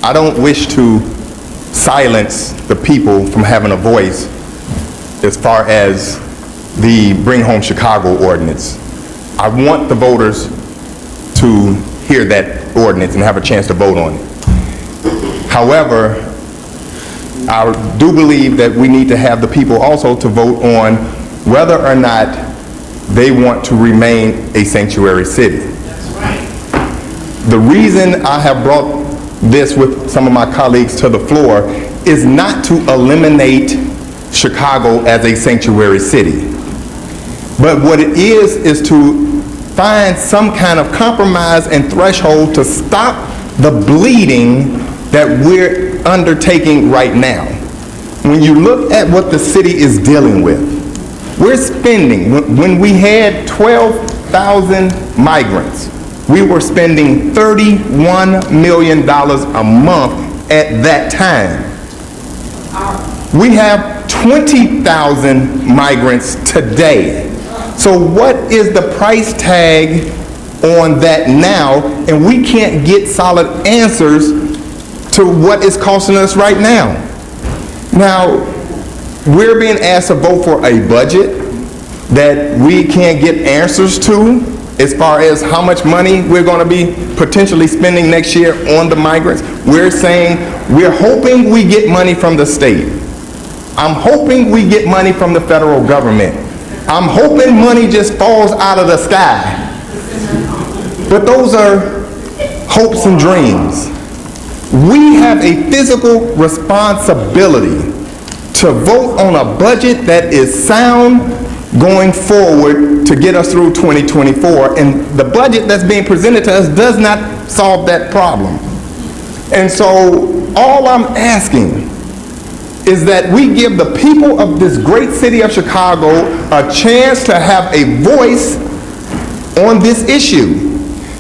I don't wish to silence the people from having a voice as far as the Bring Home Chicago ordinance. I want the voters to hear that ordinance and have a chance to vote on it. However, I do believe that we need to have the people also to vote on whether or not they want to remain a sanctuary city. The reason I have brought this with some of my colleagues to the floor is not to eliminate Chicago as a sanctuary city. But what it is to find some kind of compromise and threshold to stop the bleeding that we're undertaking right now. When you look at what the city is dealing with, we're spending, when we had 12,000 migrants, we were spending $31 million a month at that time. We have 20,000 migrants today. So what is the price tag on that now? And we can't get solid answers to what is costing us right now. Now, we're being asked to vote for a budget that we can't get answers to as far as how much money we're going to be potentially spending next year on the migrants. We're saying we're hoping we get money from the state. I'm hoping we get money from the federal government. I'm hoping money just falls out of the sky. But those are hopes and dreams. We have a physical responsibility to vote on a budget that is sound going forward to get us through 2024, and the budget that's being presented to us does not solve that problem. And so all I'm asking is that we give the people of this great city of Chicago a chance to have a voice on this issue.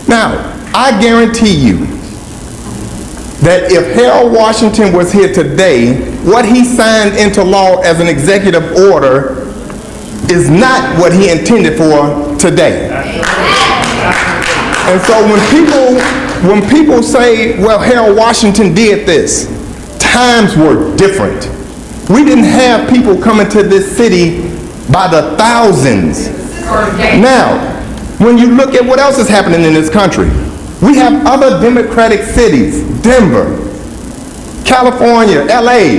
Now, I guarantee you that if Harold Washington was here today, what he signed into law as an executive order is not what he intended for today. And so when people say, well, Harold Washington did this, times were different. We didn't have people coming to this city by the thousands. Now, when you look at what else is happening in this country, we have other democratic cities, Denver, California, LA,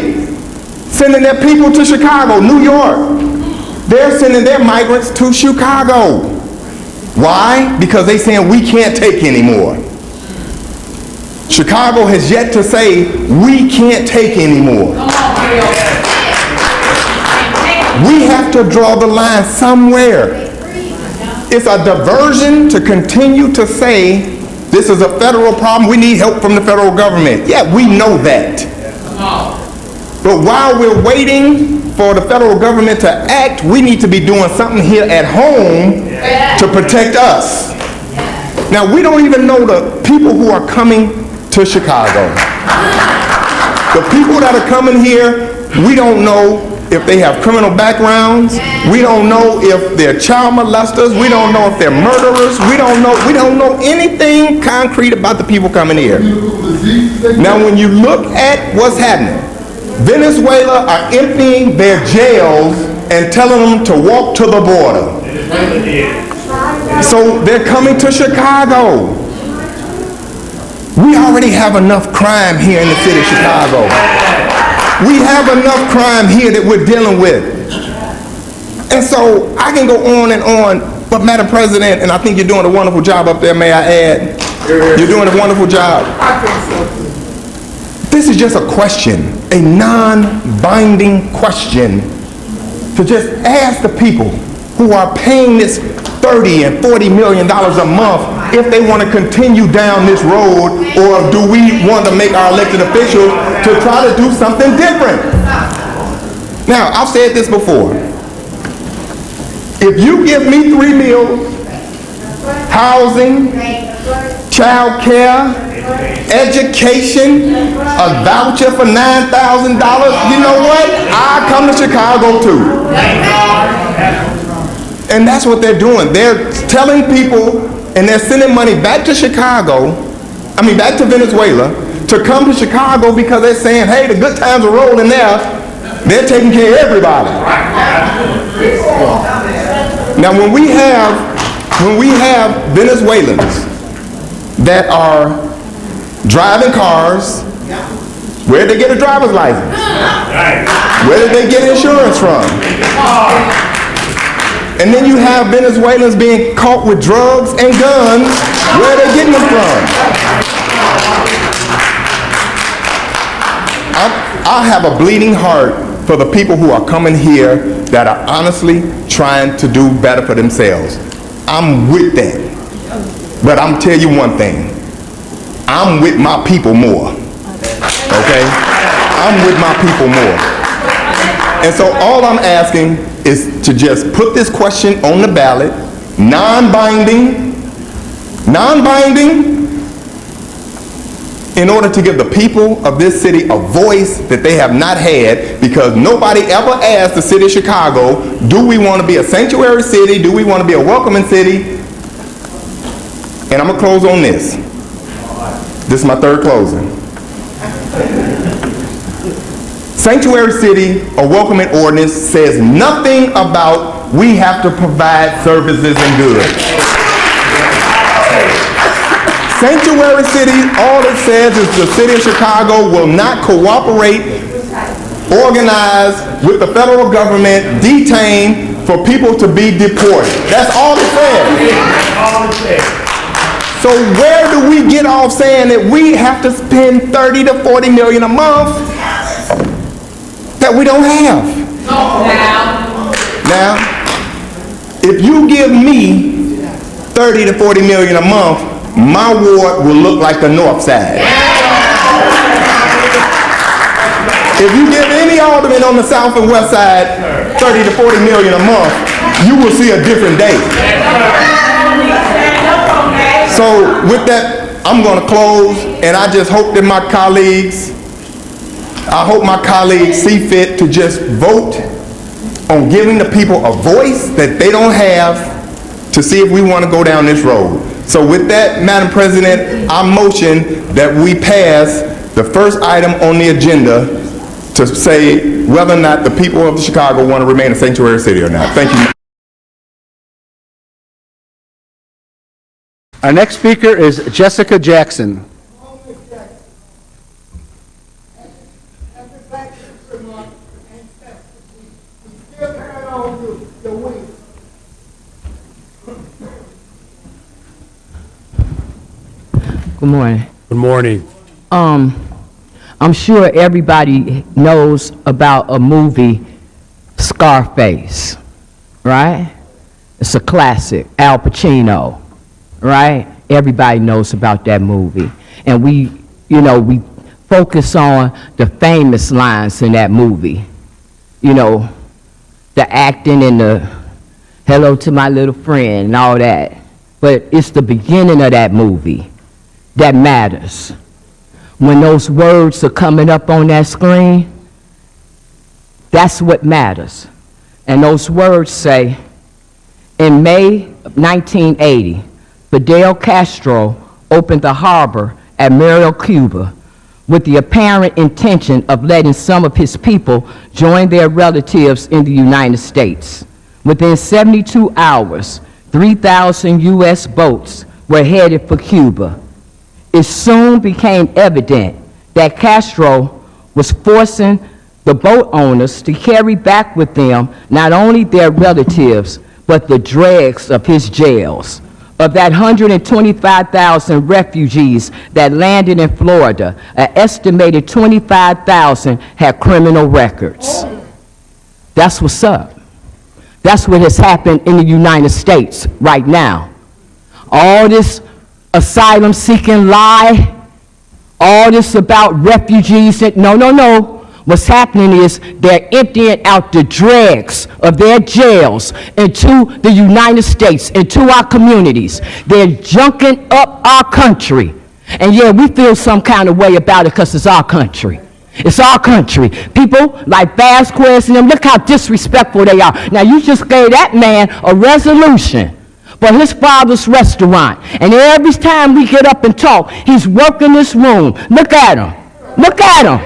sending their people to Chicago, New York. They're sending their migrants to Chicago. Why? Because they're saying we can't take anymore. Chicago has yet to say we can't take anymore. We have to draw the line somewhere. It's a diversion to continue to say this is a federal problem. We need help from the federal government. Yeah, we know that. But while we're waiting for the federal government to act, we need to be doing something here at home to protect us. Now, we don't even know the people who are coming to Chicago. The people that are coming here, we don't know if they have criminal backgrounds. We don't know if they're child molesters. We don't know if they're murderers. We don't know anything concrete about the people coming here. Now, when you look at what's happening, Venezuela are emptying their jails and telling them to walk to the border. So they're coming to Chicago. We already have enough crime here in the city of Chicago. We have enough crime here that we're dealing with. And so I can go on and on, but Madam President, and I think you're doing a wonderful job up there, may I add? You're doing a wonderful job. This is just a question, a non-binding question to just ask the people who are paying this $30 and $40 million a month if they want to continue down this road, or do we want to make our elected officials to try to do something different? Now, I've said this before. If you give me 3 meals, housing, child care, education, a voucher for $9,000, you know what? I come to Chicago too. And that's what they're doing. They're telling people, and they're sending money back to back to Venezuela, to come to Chicago because they're saying, hey, the good times are rolling there. They're taking care of everybody. Now, when we have Venezuelans that are driving cars, where did they get a driver's license? Where did they get insurance from? And then you have Venezuelans being caught with drugs and guns. Where are they getting them from? I have a bleeding heart for the people who are coming here that are honestly trying to do better for themselves. I'm with that. But I'm tell you one thing. I'm with my people more. Okay? I'm with my people more. And so all I'm asking is to just put this question on the ballot, non-binding, in order to give the people of this city a voice that they have not had, because nobody ever asked the city of Chicago, do we want to be a sanctuary city? Do we want to be a welcoming city? And I'm going to close on this. This is my third closing. Sanctuary city or welcoming ordinance says nothing about we have to provide services and goods. Sanctuary city, all it says is the city of Chicago will not cooperate, organize with the federal government, detain for people to be deported. That's all it says. So where do we get off saying that we have to spend 30 to 40 million a month that we don't have? Now, if you give me 30 to 40 million a month, my ward will look like the north side. If you give any alderman on the south and west side 30 to 40 million a month, you will see a different day. So with that, I'm going to close, and I just hope that my colleagues see fit to just vote on giving the people a voice that they don't have, to see if we want to go down this road. So with that, Madam President, I motion that we pass the first item on the agenda to say whether or not the people of Chicago want to remain a sanctuary city or not. Thank you. Our next speaker is Jessica Jackson. Good morning. Good morning. I'm sure everybody knows about a movie, Scarface, right? It's a classic, Al Pacino, right? Everybody knows about that movie. And we focus on the famous lines in that movie. You know, the acting and the hello to my little friend and all that. But it's the beginning of that movie that matters. When those words are coming up on that screen, that's what matters. And those words say, in May of 1980, Fidel Castro opened the harbor at Merrill, Cuba, with the apparent intention of letting some of his people join their relatives in the United States. Within 72 hours, 3,000 U.S. boats were headed for Cuba. It soon became evident that Castro was forcing the boat owners to carry back with them not only their relatives, but the dregs of his jails. Of that 125,000 refugees that landed in Florida, an estimated 25,000 had criminal records. That's what's up. That's what has happened in the United States right now. All this asylum-seeking lie, all this about refugees, no. What's happening is they're emptying out the dregs of their jails into the United States, into our communities. They're junking up our country. And yeah, we feel some kind of way about it because it's our country. It's our country. People like Vasquez and them, look how disrespectful they are. Now, you just gave that man a resolution for his father's restaurant. And every time we get up and talk, he's working this room. Look at him. Look at him.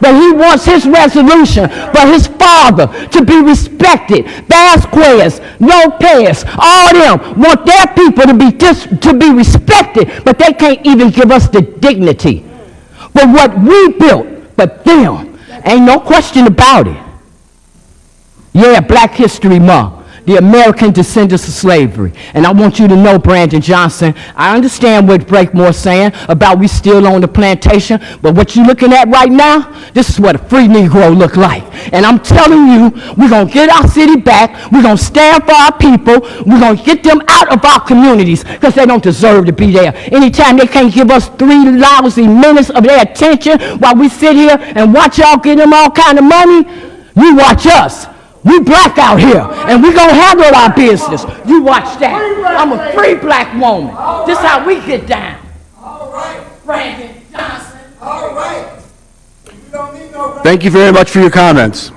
But he wants his resolution for his father to be respected. Vasquez, Lopez, all them want their people to be respected, but they can't even give us the dignity for what we built. But them, ain't no question about it. Yeah, Black History Month. The American descendants of slavery. And I want you to know, Brandon Johnson, I understand what Blakmore's saying about we still on the plantation, but what you're looking at right now, this is what a free Negro look like. And I'm telling you, we're going to get our city back, we're going to stand for our people, we're going to get them out of our communities because they don't deserve to be there. Anytime they can't give us 3 lousy minutes of their attention while we sit here and watch y'all get them all kind of money, you watch us. We black out here, and we gonna handle our business. You watch that. I'm a free black woman. This how we get down. All right. Brandon Johnson. All right. Thank you very much for your comments.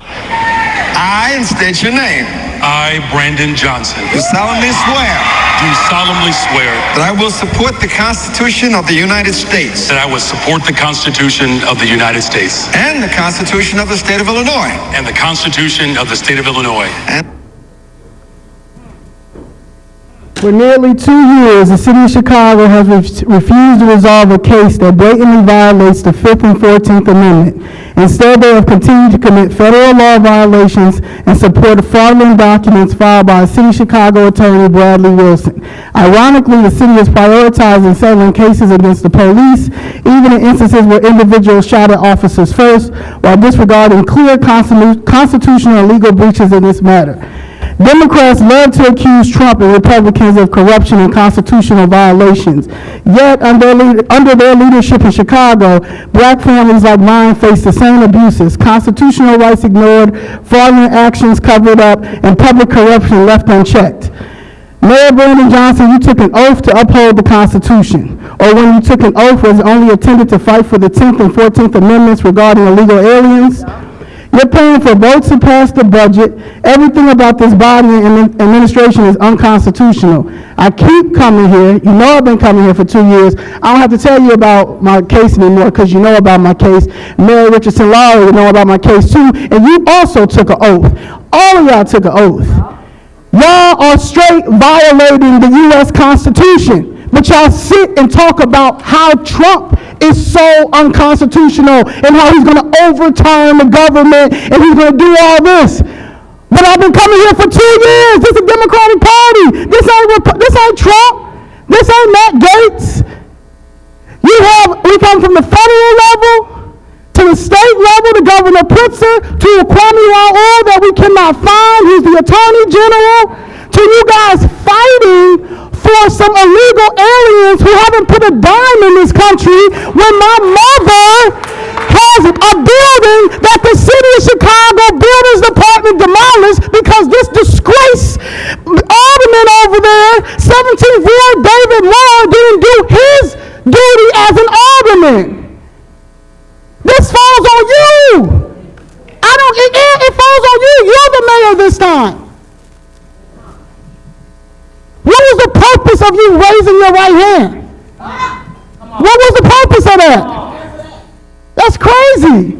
I, and state your name. I, Brandon Johnson. Do solemnly swear. Do solemnly swear. That I will support the Constitution of the United States. That I will support the Constitution of the United States. And the Constitution of the State of Illinois. And the Constitution of the State of Illinois. For nearly 2 years, the City of Chicago has refused to resolve a case that blatantly violates the 5th and 14th Amendment. Instead, they have continued to commit federal law violations and support fraudulent documents filed by City of Chicago Attorney Bradley Wilson. Ironically, the city is prioritizing settling cases against the police, even in instances where individuals shot at officers first, while disregarding clear constitutional and legal breaches in this matter. Democrats love to accuse Trump and Republicans of corruption and constitutional violations. Yet, under their leadership in Chicago, black families like mine face the same abuses: constitutional rights ignored, fraudulent actions covered up, and public corruption left unchecked. Mayor Brandon Johnson, you took an oath to uphold the Constitution. Or when you took an oath, was it only intended to fight for the 10th and 14th Amendments regarding illegal aliens? You're paying for votes to pass the budget. Everything about this body and administration is unconstitutional. I keep coming here. You know I've been coming here for 2 years. I don't have to tell you about my case anymore because you know about my case. Mary Richardson Lowry, you know about my case too. And you also took an oath. All of y'all took an oath. Y'all are straight violating the U.S. Constitution. But y'all sit and talk about how Trump is so unconstitutional and how he's going to overturn the government and he's going to do all this. But I've been coming here for 2 years. This is a Democratic Party. This ain't Trump. This ain't Matt Gaetz. We come from the federal level to the state level, to Governor Pritzker, to Kwame Raoul that we cannot find, who's the Attorney General, to you guys fighting for some illegal aliens who haven't put a dime in this country when my mother has a building that the City of Chicago Builders Department demolished because this disgrace alderman over there, 17th Ward David Moore, didn't do his duty as an alderman. This falls on you. It falls on you. You're the mayor this time. What was the purpose of you raising your right hand? What was the purpose of that? That's crazy.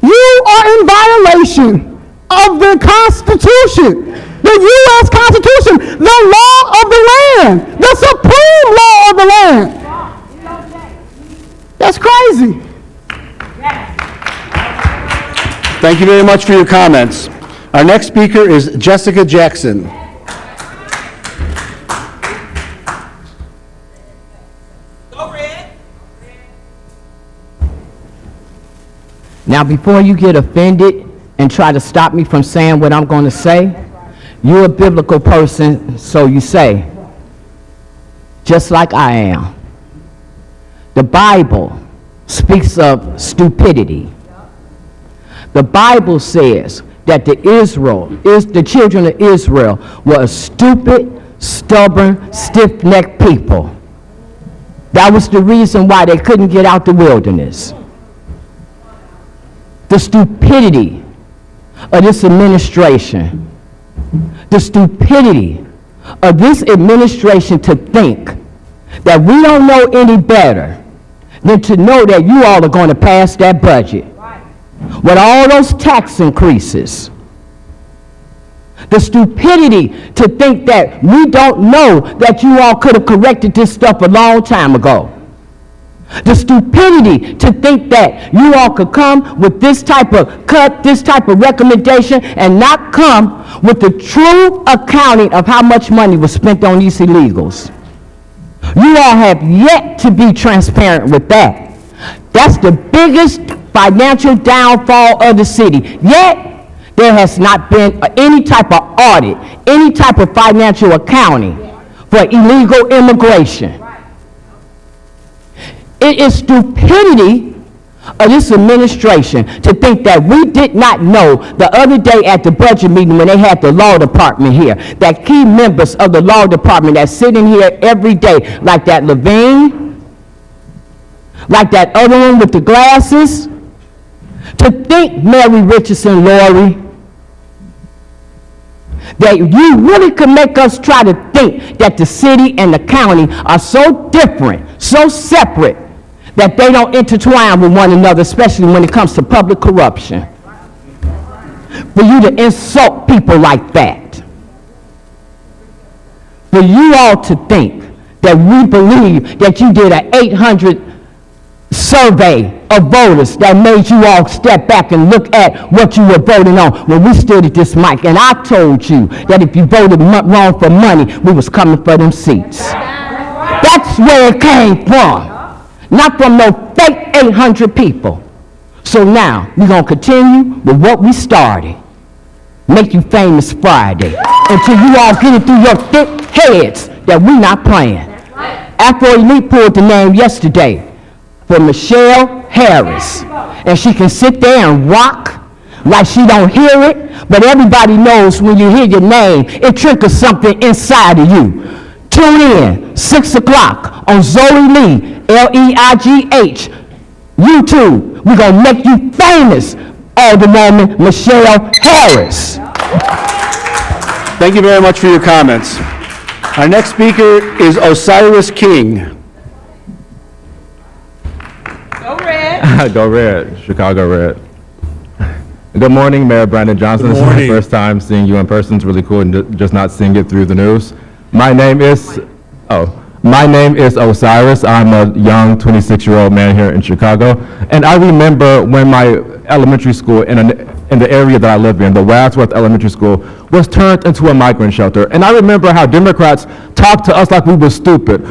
You are in violation of the Constitution, the U.S. Constitution, the law of the land, the supreme law of the land. That's crazy. Thank you very much for your comments. Our next speaker is Jessica Jackson. Now, before you get offended and try to stop me from saying what I'm going to say, you're a biblical person, so you say, just like I am. The Bible speaks of stupidity. The Bible says that the children of Israel were a stupid, stubborn, stiff-necked people. That was the reason why they couldn't get out the wilderness. The stupidity of this administration, the stupidity of this administration to think that we don't know any better than to know that you all are going to pass that budget with all those tax increases. The stupidity to think that we don't know that you all could have corrected this stuff a long time ago. The stupidity to think that you all could come with this type of cut, this type of recommendation, and not come with the true accounting of how much money was spent on these illegals. You all have yet to be transparent with that. That's the biggest financial downfall of the city. Yet, there has not been any type of audit, any type of financial accounting for illegal immigration. It is stupidity of this administration to think that we did not know the other day at the budget meeting when they had the law department here, that key members of the law department that sit in here every day, like that Levine, like that other one with the glasses, to think, Mary Richardson, Lori, that you really could make us try to think that the city and the county are so different, so separate, that they don't intertwine with one another, especially when it comes to public corruption. For you to insult people like that. For you all to think that we believe that you did an 800 survey of voters that made you all step back and look at what you were voting on when we stood at this mic and I told you that if you voted wrong for money, we was coming for them seats. That's where it came from. Not from no fake 800 people. So now, we're going to continue with what we started. Make you famous Friday. Until you all get it through your thick heads that we're not playing. Afro Elite pulled the name yesterday for Michelle Harris. And she can sit there and rock like she don't hear it. But everybody knows when you hear your name, it triggers something inside of you. Tune in, 6 o'clock on Zoe Lee, Leigh, YouTube. We're going to make you famous, Alderwoman Michelle Harris. Thank you very much for your comments. Our next speaker is Osiris King. Go Red. Go Red, Chicago Red. Good morning, Mayor Brandon Johnson. This is my first time seeing you in person. It's really cool and just not seeing it through the news. My name is Osiris. I'm a young 26-year-old man here in Chicago. And I remember when my elementary school in the area that I live in, the Wadsworth Elementary School, was turned into a migrant shelter. And I remember how Democrats talked to us like we were stupid.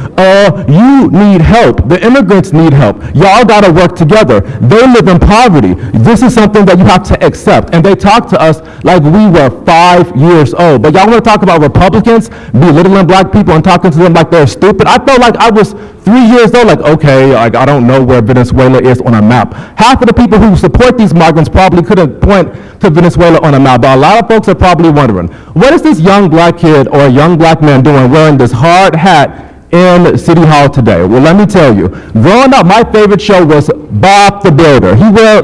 You need help. The immigrants need help. Y'all gotta work together. They live in poverty. This is something that you have to accept. And they talked to us like we were 5 years old. But y'all wanna talk about Republicans belittling black people and talking to them like they're stupid? I felt like I was 3 years old, like, okay, like I don't know where Venezuela is on a map. Half of the people who support these migrants probably couldn't point to Venezuela on a map, but a lot of folks are probably wondering, what is this young black kid or a young black man doing wearing this hard hat in City Hall today? Well, let me tell you, growing up, my favorite show was Bob the Builder. He wore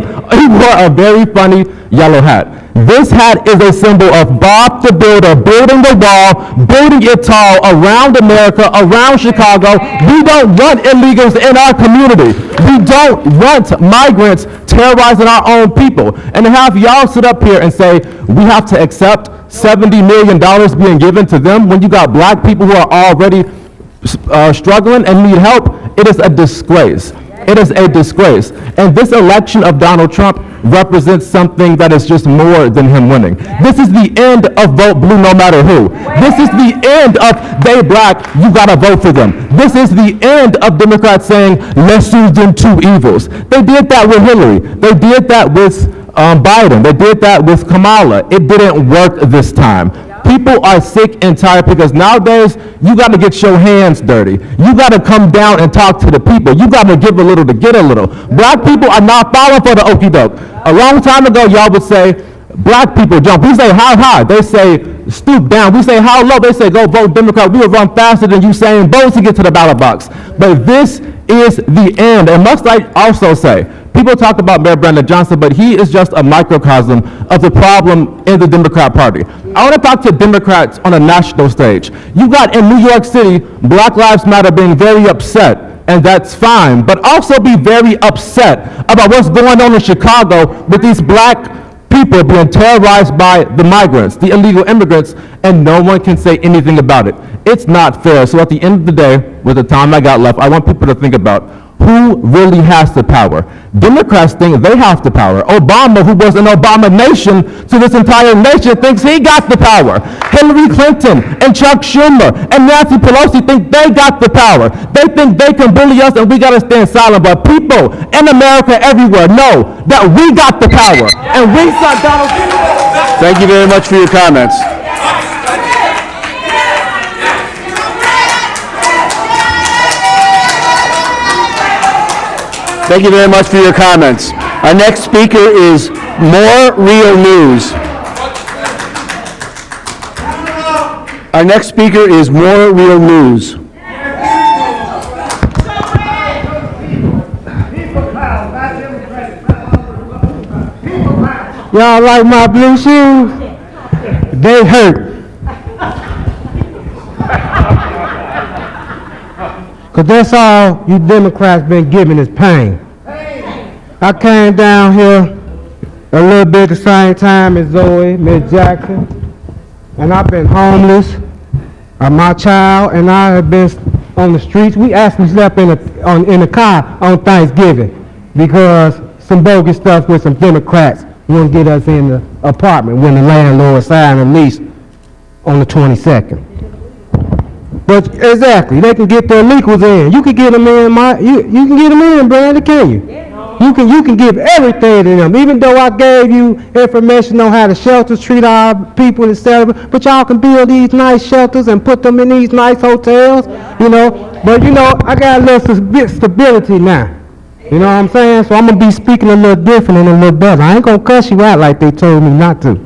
a very funny yellow hat. This hat is a symbol of Bob the Builder building the wall, building it tall around America, around Chicago. We don't want illegals in our community. We don't want migrants terrorizing our own people. And to have y'all sit up here and say we have to accept $70 million being given to them when you got black people who are already struggling and need help, it is a disgrace. It is a disgrace. And this election of Donald Trump represents something that is just more than him winning. This is the end of vote blue no matter who. This is the end of they black, you gotta vote for them. This is the end of Democrats saying, let's use them two evils. They did that with Hillary. They did that with Biden. They did that with Kamala. It didn't work this time. People are sick and tired because nowadays you got to get your hands dirty. You got to come down and talk to the people. You got to give a little to get a little. Black people are not falling for the okie doke. A long time ago, y'all would say, black people jump. We say how high. They say stoop down. We say how low. They say go vote Democrat. We will run faster than Usain Bolt to get to the ballot box. But this is the end. And must I also say, people talk about Mayor Brandon Johnson, but he is just a microcosm of the problem in the Democrat Party. I want to talk to Democrats on a national stage. You got in New York City, Black Lives Matter being very upset, and that's fine, but also be very upset about what's going on in Chicago with these black people being terrorized by the migrants, the illegal immigrants, and no one can say anything about it. It's not fair. So at the end of the day, with the time I got left, I want people to think about who really has the power. Democrats think they have the power. Obama, who was an abomination to this entire nation, thinks he got the power. Hillary Clinton and Chuck Schumer and Nancy Pelosi think they got the power. They think they can bully us and we got to stand silent. But people in America everywhere know that we got the power. And we saw Donald Trump. Thank you very much for your comments. Thank you very much for your comments. Our next speaker is More Real News. Our next speaker is More Real News. Y'all like my blue shoes? They hurt. Because that's all you Democrats been giving is pain. I came down here a little bit at the same time as Zoe, Miss Jackson, and I've been homeless. My child and I have been on the streets. We actually slept in a car on Thanksgiving because some bogus stuff with some Democrats wouldn't get us in the apartment when the landlord signed a lease on the 22nd. But exactly, they can get their illegals in. You can get them in, you can get them in, Brandon, can you? You can give everything to them. Even though I gave you information on how the shelters treat our people, etc. But y'all can build these nice shelters and put them in these nice hotels, you know. But you know, I got a little stability now. You know what I'm saying? So I'm gonna be speaking a little different and a little better. I ain't gonna cuss you out like they told me not to.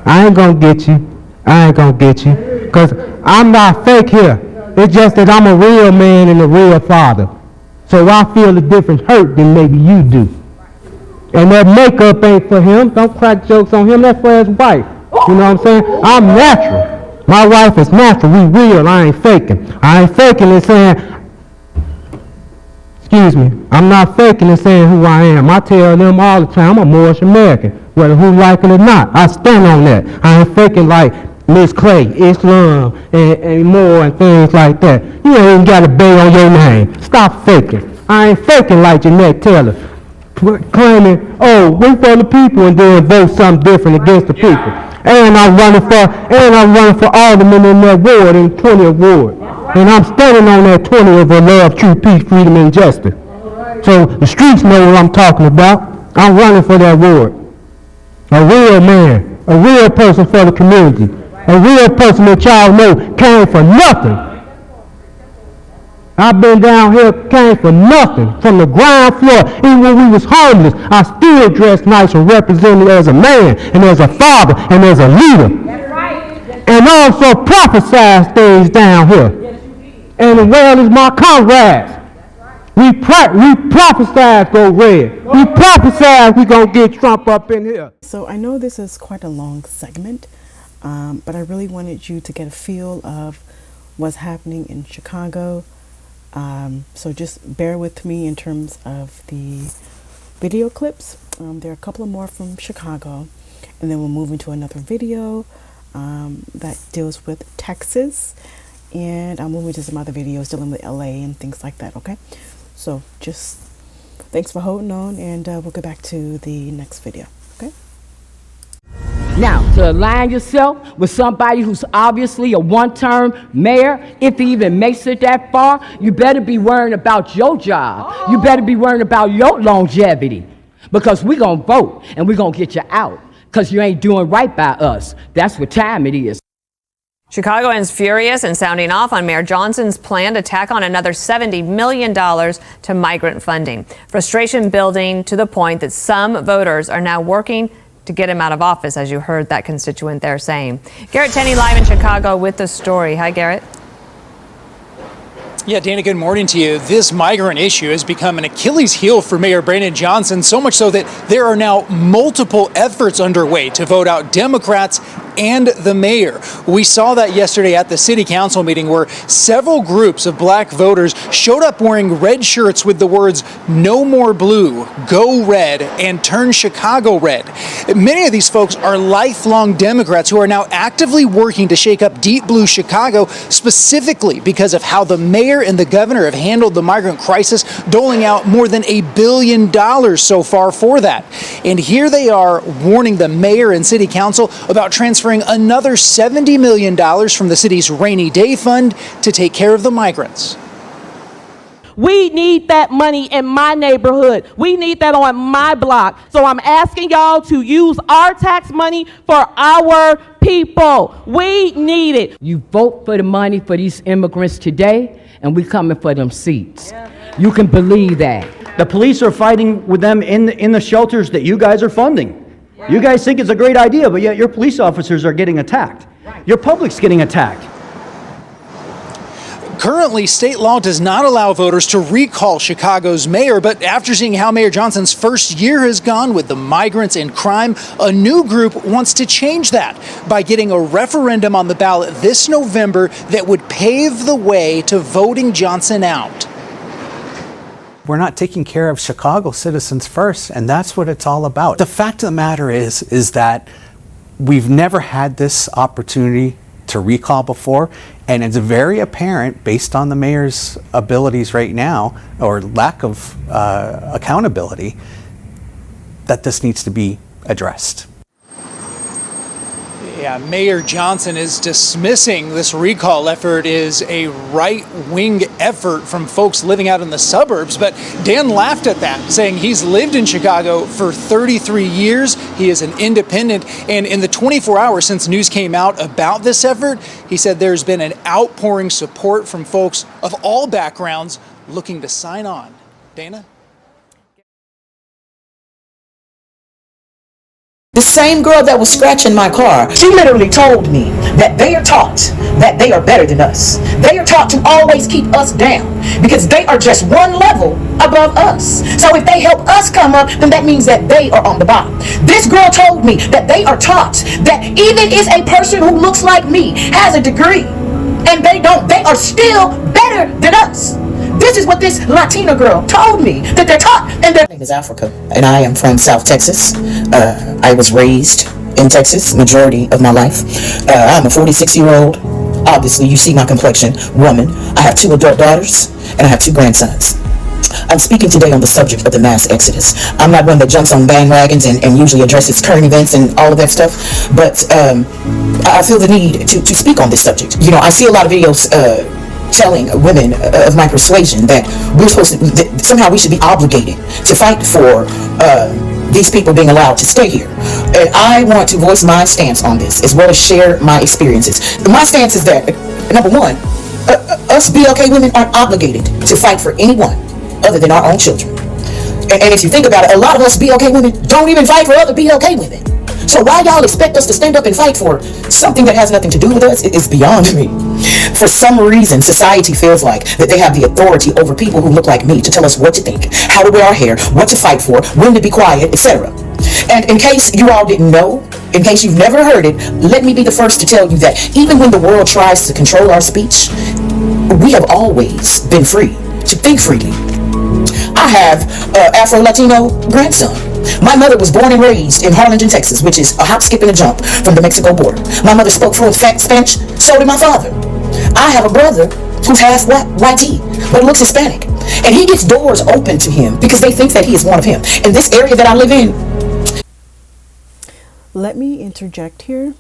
I ain't gonna get you. I ain't gonna get you. Because I'm not fake here. It's just that I'm a real man and a real father. So I feel a different hurt than maybe you do. And that makeup ain't for him. Don't crack jokes on him. That's for his wife. You know what I'm saying? I'm natural. My wife is natural. We real. I ain't faking. I ain't faking and saying, excuse me, I'm not faking and saying who I am. I tell them all the time, I'm a Moorish American, whether who like it or not. I stand on that. I ain't faking like Miss Clay, Islam, and more and things like that. You ain't even got a bay on your name. Stop faking. I ain't faking like Jeanette Taylor, claiming, oh, we for the people, and then vote something different against the people. And I'm running for alderman in that ward, in 20th ward. And I'm standing on that 20 of love, truth, peace, freedom, and justice. So the streets know what I'm talking about. I'm running for that ward. A real man, a real person for the community. A real person that y'all know came for nothing. I've been down here, came for nothing. From the ground floor, even when we was homeless, I still dressed nice and represented as a man, and as a father, and as a leader. That's right. And also prophesied things down here. And as well as my comrades. We prophesied go red. We prophesied we gonna get Trump up in here. So I know this is quite a long segment, but I really wanted you to get a feel of what's happening in Chicago. So just bear with me in terms of the video clips. There are a couple of more from Chicago, and then we'll move into another video that deals with Texas, and I'll move into some other videos dealing with LA and things like that, okay? So just thanks for holding on, and we'll go back to the next video, okay? Now, to align yourself with somebody who's obviously a one-term mayor, if he even makes it that far, you better be worrying about your job. You better be worrying about your longevity, because we're going to vote, and we're going to get you out, because you ain't doing right by us. That's what time it is. Chicagoans furious and sounding off on Mayor Johnson's plan to tack on another $70 million to migrant funding. Frustration building to the point that some voters are now working to get him out of office, as you heard that constituent there saying. Garrett Tenney live in Chicago with the story. Hi, Garrett. Yeah, Dana, good morning to you. This migrant issue has become an Achilles heel for Mayor Brandon Johnson, so much so that there are now multiple efforts underway to vote out Democrats and the mayor. We saw that yesterday at the city council meeting where several groups of black voters showed up wearing red shirts with the words "No More Blue, Go Red," and "Turn Chicago Red." Many of these folks are lifelong Democrats who are now actively working to shake up deep blue Chicago, specifically because of how the mayor and the governor have handled the migrant crisis, doling out more than $1 billion so far for that. And here they are warning the mayor and city council about transferring another $70 million from the city's rainy day fund to take care of the migrants. We need that money in my neighborhood. We need that on my block. So I'm asking y'all to use our tax money for our people. We need it. You vote for the money for these immigrants today, and we coming for them seats. You can believe that. The police are fighting with them in the shelters that you guys are funding. You guys think it's a great idea, but yet your police officers are getting attacked. Your public's getting attacked. Currently, state law does not allow voters to recall Chicago's mayor, but after seeing how Mayor Johnson's first year has gone with the migrants and crime, a new group wants to change that by getting a referendum on the ballot this November that would pave the way to voting Johnson out. We're not taking care of Chicago citizens first, and that's what it's all about. The fact of the matter is that we've never had this opportunity to recall before, and it's very apparent based on the mayor's abilities right now, or lack of accountability, that this needs to be addressed. Yeah, Mayor Johnson is dismissing this recall effort as a right-wing effort from folks living out in the suburbs. But Dan laughed at that, saying he's lived in Chicago for 33 years. He is an independent. And in the 24 hours since news came out about this effort, he said there's been an outpouring support from folks of all backgrounds looking to sign on. Dana? The same girl that was scratching my car, she literally told me that they are taught that they are better than us. They are taught to always keep us down because they are just one level above us. So if they help us come up, then that means that they are on the bottom. This girl told me that they are taught that even if a person who looks like me has a degree and they don't, they are still better than us. This is what this Latina girl told me, that they're taught. And my name is Africa, and I am from South Texas. I was raised in Texas majority of my life. I'm a 46-year-old, obviously you see my complexion, woman. I have 2 adult daughters, and I have 2 grandsons. I'm speaking today on the subject of the mass exodus. I'm not one that jumps on bandwagons and usually addresses current events and all of that stuff, but I feel the need to speak on this subject. You know, I see a lot of videos telling women of my persuasion that we're supposed to, that somehow we should be obligated to fight for these people being allowed to stay here. And I want to voice my stance on this, as well as share my experiences. My stance is that, number one, us BLK women aren't obligated to fight for anyone other than our own children. And if you think about it, a lot of us BLK women don't even fight for other BLK women. So why y'all expect us to stand up and fight for something that has nothing to do with us? It's beyond me. For some reason, society feels like that they have the authority over people who look like me to tell us what to think, how to wear our hair, what to fight for, when to be quiet, etc. And in case you all didn't know, in case you've never heard it, let me be the first to tell you that even when the world tries to control our speech, we have always been free to think freely. I have an Afro-Latino grandson. My mother was born and raised in Harlingen, Texas, which is a hop, skip, and a jump from the Mexico border. My mother spoke fluent Spanish, so did my father. I have a brother who's half white but looks Hispanic. And he gets doors open to him because they think that he is one of him. In this area that I live in. Let me interject here.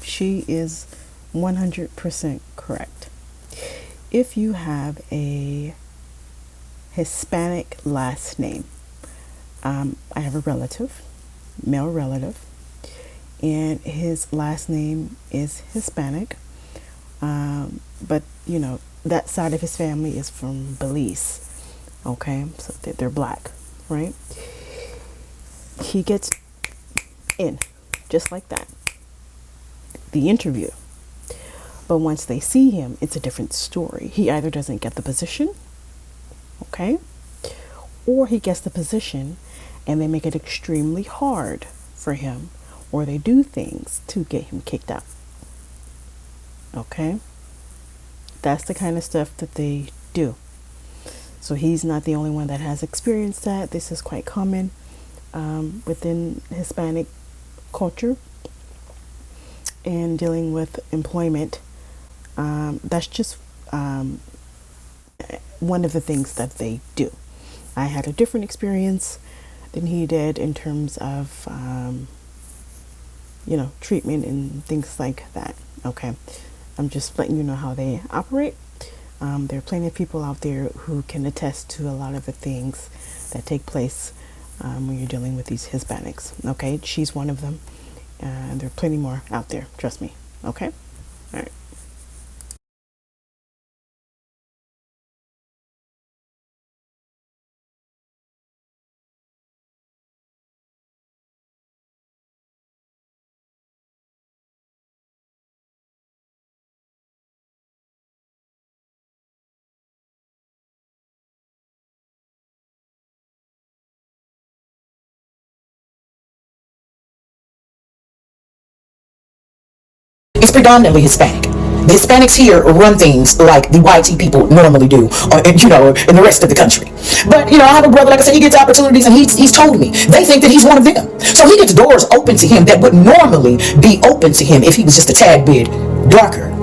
She is 100% correct. If you have a Hispanic last name, I have a relative, male relative, and his last name is Hispanic, but you know, that side of his family is from Belize, okay, so they're black, right? He gets in, just like that. The interview. But once they see him, it's a different story. He either doesn't get the position, okay, or he gets the position and they make it extremely hard for him, or they do things to get him kicked out. Okay? That's the kind of stuff that they do. So he's not the only one that has experienced that. This is quite common within Hispanic culture and dealing with employment. That's just one of the things that they do. I had a different experience than he did in terms of, treatment and things like that. Okay. I'm just letting you know how they operate. There are plenty of people out there who can attest to a lot of the things that take place when you're dealing with these Hispanics. Okay. She's one of them. There are plenty more out there. Trust me. Okay. All right. It's predominantly Hispanic. The Hispanics here run things like the YT people normally do, in the rest of the country. But, I have a brother, like I said, he gets opportunities, and he's told me, they think that he's one of them. So he gets doors open to him that would normally be open to him if he was just a tad bit darker.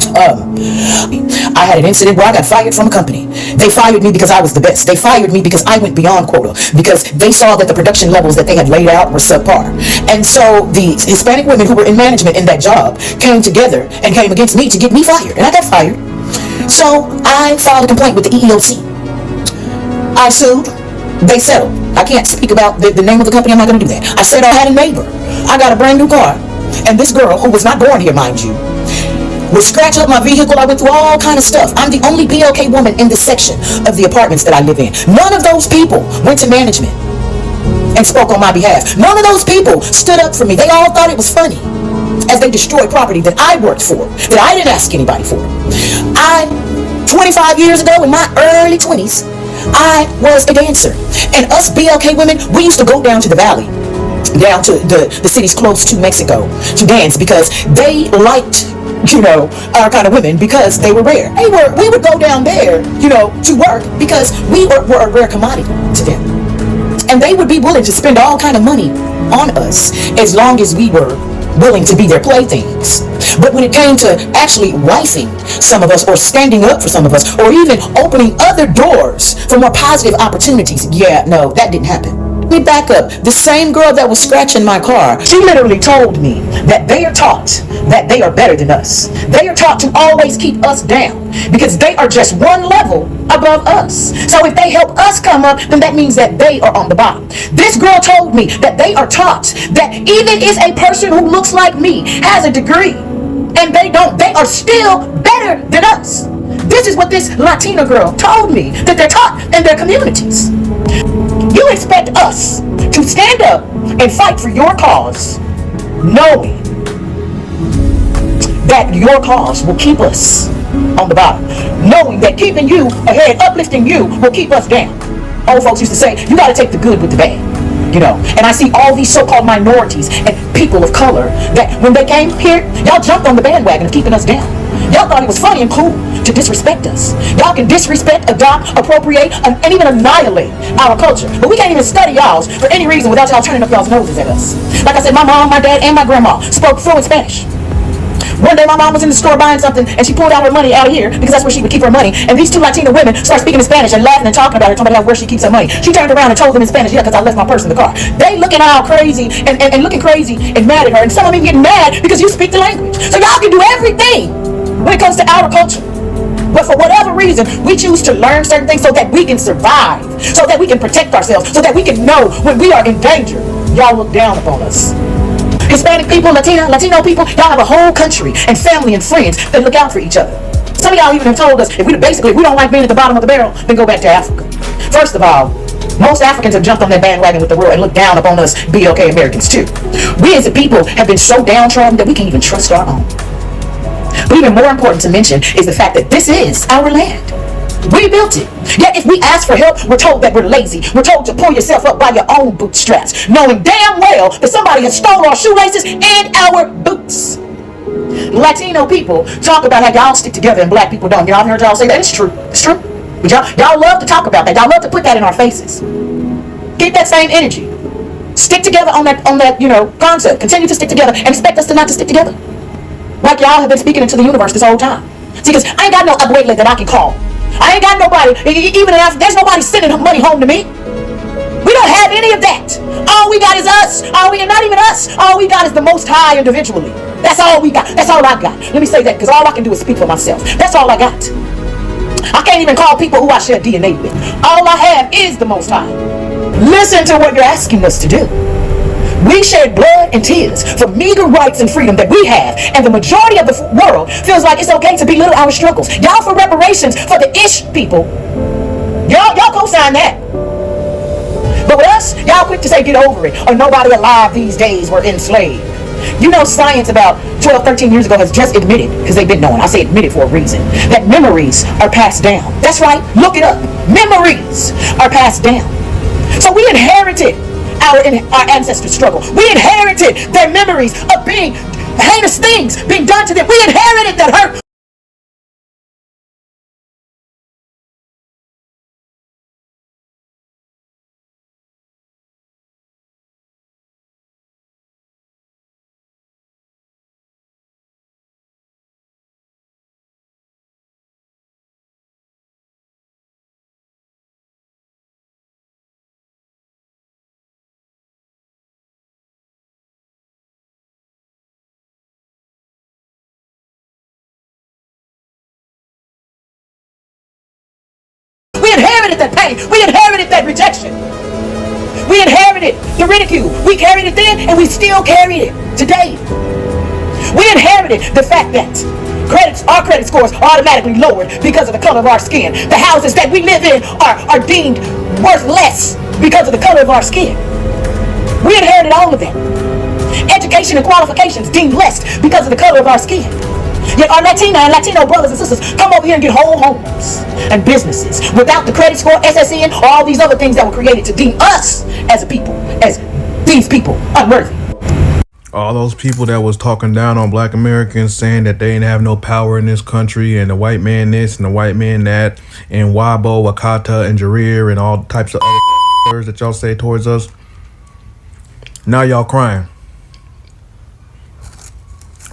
I had an incident where I got fired from a company. They fired me because I was the best. They fired me because I went beyond quota, because they saw that the production levels that they had laid out were subpar. And so the Hispanic women who were in management in that job came together and came against me to get me fired. And I got fired. So I filed a complaint with the EEOC. I sued. They settled. I can't speak about the name of the company. I'm not going to do that. I said I had a neighbor. I got a brand new car. And this girl, who was not born here, mind you, would scratch up my vehicle. I went through all kind of stuff. I'm the only BLK woman in this section of the apartments that I live in. None of those people went to management and spoke on my behalf. None of those people stood up for me. They all thought it was funny as they destroyed property that I worked for, that I didn't ask anybody for. 25 years ago, in my early 20s, I was a dancer. And us BLK women, we used to go down to the valley, down to the cities close to Mexico, to dance, because they liked our kind of women, because they were rare. We would go down there, to work, because we were a rare commodity to them. And they would be willing to spend all kind of money on us as long as we were willing to be their playthings. But when it came to actually wifing some of us, or standing up for some of us, or even opening other doors for more positive opportunities, no, that didn't happen. Let me back up. The same girl that was scratching my car, she literally told me that they are taught that they are better than us. They are taught to always keep us down, because they are just one level above us. So if they help us come up, then that means that they are on the bottom. This girl told me that they are taught that even if a person who looks like me has a degree and they don't, they are still better than us. This is what this Latina girl told me that they're taught in their communities. You expect us to stand up and fight for your cause, knowing that your cause will keep us on the bottom, knowing that keeping you ahead, uplifting you, will keep us down. Old folks used to say, you got to take the good with the bad. And I see all these so-called minorities and people of color that when they came here, y'all jumped on the bandwagon of keeping us down. Y'all thought it was funny and cool to disrespect us. Y'all can disrespect, adopt, appropriate, and even annihilate our culture. But we can't even study y'all's for any reason without y'all turning up y'all's noses at us. Like I said, my mom, my dad, and my grandma spoke fluent Spanish. One day my mom was in the store buying something, and she pulled out her money out of here, because that's where she would keep her money. And these two Latina women started speaking in Spanish and laughing and talking about her, talking about where she keeps her money. She turned around and told them in Spanish, because I left my purse in the car. They looking all crazy and looking crazy and mad at her. And some of them getting mad because you speak the language. So y'all can do everything when it comes to our culture. But for whatever reason, we choose to learn certain things so that we can survive, so that we can protect ourselves, so that we can know when we are in danger. Y'all look down upon us. Hispanic people, Latino people, y'all have a whole country and family and friends that look out for each other. Some of y'all even have told us, if we don't like being at the bottom of the barrel, then go back to Africa. First of all, most Africans have jumped on that bandwagon with the world and look down upon us Blk Americans too. We as a people have been so downtrodden that we can't even trust our own. But even more important to mention is the fact that this is our land. We built it. Yet if we ask for help, we're told that we're lazy. We're told to pull yourself up by your own bootstraps, knowing damn well that somebody has stolen our shoelaces and our boots. Latino people talk about how y'all stick together and black people don't. Y'all heard y'all say that? It's true. It's true. But y'all love to talk about that. Y'all love to put that in our faces. Keep that same energy. Stick together on that concept. Continue to stick together and expect us to not to stick together. Like y'all have been speaking into the universe this whole time. See, because I ain't got no abuela that I can call. I ain't got nobody, even if there's nobody sending money home to me. We don't have any of that. All we got is us. Not even us. All we got is the Most High individually. That's all we got. That's all I got. Let me say that, because all I can do is speak for myself. That's all I got. I can't even call people who I share DNA with. All I have is the Most High. Listen to what you're asking us to do. We shed blood and tears for meager rights and freedom that we have, and the majority of the world feels like it's okay to belittle our struggles. Y'all for reparations for the ish people. Y'all co-sign that. But with us, y'all quick to say get over it, or nobody alive these days were enslaved. You know, science about 12, 13 years ago has just admitted, because they've been knowing, I say admitted for a reason, that memories are passed down. That's right, look it up. Memories are passed down. So we inherited our ancestors' struggle. We inherited their memories of being heinous things being done to them. We inherited that hurt. We inherited that pain. We inherited that rejection. We inherited the ridicule. We carried it then, and we still carry it today. We inherited the fact that our credit scores are automatically lowered because of the color of our skin. The houses that we live in are deemed worth less because of the color of our skin. We inherited all of that. Education and qualifications deemed less because of the color of our skin. Yet our Latina and Latino brothers and sisters come over here and get whole homes and businesses without the credit score, SSN, or all these other things that were created to deem us as a people, as these people, unworthy. All those people that was talking down on Black Americans, saying that they didn't have no power in this country, and the white man this and the white man that, and Wabo, Wakata, and Jareer, and all types of other words that y'all say towards us. Now y'all crying.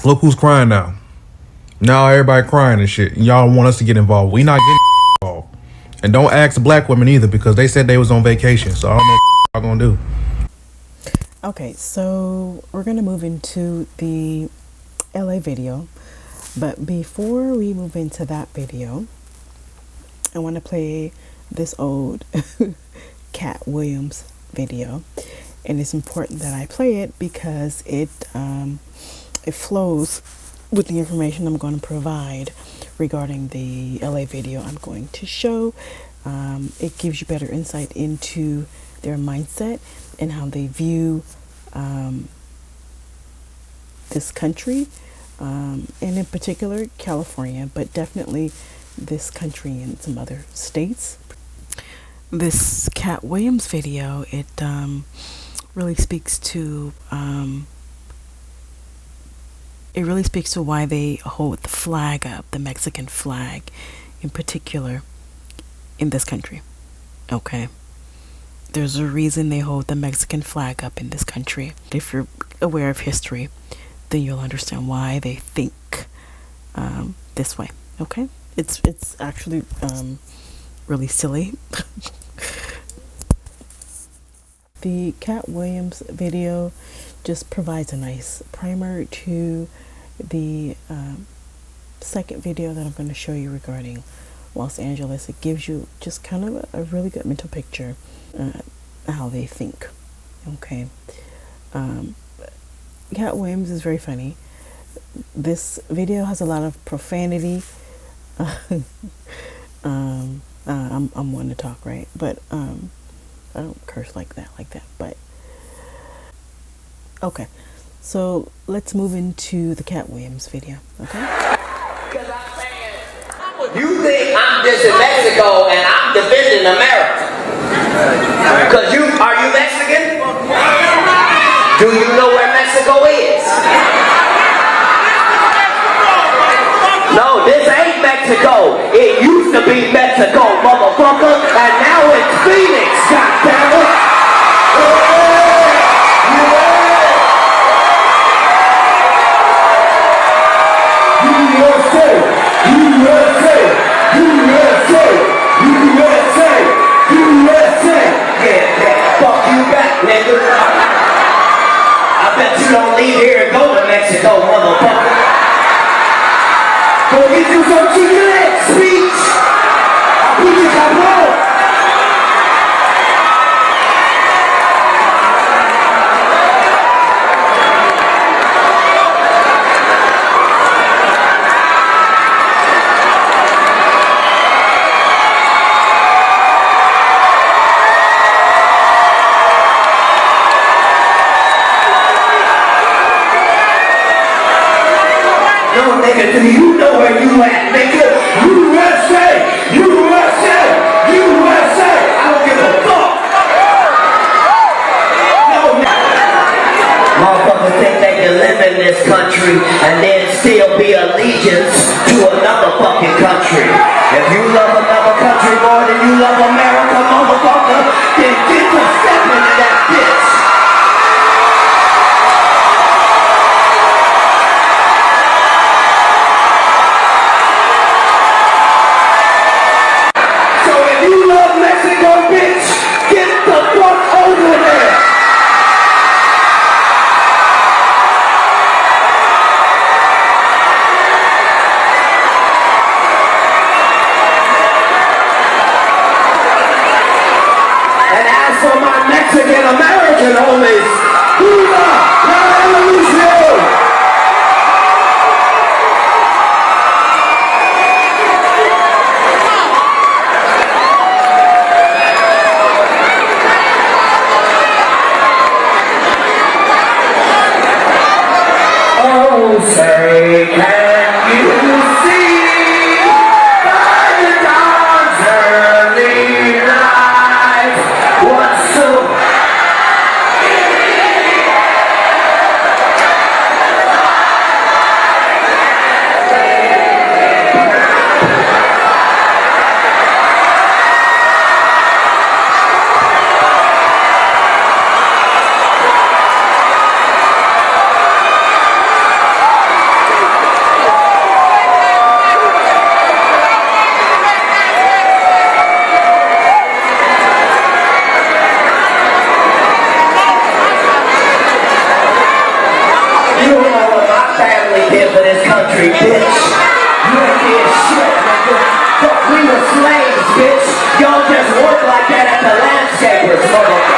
Look who's crying now. Now everybody crying and shit. Y'all want us to get involved. We not getting involved. And don't ask the black women either, because they said they was on vacation. So I don't know what y'all gonna do. Okay, so we're gonna move into the LA video. But before we move into that video, I want to play this old Cat Williams video. And it's important that I play it because it flows with the information I'm going to provide regarding the LA video I'm going to show. It gives you better insight into their mindset and how they view this country, and in particular California, but definitely this country and some other states. This Cat Williams video, it really speaks to why they hold the flag up, the Mexican flag in particular, in this country. Okay, there's a reason they hold the Mexican flag up in this country. If you're aware of history, then you'll understand why they think this way. Okay, it's actually really silly. The Cat Williams video just provides a nice primer to the second video that I'm going to show you regarding Los Angeles. It gives you just kind of a really good mental picture how they think. Okay. Cat Williams is very funny. This video has a lot of profanity. I'm one to talk, right? But I don't curse like that. But okay, so let's move into the Cat Williams video. Okay. You think I'm dissing Mexico and I'm defending America? Because are you Mexican? Do you know where Mexico is? No, this ain't Mexico. It used to be Mexico, motherfucker, and now it's Phoenix, goddammit. I bet you don't leave here and go to Mexico, motherfucker. Go get you some chicken speech. I'll put you cabrón. Nigga, do you know where you at, nigga? USA! USA! USA! I don't give a fuck! No, motherfuckers think they can live in this country and then still be allegiance to another fucking country. If you love another country more than you love America, motherfucker, then get to stepping into that bitch. Mexican American homies, Viva la Revolución! Oh, say, can you see by the dawn's early light what's so for this country, bitch. You ain't did shit, nigga. Fuck, we were slaves, bitch. Y'all just work like that at the landscapers, motherfucker.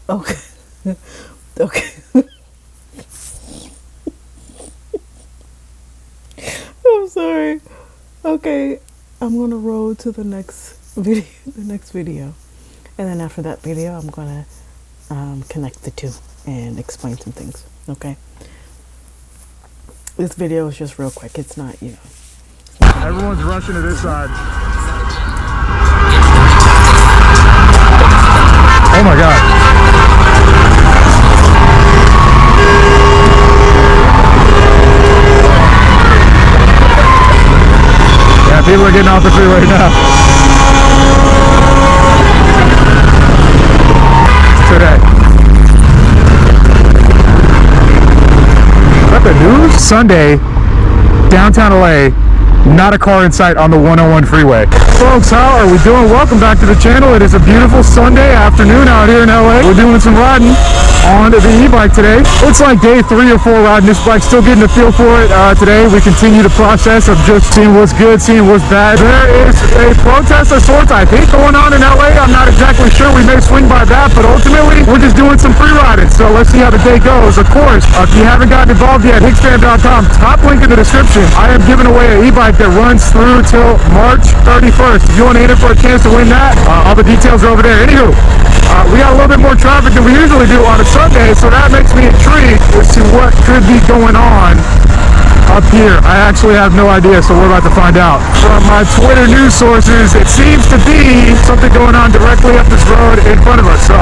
Okay. Okay. I'm sorry. Okay, I'm gonna roll to the next video, and then after that video, I'm gonna connect the two and explain some things. Okay. This video is just real quick. It's not, you know. Everyone's rushing to this side. Oh my God. Yeah, people are getting off the freeway now. Today. Is that the news? Sunday, downtown LA, not a car in sight on the 101 freeway. Folks, how are we doing? Welcome back to the channel. It is a beautiful Sunday afternoon out here in LA. We're doing some riding. on the e-bike today. It's like day 3 or 4 riding this bike, still getting the feel for it. Today we continue the process of just seeing what's good, seeing what's bad. There is a protest of sorts, I think, going on in LA. I'm not exactly sure. We may swing by that, but ultimately we're just doing some free riding. So let's see how the day goes. Of course, if you haven't gotten involved yet, hicksfam.com, top link in the description. I am giving away an e-bike that runs through till March 31st. If you want to enter for a chance to win that, all the details are over there. Anywho, we got a little bit more traffic than we usually do on a Sunday, so that makes me intrigued as to what could be going on up here. I actually have no idea, so we're about to find out. From my Twitter news sources, it seems to be something going on directly up this road in front of us, so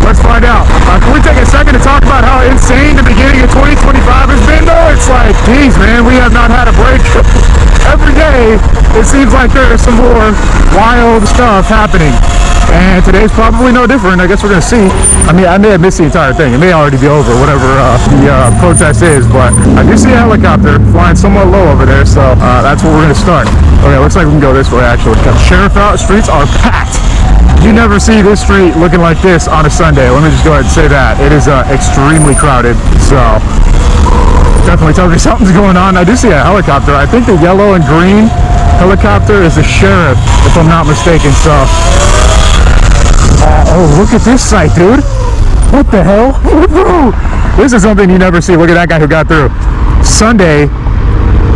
let's find out. Can we take a second to talk about how insane the beginning of 2025 has been, though? It's like, geez, man, we have not had a break. Every day, it seems like there's some more wild stuff happening. And today's probably no different. I guess we're going to see. I mean, I may have missed the entire thing. It may already be over, whatever the protest is. But I do see a helicopter flying somewhat low over there. So that's where we're going to start. Okay, looks like we can go this way, actually. The sheriff out streets are packed. You never see this street looking like this on a Sunday. Let me just go ahead and say that. It is extremely crowded. So definitely tells me something's going on. I do see a helicopter. I think the yellow and green helicopter is the sheriff, if I'm not mistaken. So oh, look at this sight, dude. What the hell? This is something you never see. Look at that guy who got through. Sunday,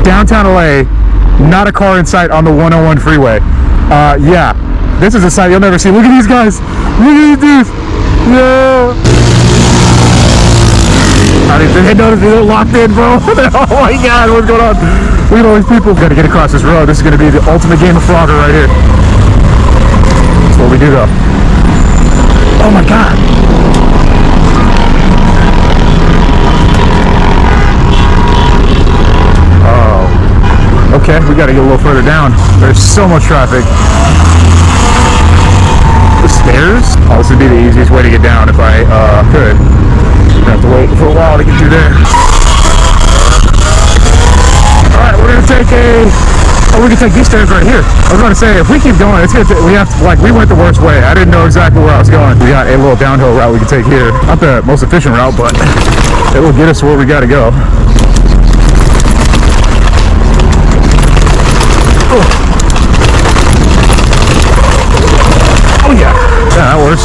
downtown LA, not a car in sight on the 101 freeway. Yeah, this is a sight you'll never see. Look at these guys. Look at these dudes. Yeah. I didn't notice they're locked in, bro. Oh my God, what's going on? Look at all these people. Gotta get across this road. This is gonna be the ultimate game of Frogger right here. That's what we do, though. Oh my God. Oh. Okay, we gotta get a little further down. There's so much traffic. The stairs? Oh, this would be the easiest way to get down if I could. I have to wait for a while to get through there. Alright, we're gonna take we can take these stairs right here. I was going to say, if we keep going, it's gonna we have to, like, we went the worst way. I didn't know exactly where I was going. We got a little downhill route we can take here. Not the most efficient route, but it will get us where we gotta go. Oh yeah, that works.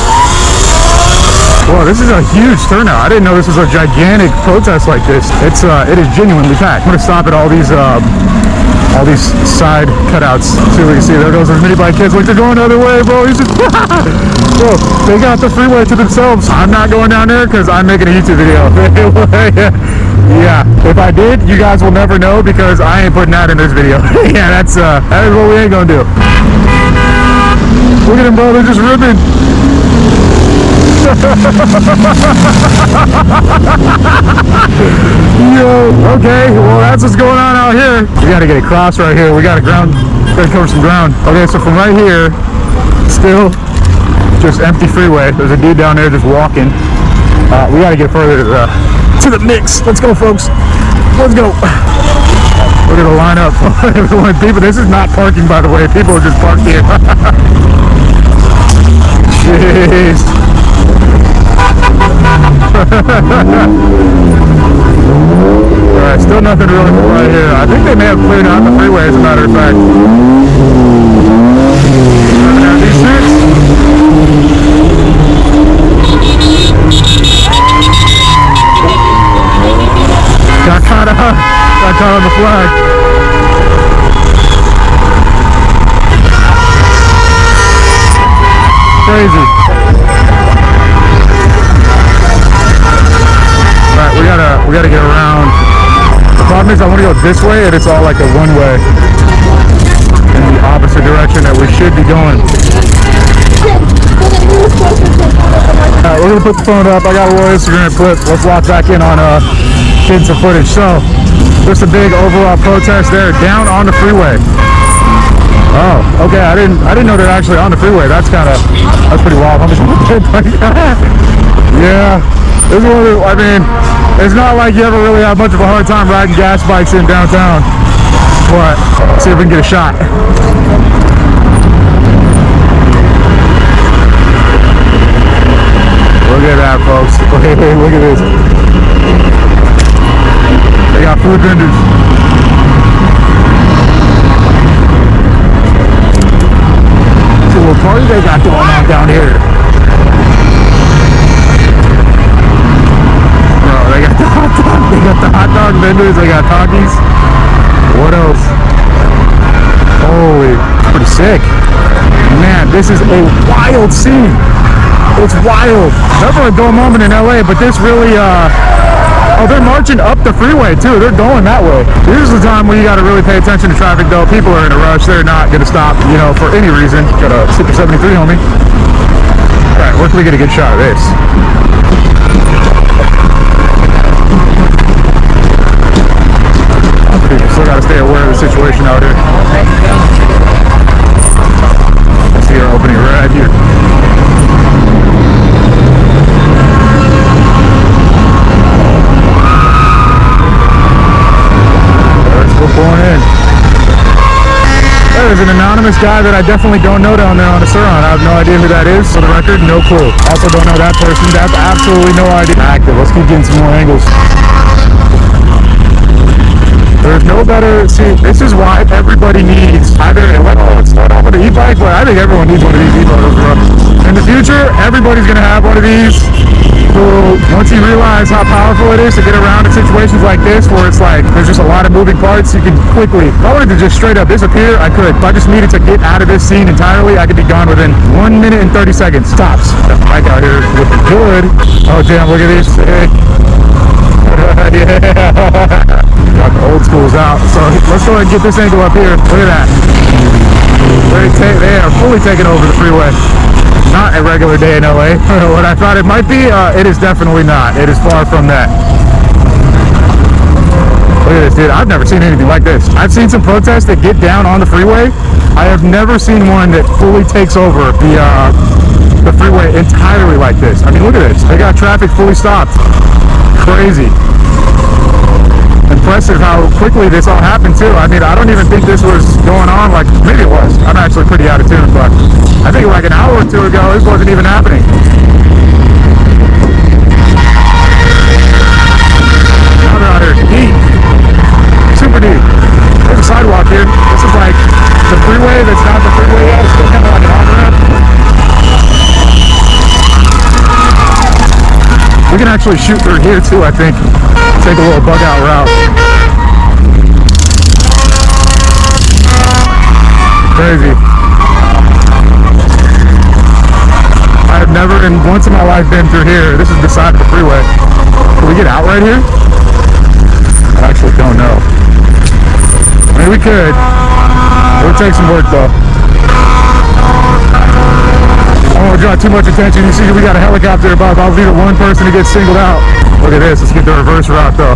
Whoa, this is a huge turnout. I didn't know this was a gigantic protest like this. It is genuinely packed. I'm gonna stop at all these side cutouts. See what we can see. There goes those mini bike kids. Like, they're going the other way, bro. He's just bro, they got the freeway to themselves. I'm not going down there because I'm making a YouTube video. Yeah, if I did, you guys will never know because I ain't putting that in this video. Yeah, that is what we ain't gonna do. Look at them, bro. They're just ripping. Yo, okay, well, that's what's going on out here. We gotta get across right here. We gotta cover some ground. Okay, so from right here, still just empty freeway. There's a dude down there just walking. We gotta get further to the mix. Let's go, folks. Let's go. Look at the lineup. People, this is not parking, by the way. People are just parked here. Jeez. Alright, still nothing really right here. I think they may have cleared out the freeway, as a matter of fact. These streets? Got caught on the flag. Crazy. Right, we gotta get around. The problem is I want to go this way, and it's all like a one-way in the opposite direction that we should be going. Alright, we're gonna put the phone up. I got a little Instagram clip. Let's lock back in on getting some footage. So there's a big overall protest there down on the freeway. Oh, okay. I didn't know they're actually on the freeway. That's pretty wild. Yeah. This is one of I mean, it's not like you ever really have much of a hard time riding gas bikes in downtown. But let's see if we can get a shot. Look at that, folks. Hey, look at this. They got food vendors. See what party they got going on down here. Bro, they got the hot dog. They got the hot dog vendors. They got Takis. What else? Holy, pretty sick. Man, this is a wild scene. It's wild. Never a dull moment in LA, but this really, oh, they're marching up the freeway too. They're going that way. This is the time when you got to really pay attention to traffic though. People are in a rush. They're not going to stop, you know, for any reason. Got a Super 73, homie. All right, where can we get a good shot of this? People still got to stay aware of the situation out here. I see her opening right here. Let's go pulling in. There's an anonymous guy that I definitely don't know down there on the Suron. I have no idea who that is. For the record, no clue. Also don't know that person. That's absolutely no idea. Active. Let's keep getting some more angles. There's no better, see, this is why everybody needs either, let's start off with an e-bike, but I think everyone needs one of these e-motors, bro. In the future, everybody's going to have one of these. Who, once you realize how powerful it is to get around in situations like this, where it's like, there's just a lot of moving parts, you can quickly, if I wanted to just straight up disappear, I could. If I just needed to get out of this scene entirely, I could be gone within 1 minute and 30 seconds. Tops. That bike out here looking good. Oh, damn, look at this. Hey. Yeah. Got the old schools out. So let's go ahead and get this angle up here. Look at that. They are fully taking over the freeway. Not a regular day in LA. What I thought it might be, it is definitely not. It is far from that. Look at this, dude. I've never seen anything like this. I've seen some protests that get down on the freeway. I have never seen one that fully takes over the freeway entirely like this. I mean, look at this. They got traffic fully stopped. Crazy. Impressive how quickly this all happened too. I mean, I don't even think this was going on, like, maybe it was. I'm actually pretty out of tune, but I think like an hour or two ago, this wasn't even happening. Now they're out here deep. Super deep. There's a sidewalk here. This is like the freeway that's not the freeway yet. It's still kind of like an on-ramp. We can actually shoot through here too, I think. Take a little bug out route. Crazy. I have never once in my life been through here. This is the side of the freeway. Can we get out right here? I actually don't know. I mean, we could. It would take some work though. I don't want to draw too much attention. You see, we got a helicopter above. I'll leave it one person to get singled out. Look at this. Let's get the reverse route, though.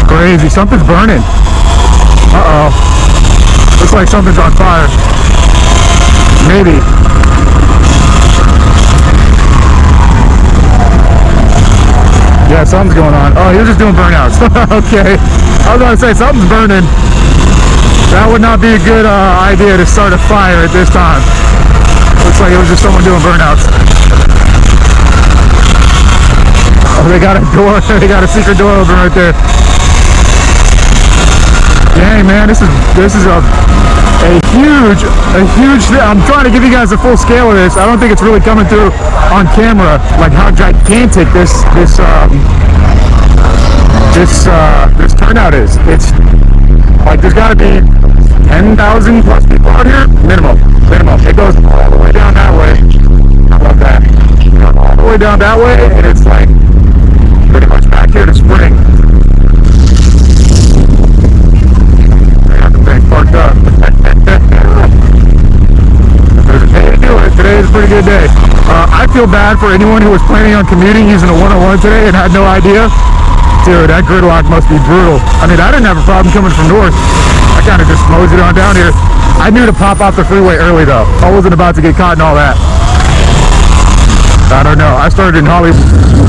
Crazy. Something's burning. Uh-oh. Looks like something's on fire. Maybe. Yeah, something's going on. Oh, he was just doing burnouts. Okay. I was going to say, something's burning. That would not be a good idea to start a fire at this time. Looks like it was just someone doing burnouts. Oh, they got a door. They got a secret door open right there. Dang, man, this is a huge thing. I'm trying to give you guys a full scale of this. I don't think it's really coming through on camera, like how gigantic this turnout is. It's like there's got to be 10,000 plus people out here, minimum. It goes all the way down that way. I love that. All the way down that way, and it's like pretty much back here to Spring. I got the thing parked up. There's a day to do it. Today is a pretty good day. I feel bad for anyone who was planning on commuting using a 101 today and had no idea. Dude, that gridlock must be brutal. I mean, I didn't have a problem coming from north. I kind of just moseyed on down here. I knew to pop off the freeway early, though. I wasn't about to get caught in all that. I don't know. I started in Hollywood.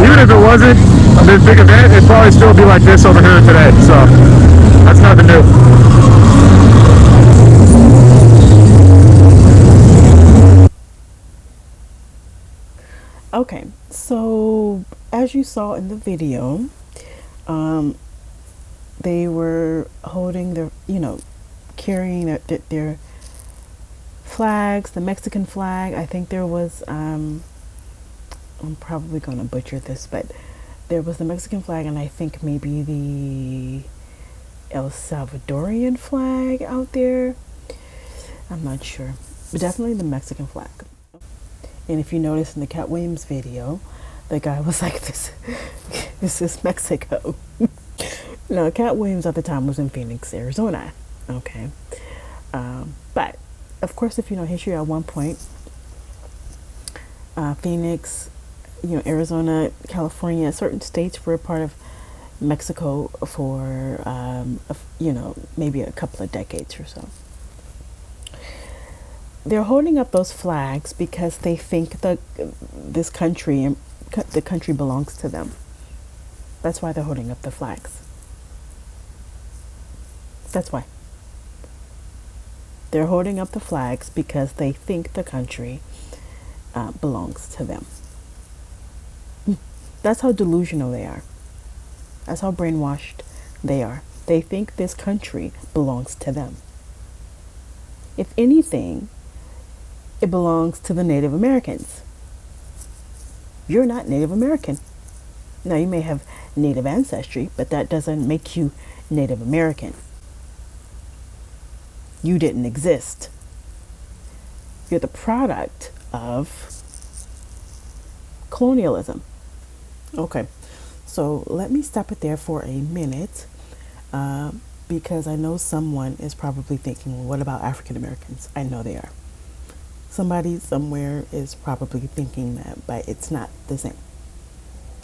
Even if it wasn't this big event, it'd probably still be like this over here today. So that's nothing new. Okay, so as you saw in the video, they were holding their, carrying their flags, the Mexican flag. I think there was, I'm probably going to butcher this, but there was the Mexican flag, and I think maybe the El Salvadorian flag out there. I'm not sure, but definitely the Mexican flag. And if you notice in the Cat Williams video, the guy was like, this is Mexico. No, Cat Williams at the time was in Phoenix, Arizona. Okay. But, of course, if you know history, at one point, Phoenix, Arizona, California, certain states were part of Mexico for, maybe a couple of decades or so. They're holding up those flags because they think that this country, the country belongs to them. That's why they're holding up the flags. That's why. They're holding up the flags because they think the country belongs to them. That's how delusional they are. That's how brainwashed they are. They think this country belongs to them. If anything, it belongs to the Native Americans. You're not Native American. Now, you may have Native ancestry, but that doesn't make you Native American. You didn't exist. You're the product of colonialism. Okay, so let me stop it there for a minute, because I know someone is probably thinking, well, what about African Americans? I know they are. Somebody somewhere is probably thinking that, but it's not the same.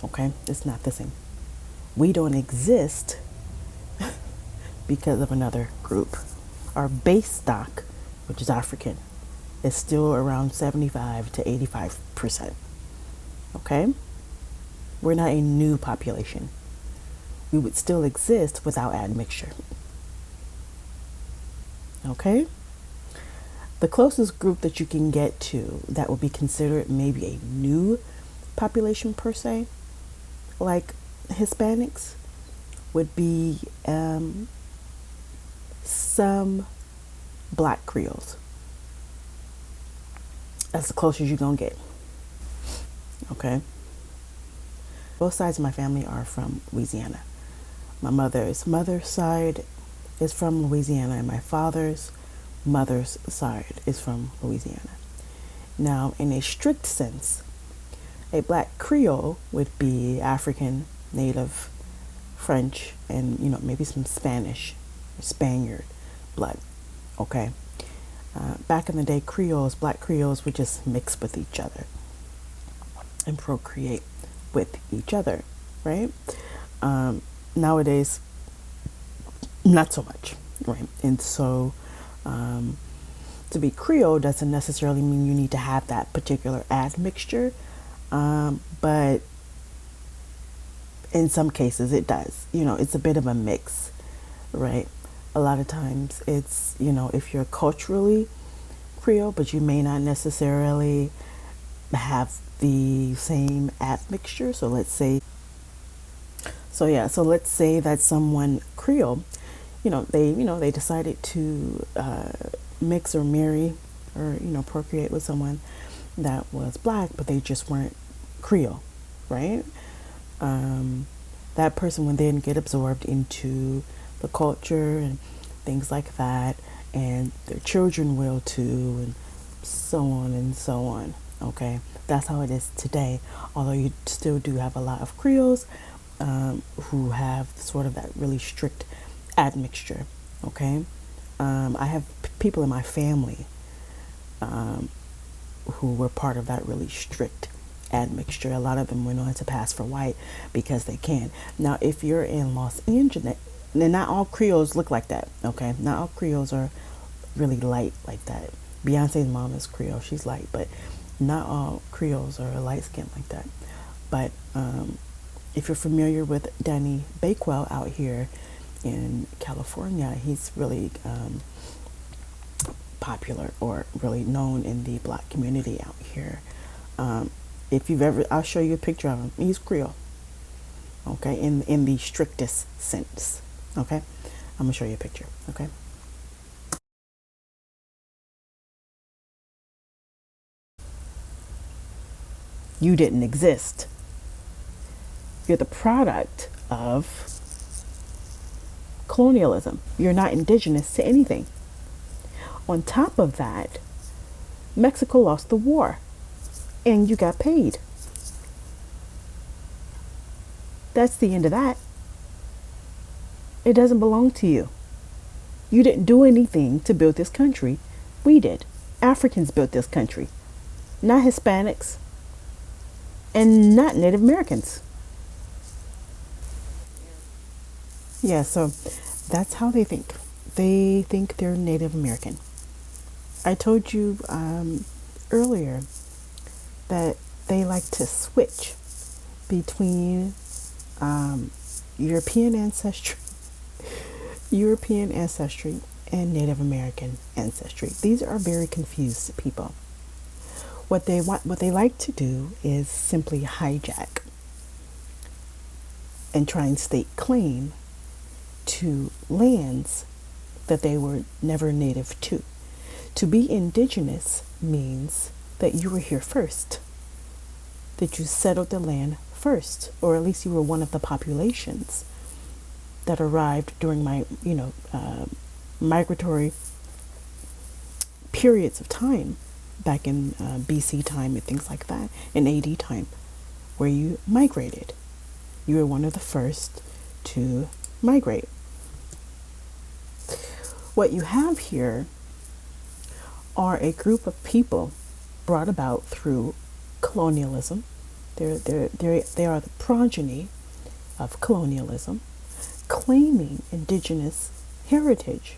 Okay, it's not the same. We don't exist because of another group. Our base stock, which is African, is still around 75 to 85%. Okay? We're not a new population. We would still exist without admixture. Okay? The closest group that you can get to that would be considered maybe a new population per se, like Hispanics, would be some Black Creoles. That's the closest you're gonna get. Okay? Both sides of my family are from Louisiana. My mother's side is from Louisiana, and my father's mother's side is from Louisiana. Now, in a strict sense, a Black Creole would be African, Native, French, and maybe some Spanish, Spaniard blood. Okay. Back in the day, Black Creoles would just mix with each other and procreate with each other, right? Nowadays, not so much, right? And so, to be Creole doesn't necessarily mean you need to have that particular admixture, but in some cases it does. It's a bit of a mix, right? A lot of times it's, if you're culturally Creole, but you may not necessarily have the same admixture. So let's say that someone Creole, they decided to mix or marry or, procreate with someone that was Black, but they just weren't Creole, right? That person would then get absorbed into the culture and things like that, and their children will too, and so on and so on. Okay, that's how it is today, although you still do have a lot of Creoles who have sort of that really strict admixture. Okay, I have people in my family who were part of that really strict admixture. A lot of them went on to pass for white because they can. Now, if you're in Los Angeles, and not all Creoles look like that, okay? Not all Creoles are really light like that. Beyonce's mom is Creole, she's light, but not all Creoles are light skinned like that. but if you're familiar with Danny Bakewell out here in California, he's really popular or really known in the Black community out here. If you've ever, I'll show you a picture of him. He's Creole, okay, in the strictest sense, okay. I'm gonna show you a picture, okay. You didn't exist. You're the product of colonialism. You're not indigenous to anything. On top of that, Mexico lost the war and you got paid. That's the end of that. It doesn't belong to you. You didn't do anything to build this country. We did. Africans built this country, not Hispanics and not Native Americans. Yeah, so that's how they think. They think they're Native American. I told you earlier that they like to switch between European ancestry and Native American ancestry. These are very confused people. What they like to do is simply hijack and try and stake claim to lands that they were never native to. To be indigenous means that you were here first, that you settled the land first, or at least you were one of the populations that arrived during my, migratory periods of time back in BC time and things like that, in AD time, where you migrated. You were one of the first to migrate. What you have here are a group of people brought about through colonialism. They are the progeny of colonialism, claiming indigenous heritage,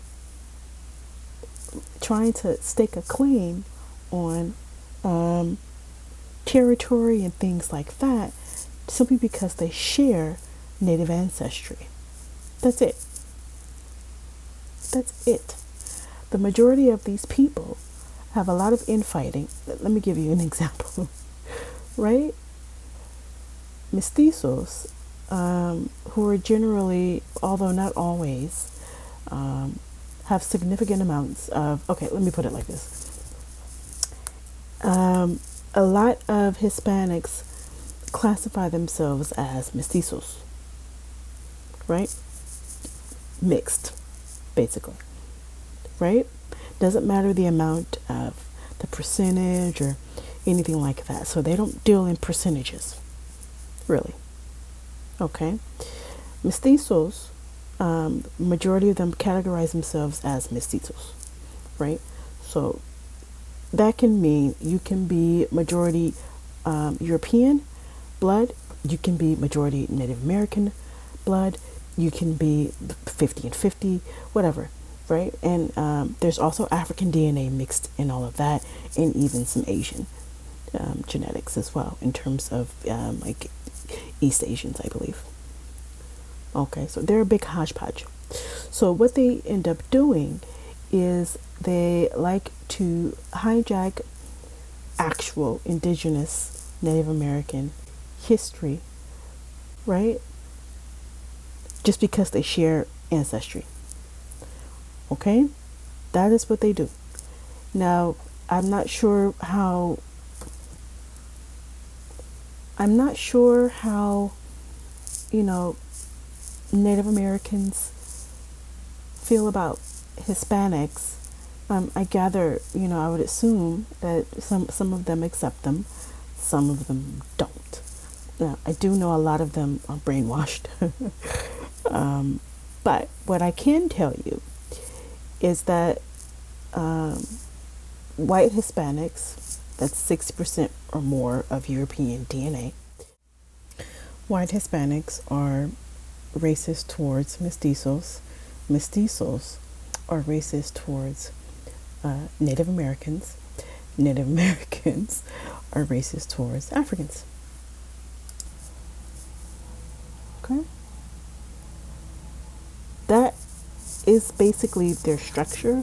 trying to stake a claim on territory and things like that, simply because they share Native ancestry. That's it. That's it. The majority of these people have a lot of infighting. Let me give you an example, right? Mestizos, who are generally, although not always, have significant amounts of, okay, let me put it like this. A lot of Hispanics classify themselves as mestizos, right? Mixed, basically, right? Doesn't matter the amount of the percentage or anything like that. So they don't deal in percentages, really. Okay. Mestizos, majority of them categorize themselves as mestizos, right? So that can mean you can be majority European blood, you can be majority Native American blood, you can be 50 and 50, whatever, right? And there's also African DNA mixed in all of that, and even some Asian genetics as well, in terms of like East Asians, I believe. Okay, so they're a big hodgepodge. So what they end up doing is they like to hijack actual indigenous Native American history, right? Just because they share ancestry. Okay? That is what they do. Now, I'm not sure how Native Americans feel about Hispanics. I gather, I would assume that some of them accept them, some of them don't. Now, I do know a lot of them are brainwashed. But what I can tell you is that white Hispanics, that's 60% or more of European DNA, white Hispanics are racist towards mestizos. Mestizos are racist towards Native Americans. Native Americans are racist towards Africans. Okay? That is basically their structure.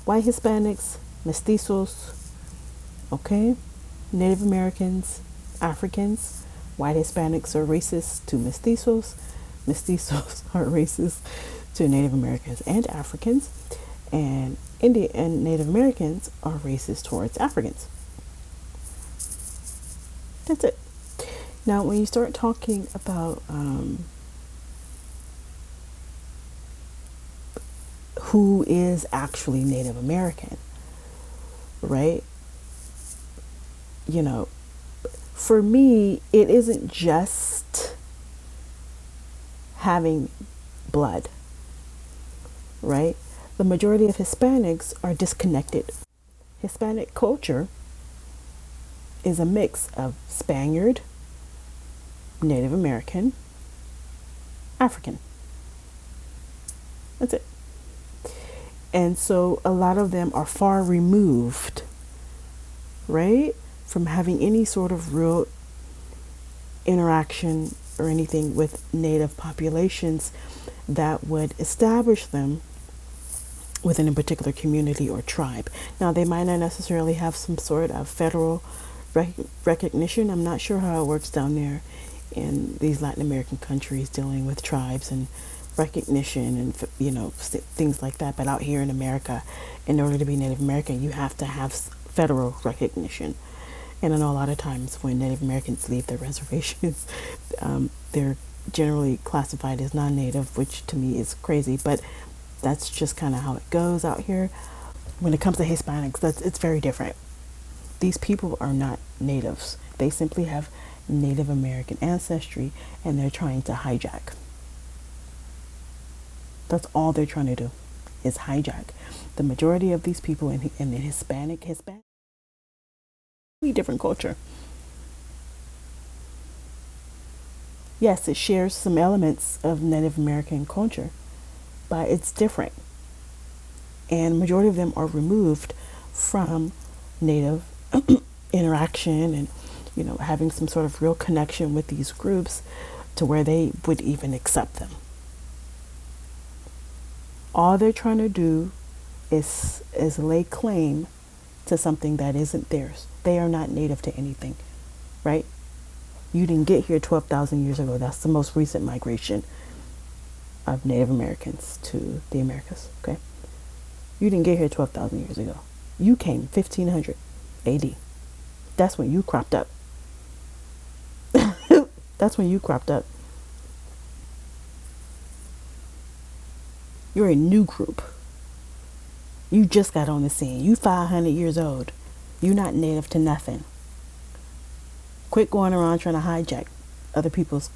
White Hispanics, mestizos, okay? Native Americans, Africans. White Hispanics are racist to mestizos. Mestizos are racist to Native Americans and Africans. And Indian and Native Americans are racist towards Africans. That's it. Now, when you start talking about who is actually Native American, right? You know, for me, it isn't just having blood, right? The majority of Hispanics are disconnected. Hispanic culture is a mix of Spaniard, Native American, African. That's it. And so a lot of them are far removed, right, from having any sort of real interaction or anything with native populations that would establish them within a particular community or tribe. Now, they might not necessarily have some sort of federal recognition. I'm not sure how it works down there in these Latin American countries dealing with tribes and recognition and, you know, things like that. But out here in America, in order to be Native American, you have to have federal recognition. And I know a lot of times when Native Americans leave their reservations, they're generally classified as non-native, which to me is crazy, but that's just kind of how it goes out here. When it comes to Hispanics, it's very different. These people are not natives. They simply have Native American ancestry, and they're trying to hijack. That's all they're trying to do, is hijack. The majority of these people in the Hispanic, different culture. Yes, it shares some elements of Native American culture, but it's different. And majority of them are removed from Native interaction and, you know, having some sort of real connection with these groups to where they would even accept them. All they're trying to do is lay claim to something that isn't theirs. They are not native to anything, right? You didn't get here 12,000 years ago. That's the most recent migration of Native Americans to the Americas, okay? You didn't get here 12,000 years ago. You came 1500 AD. That's when you cropped up. That's when you cropped up. You're a new group. You just got on the scene. You 500 years old. You're not native to nothing. Quit going around trying to hijack other people's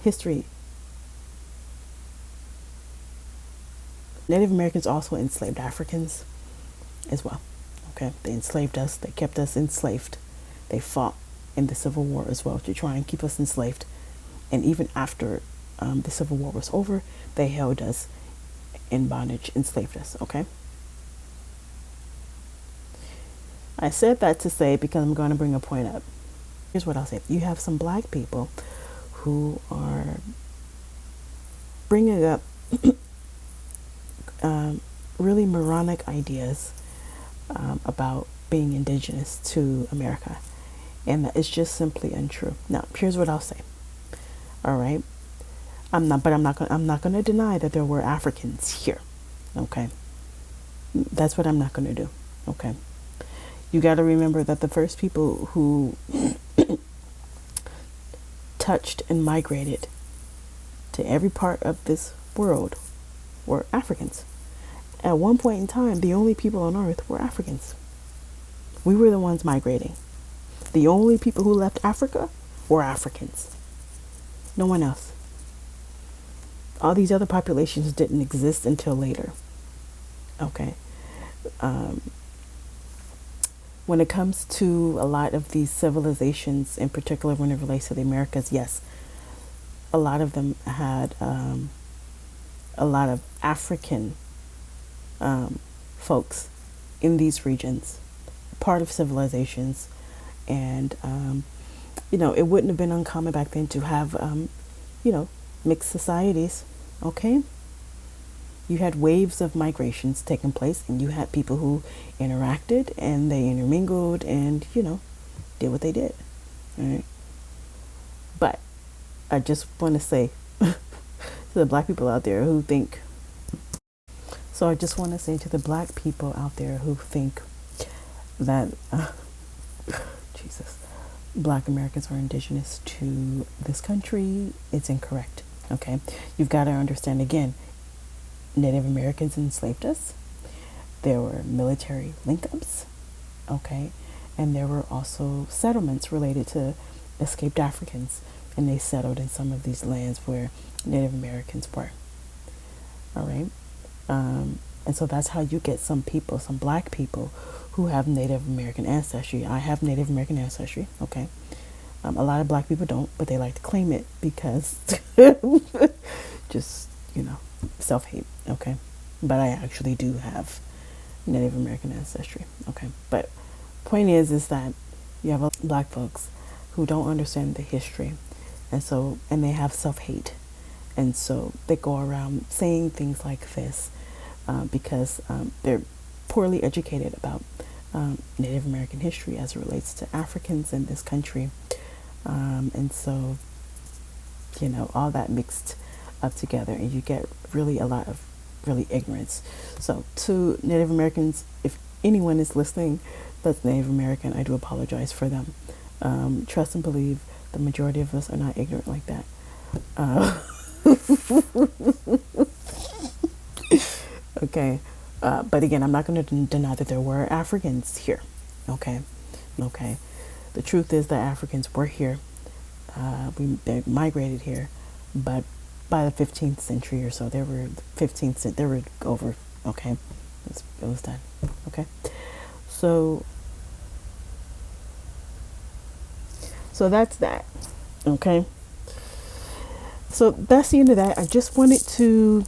history. Native Americans also enslaved Africans as well. Okay, they enslaved us. They kept us enslaved. They fought in the Civil War as well to try and keep us enslaved. And even after the Civil War was over, they held us in bondage, enslaved us. Okay. I said that to say because I'm going to bring a point up. Here's what I'll say. You have some black people who are bringing up really moronic ideas about being indigenous to America, and that is just simply untrue. Now, here's what I'll say. All right, I'm not going to deny that there were Africans here. Okay, that's what I'm not going to do. Okay, you got to remember that the first people who touched and migrated to every part of this world were Africans. At one point in time, the only people on earth were Africans. We were the ones migrating. The only people who left Africa were Africans. No one else. All these other populations didn't exist until later. Okay. When it comes to a lot of these civilizations, in particular when it relates to the Americas, yes, a lot of them had a lot of African folks in these regions, part of civilizations, and it wouldn't have been uncommon back then to have, mixed societies. Okay. You had waves of migrations taking place, and you had people who interacted and they intermingled and, did what they did. All right. But I just want to say to the black people out there who think, so I just want to say to the black people out there who think that, Jesus, Black Americans are indigenous to this country, it's incorrect. Okay. You've got to understand again, Native Americans enslaved us. There were military link-ups, okay, and there were also settlements related to escaped Africans, and they settled in some of these lands where Native Americans were. All right, and so that's how you get some people, some black people, who have Native American ancestry. I have Native American ancestry, okay. A lot of black people don't, but they like to claim it because just, self-hate, okay. But I actually do have Native American ancestry, okay. But point is that you have black folks who don't understand the history, and they have self-hate, and so they go around saying things like this because they're poorly educated about Native American history as it relates to Africans in this country, and so all that mixed up together, and you get really a lot of really ignorance. So to Native Americans, if anyone is listening that's Native American, I do apologize for them. Trust and believe the majority of us are not ignorant like that. Okay. But again, I'm not going to deny that there were Africans here. Okay. The truth is that Africans were here. They migrated here, but by the 15th century or so, they were over. Okay, it was done. Okay, so that's that. Okay, so that's the end of that. I just wanted to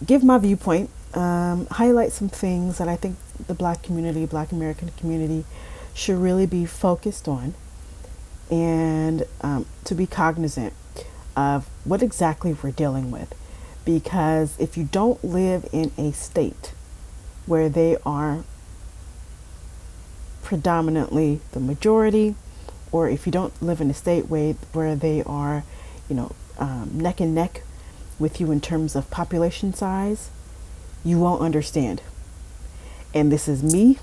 give my viewpoint, highlight some things that I think the Black American community should really be focused on, and to be cognizant of what exactly we're dealing with. Because if you don't live in a state where they are predominantly the majority, or if you don't live in a state where they are, neck and neck with you in terms of population size, you won't understand. And this is me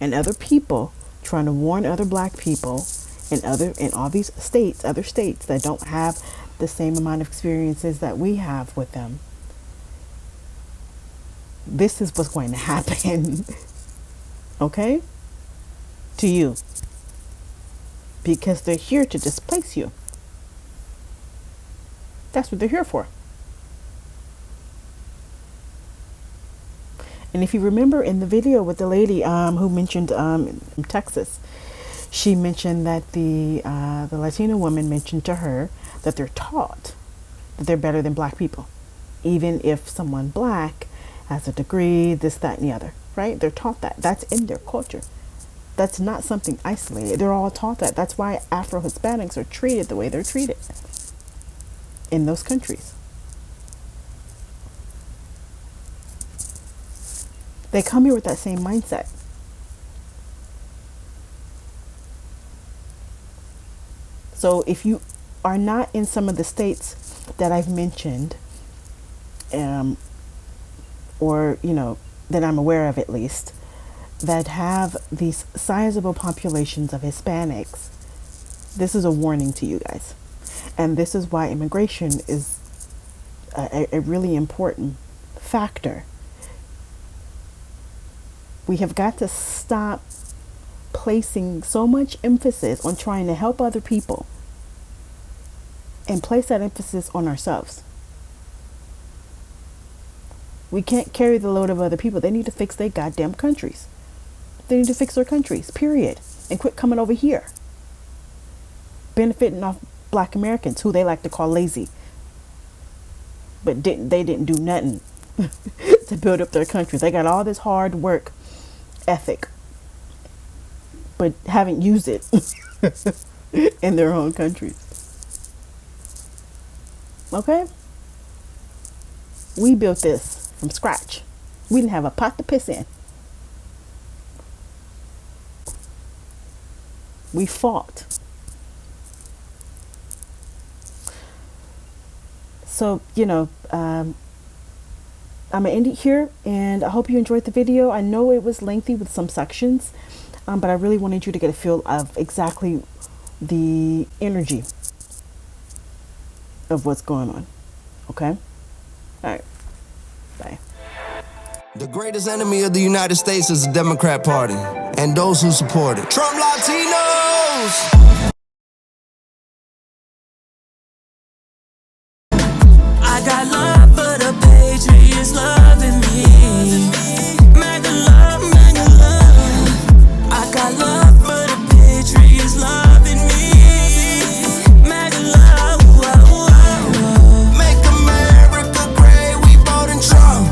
and other people trying to warn other black people in all these states, other states that don't have the same amount of experiences that we have with them. This is what's going to happen, okay, to you, because they're here to displace you. That's what they're here for. And if you remember in the video with the lady who mentioned from Texas, she mentioned that the Latina woman mentioned to her that they're taught that they're better than black people, even if someone black has a degree, this, that, and the other, right? They're taught that. That's in their culture. That's not something isolated. They're all taught that. That's why Afro-Hispanics are treated the way they're treated in those countries. They come here with that same mindset. So if you are not in some of the states that I've mentioned, or, that I'm aware of at least, that have these sizable populations of Hispanics, this is a warning to you guys. And this is why immigration is a really important factor. We have got to stop placing so much emphasis on trying to help other people and place that emphasis on ourselves. We can't carry the load of other people. They need to fix their goddamn countries. They need to fix their countries, period. And quit coming over here, benefiting off Black Americans, who they like to call lazy. But they didn't do nothing to build up their country. They got all this hard work ethic. but haven't used it in their own countries. Okay? We built this from scratch. We didn't have a pot to piss in. We fought. So, you know, I'm going to end it here, and I hope you enjoyed the video. I know it was lengthy with some sections, but I really wanted you to get a feel of exactly the energy of what's going on. Okay? All right. Bye. The greatest enemy of the United States is the Democrat Party and those who support it. Trump Latinos! I got love for the Patriots loving me. Mega love, mega love. I got love for the Patriots loving me. Mega love, whoa, whoa. Make America great, we voting Trump.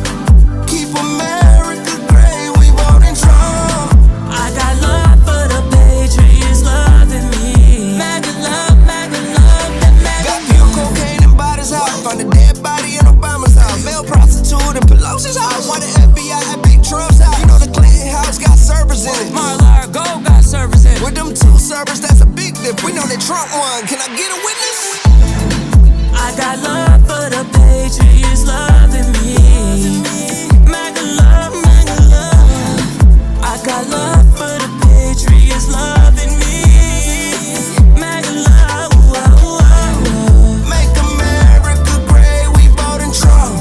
Keep America great, we voting Trump. I got love for the Patriots loving me. Mega love, mega love, mega Got pure cocaine in Biden's house. Found a dead body in Obama's house. Male prostitute in Pelosi's house. Why the FBI at Big Trump's house? You know the Clinton house got servers in it. Mar-a-Lago got servers in it. With them 2 servers, that's a big dip. We know that Trump won. Can I get a witness? I got love for the Patriots loving me. Mega love, mega love. I got love for the Patriots loving me. Mega love, whoa, whoa. Make America great, we voting Trump.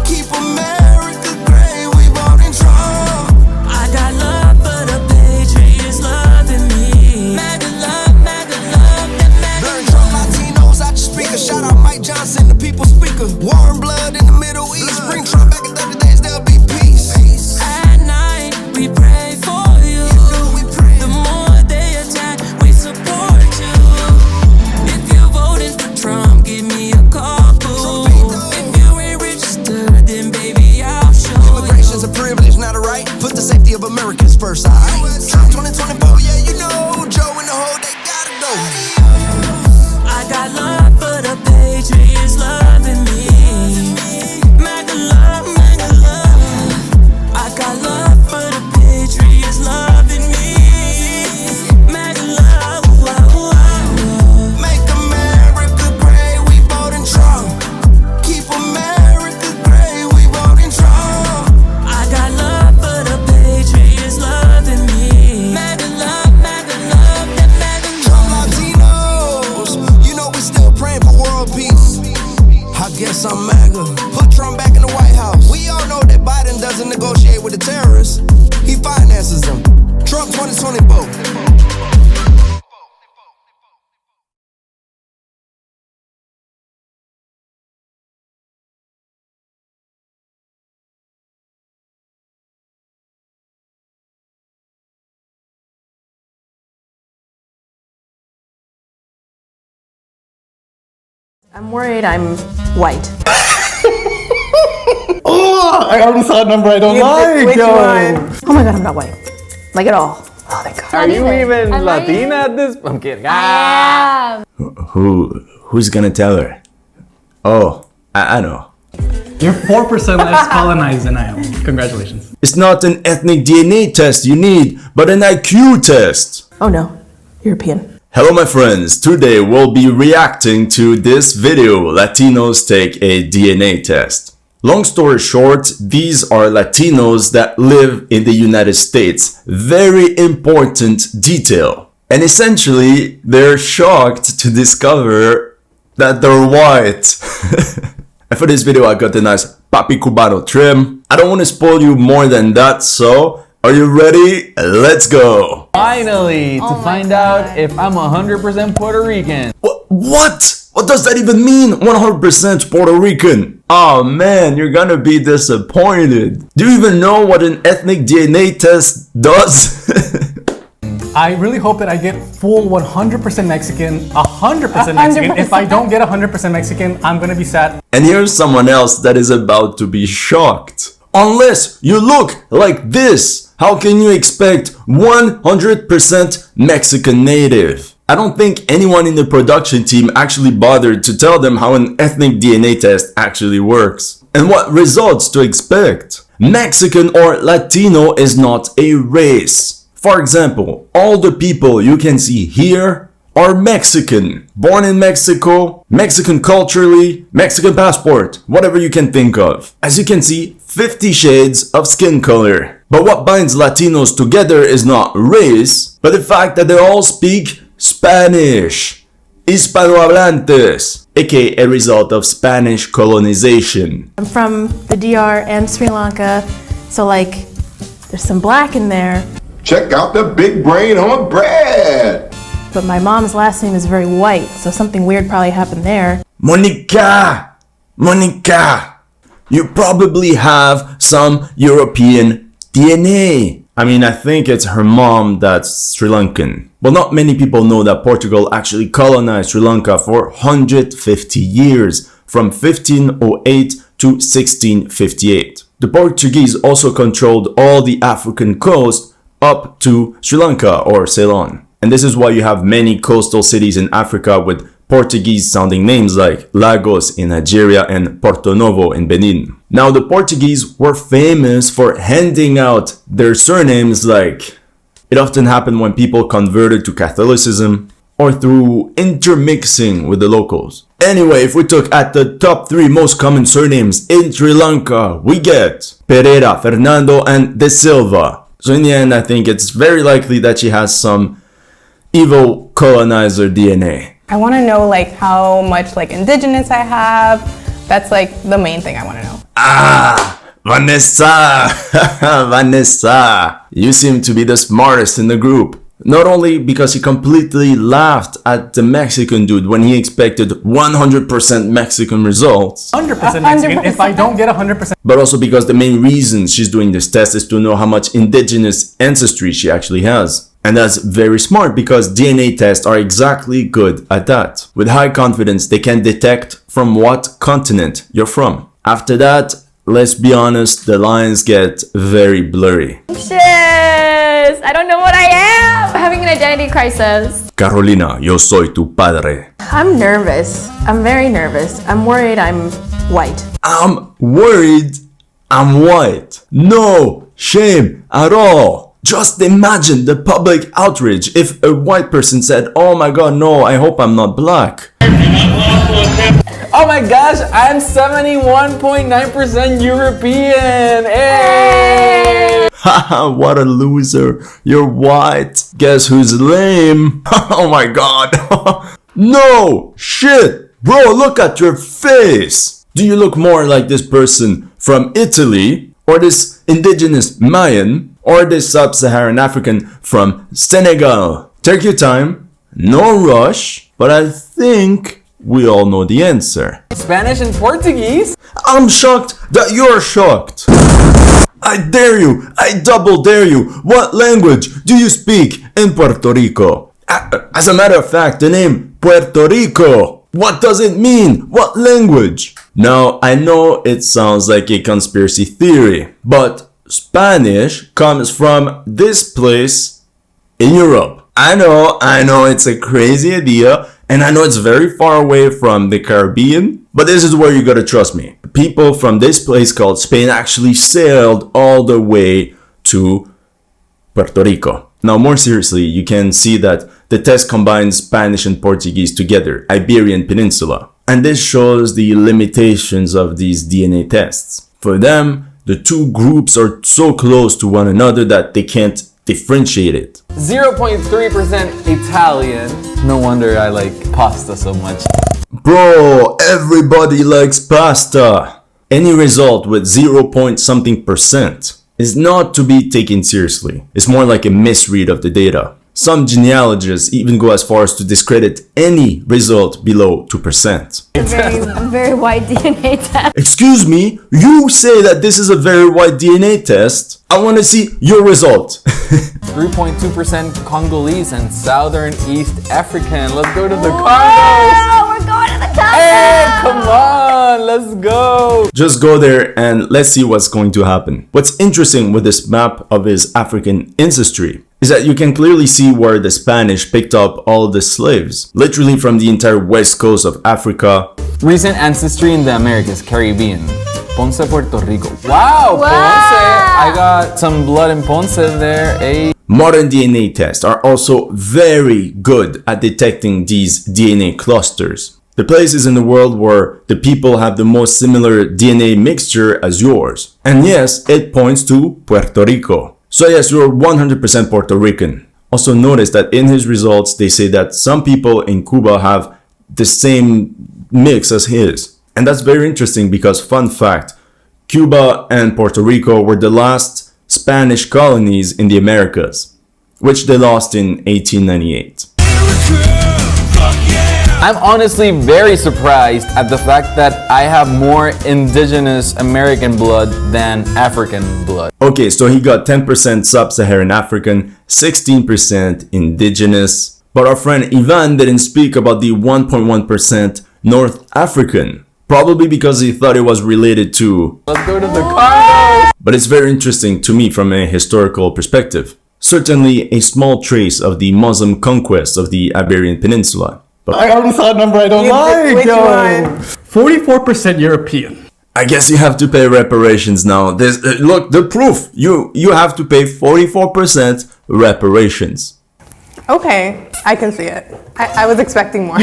Keep America great, we voting Trump. I got love for the Patriots loving me. Mega love, mega love, Burn Trump Latinos out your speaker. Shout out Mike Johnson, the people speaker. War and blood in the Middle East. Bring Trump back in 30 days, there'll be peace. At night, we pray for you. The more they attack, we support you. If you're voting for Trump, give me a call, boo. If you ain't registered, then baby, I'll show you. Immigration's a privilege, not a right. Put the safety of Americans first, alright? Trump 2024, yeah, you know. Joe and the whole, they gotta go. I got love for the Patriots loving me. Mega love, mega love. I got love for the Patriots loving me. Mega love, whoa, whoa. Make America great, we voting Trump. Keep America great, we voting Trump. I got love for the Patriots loving me. Mega love, mega love, mega Trump love. Latinos, you know we still praying for world peace. I guess I'm MAGA. Put Trump back in the White House. We all know that Biden doesn't negotiate with the terrorists. He finances them. Trump 2024. I'm worried I'm white. Oh, I already saw a number I don't like. Which yo. one? Oh my god, I'm not white. Like at all. Oh, thank god. Are you even Latina at this? I'm kidding. Who's gonna tell her? Oh, I know. You're 4% less colonized than I am. Congratulations. It's not an ethnic DNA test you need, but an IQ test. Oh no, European. Hello my friends, today we'll be reacting to this video, Latinos take a DNA test. Long story short, these are Latinos that live in the United States. Very important detail. And essentially, they're shocked to discover that they're white. And for this video, I got the nice Papi Cubano trim. I don't want to spoil you more than that, so are you ready? Let's go! Finally, to find out if I'm 100% Puerto Rican. What? What does that even mean? 100% Puerto Rican? Oh man, you're gonna be disappointed. Do you even know what an ethnic DNA test does? I really hope that I get full 100% Mexican, 100% Mexican. If I don't get 100% Mexican, I'm gonna be sad. And here's someone else that is about to be shocked. Unless you look like this. How can you expect 100% Mexican native? I don't think anyone in the production team actually bothered to tell them how an ethnic DNA test actually works and what results to expect. Mexican or Latino is not a race. For example, all the people you can see here are Mexican, born in Mexico, Mexican culturally, Mexican passport, whatever you can think of. As you can see, 50 shades of skin color. But what binds Latinos together is not race, but the fact that they all speak Spanish. Hispanohablantes, aka a result of Spanish colonization. I'm from the DR and Sri Lanka, so like there's some black in there. Check out the big brain on bread. But my mom's last name is very white, so something weird probably happened there. Monica, you probably have some European DNA. I mean, I think it's her mom that's Sri Lankan. Well, not many people know that Portugal actually colonized Sri Lanka for 150 years, from 1508 to 1658. The Portuguese also controlled all the African coast up to Sri Lanka or Ceylon. And this is why you have many coastal cities in Africa with Portuguese sounding names like Lagos in Nigeria and Porto Novo in Benin. Now the Portuguese were famous for handing out their surnames, like it often happened when people converted to Catholicism or through intermixing with the locals. Anyway, if we took at the top 3 most common surnames in Sri Lanka, we get Pereira, Fernando and De Silva. So in the end, I think it's very likely that she has some evil colonizer DNA. I want to know like how much like indigenous I have. That's like the main thing I want to know. Ah, Vanessa, Vanessa, you seem to be the smartest in the group. Not only because he completely laughed at the Mexican dude when he expected 100% Mexican results. 100% Mexican if I don't get 100%. But also because the main reason she's doing this test is to know how much indigenous ancestry she actually has. And that's very smart because DNA tests are exactly good at that. With high confidence, they can detect from what continent you're from. After that, let's be honest, the lines get very blurry. Anxious! I don't know what I am! I'm having an identity crisis. Carolina, yo soy tu padre. I'm nervous. I'm very nervous. I'm worried I'm white. I'm worried I'm white. No shame at all. Just imagine the public outrage if a white person said, "Oh my god, no, I hope I'm not black." Oh my gosh, I'm 71.9% European. Hey! Haha, what a loser. You're white. Guess who's lame? Oh my god. No! Shit! Bro, look at your face! Do you look more like this person from Italy, or this indigenous Mayan, or this sub-Saharan African from Senegal? Take your time, no rush, but I think we all know the answer. Spanish and Portuguese? I'm shocked that you're shocked. I dare you, I double dare you. What language do you speak in Puerto Rico? As a matter of fact, the name Puerto Rico, what does it mean? What language? Now, I know it sounds like a conspiracy theory, but Spanish comes from this place in Europe. I know it's a crazy idea, and I know it's very far away from the Caribbean, but this is where you gotta trust me. People from this place called Spain actually sailed all the way to Puerto Rico. Now, more seriously, you can see that the test combines Spanish and Portuguese together, Iberian Peninsula. And this shows the limitations of these DNA tests. For them, the two groups are so close to one another that they can't differentiate it. 0.3% Italian. No wonder I like pasta so much. Bro, everybody likes pasta. Any result with 0 point something percent is not to be taken seriously. It's more like a misread of the data. Some genealogists even go as far as to discredit any result below 2%. A very white DNA test. Excuse me, you say that this is a very white DNA test? I want to see your result. 3.2% Congolese and Southern East African. Let's go to the Whoa, Congos. we're going to the countdown. Hey, come on, let's go. Just go there and let's see what's going to happen. What's interesting with this map of his African ancestry is that you can clearly see where the Spanish picked up all the slaves, literally from the entire west coast of Africa. Recent ancestry in the Americas, Caribbean. Ponce, Puerto Rico. Wow, Ponce. I got some blood in Ponce there. Hey. Modern DNA tests are also very good at detecting these DNA clusters. The places in the world where the people have the most similar DNA mixture as yours. And yes, it points to Puerto Rico. So yes, you're 100% Puerto Rican. Also notice that in his results, they say that some people in Cuba have the same mix as his. And that's very interesting because, fun fact, Cuba and Puerto Rico were the last Spanish colonies in the Americas, which they lost in 1898. I'm honestly very surprised at the fact that I have more indigenous American blood than African blood. Okay, so he got 10% sub-Saharan African, 16% indigenous, but our friend Ivan didn't speak about the 1.1% North African. Probably because he thought it was related to... Let's go to the Congo! But it's very interesting to me from a historical perspective. Certainly a small trace of the Muslim conquest of the Iberian Peninsula. But I already saw a number I don't like. Which one? 44% European. I guess you have to pay reparations now. There's, look, the proof. You have to pay 44% reparations. Okay, I can see it. I was expecting more.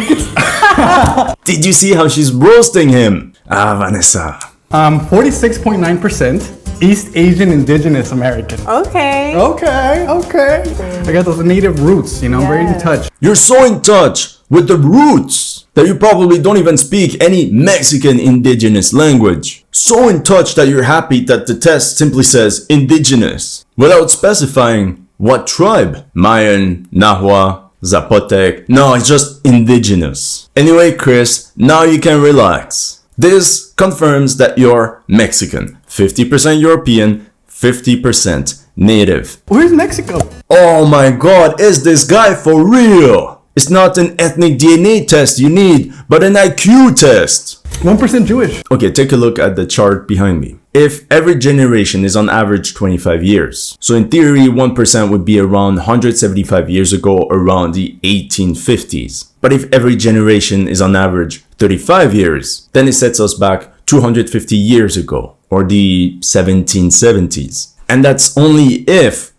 Did you see how she's roasting him? Vanessa. 46.9% East Asian Indigenous American. Okay. Okay. I got those native roots, you know, very in touch. You're so in touch with the roots that you probably don't even speak any Mexican indigenous language. So in touch that you're happy that the test simply says indigenous without specifying what tribe? Mayan, Nahua, Zapotec. No, it's just indigenous. Anyway, Chris, now you can relax. This confirms that you're Mexican. 50% European, 50% native. Where's Mexico? Oh my god, is this guy for real? It's not an ethnic DNA test you need, but an IQ test. 1% Jewish. Okay, take a look at the chart behind me. If every generation is on average 25 years, so in theory 1% would be around 175 years ago, around the 1850s. But if every generation is on average 35 years, then it sets us back 250 years ago, or the 1770s. And that's only if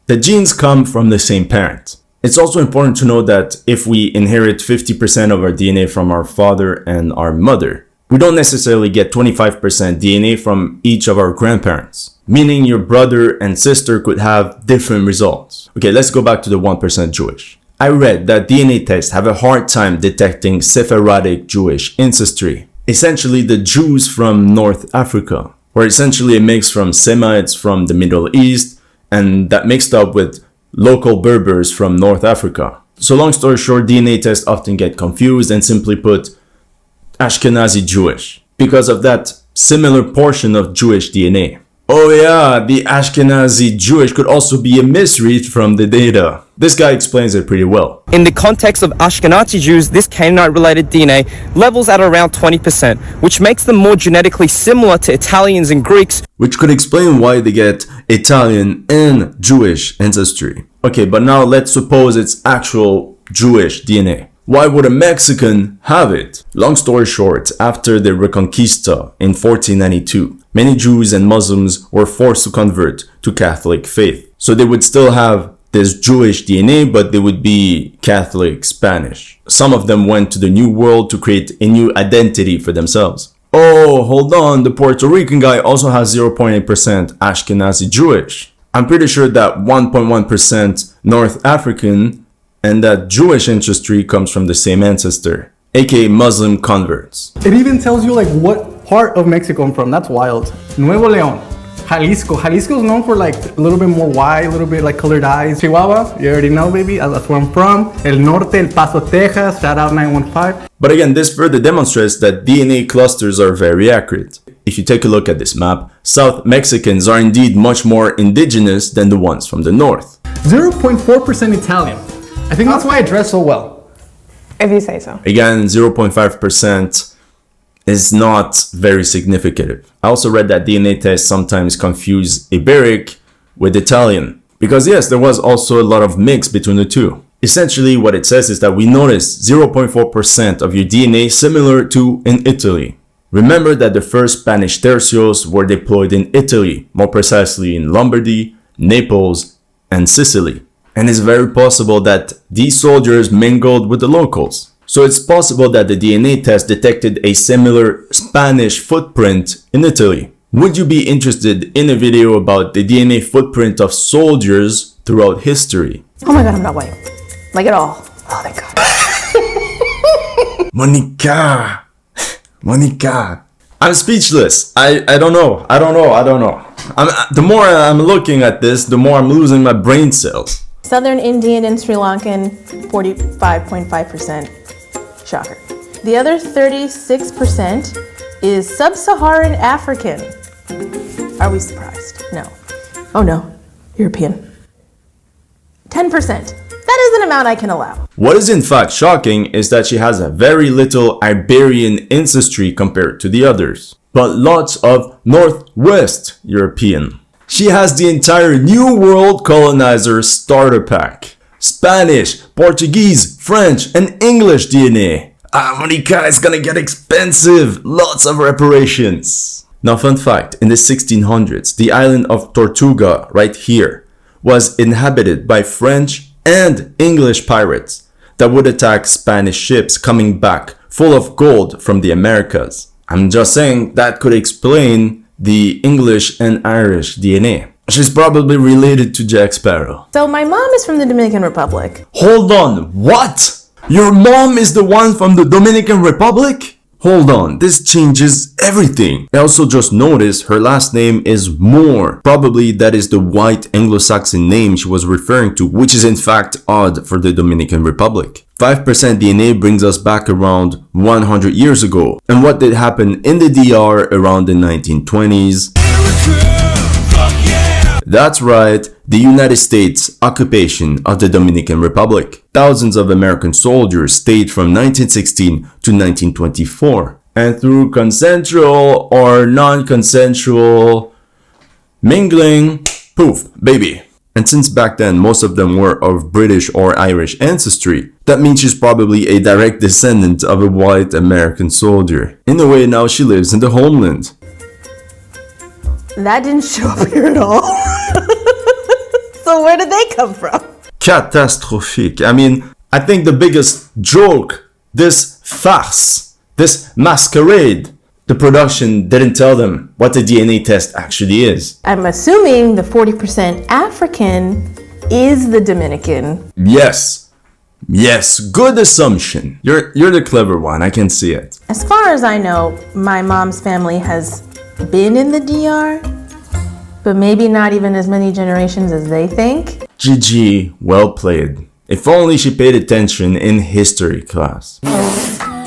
the genes come from the same parent. It's also important to know that if we inherit 50% of our DNA from our father and our mother, we don't necessarily get 25% DNA from each of our grandparents, meaning your brother and sister could have different results. Okay, let's go back to the 1% Jewish. I read that DNA tests have a hard time detecting Sephardic Jewish ancestry, essentially the Jews from North Africa, or essentially a mix from Semites from the Middle East and that mixed up with local Berbers from North Africa. So long story short, DNA tests often get confused and simply put Ashkenazi Jewish because of that similar portion of Jewish DNA. Oh yeah, the Ashkenazi Jewish could also be a misread from the data. This guy explains it pretty well. In the context of Ashkenazi Jews, this Canaanite-related DNA levels at around 20%, which makes them more genetically similar to Italians and Greeks. Which could explain why they get Italian and Jewish ancestry. Okay, but now let's suppose it's actual Jewish DNA. Why would a Mexican have it? Long story short, after the Reconquista in 1492, many Jews and Muslims were forced to convert to Catholic faith. So they would still have this Jewish DNA, but they would be Catholic Spanish. Some of them went to the New World to create a new identity for themselves. Oh, hold on, the Puerto Rican guy also has 0.8% Ashkenazi Jewish. I'm pretty sure that 1.1% North African and that Jewish ancestry comes from the same ancestor, aka Muslim converts. It even tells you like what part of Mexico I'm from. That's wild. Nuevo León, Jalisco. Jalisco is known for like a little bit more white, a little bit like colored eyes. Chihuahua, you already know, baby. That's where I'm from. El Norte, El Paso, Texas. Shout out 915. But again, this further demonstrates that DNA clusters are very accurate. If you take a look at this map, South Mexicans are indeed much more indigenous than the ones from the north. 0.4% Italian. I think that's why I dress so well. If you say so. Again, 0.5% is not very significant. I also read that DNA tests sometimes confuse Iberic with Italian. Because yes, there was also a lot of mix between the two. Essentially, what it says is that we noticed 0.4% of your DNA similar to in Italy. Remember that the first Spanish tercios were deployed in Italy, more precisely in Lombardy, Naples, and Sicily. And it's very possible that these soldiers mingled with the locals. So it's possible that the DNA test detected a similar Spanish footprint in Italy. Would you be interested in a video about the DNA footprint of soldiers throughout history? Oh my god, I'm not white. Like at all. Oh, thank god. Monica! Monica! I'm speechless. I don't know. The more I'm looking at this, the more I'm losing my brain cells. Southern Indian and Sri Lankan, 45.5%. Shocker. The other 36% is Sub-Saharan African. Are we surprised? No. Oh no. European. 10%. That is an amount I can allow. What is in fact shocking is that she has a very little Iberian ancestry compared to the others, but lots of Northwest European. She has the entire New World colonizer starter pack. Spanish, Portuguese, French, and English DNA. Monica, it's gonna get expensive. Lots of reparations. Now, fun fact, in the 1600s, the island of Tortuga, right here, was inhabited by French and English pirates that would attack Spanish ships coming back full of gold from the Americas. I'm just saying that could explain the English and Irish DNA. She's probably related to Jack Sparrow. So my mom is from the Dominican Republic. Hold on, what? Your mom is the one from the Dominican Republic? Hold on, this changes everything. I also just noticed her last name is Moore. Probably that is the white Anglo-Saxon name she was referring to, which is in fact odd for the Dominican Republic. 5% DNA brings us back around 100 years ago. And what did happen in the DR around the 1920s? That's right, the United States occupation of the Dominican Republic. Thousands of American soldiers stayed from 1916 to 1924. And through consensual or non-consensual mingling, poof, baby. And since back then most of them were of British or Irish ancestry, that means she's probably a direct descendant of a white American soldier. In a way, now she lives in the homeland. That didn't show up here at all. So where did they come from? Catastrophique. I mean, I think the biggest joke, this farce, this masquerade, the production didn't tell them what the DNA test actually is. I'm assuming the 40% African is the Dominican. Yes. Yes, good assumption. You're the clever one, I can see it. As far as I know, my mom's family has been in the DR, but maybe not even as many generations as they think. GG, well played. If only she paid attention in history class.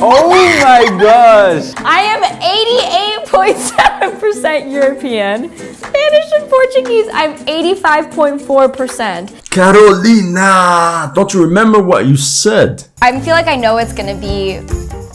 Oh my gosh! I am 88.7% European. Spanish and Portuguese, I'm 85.4%. Carolina, don't you remember what you said? I feel like I know it's gonna be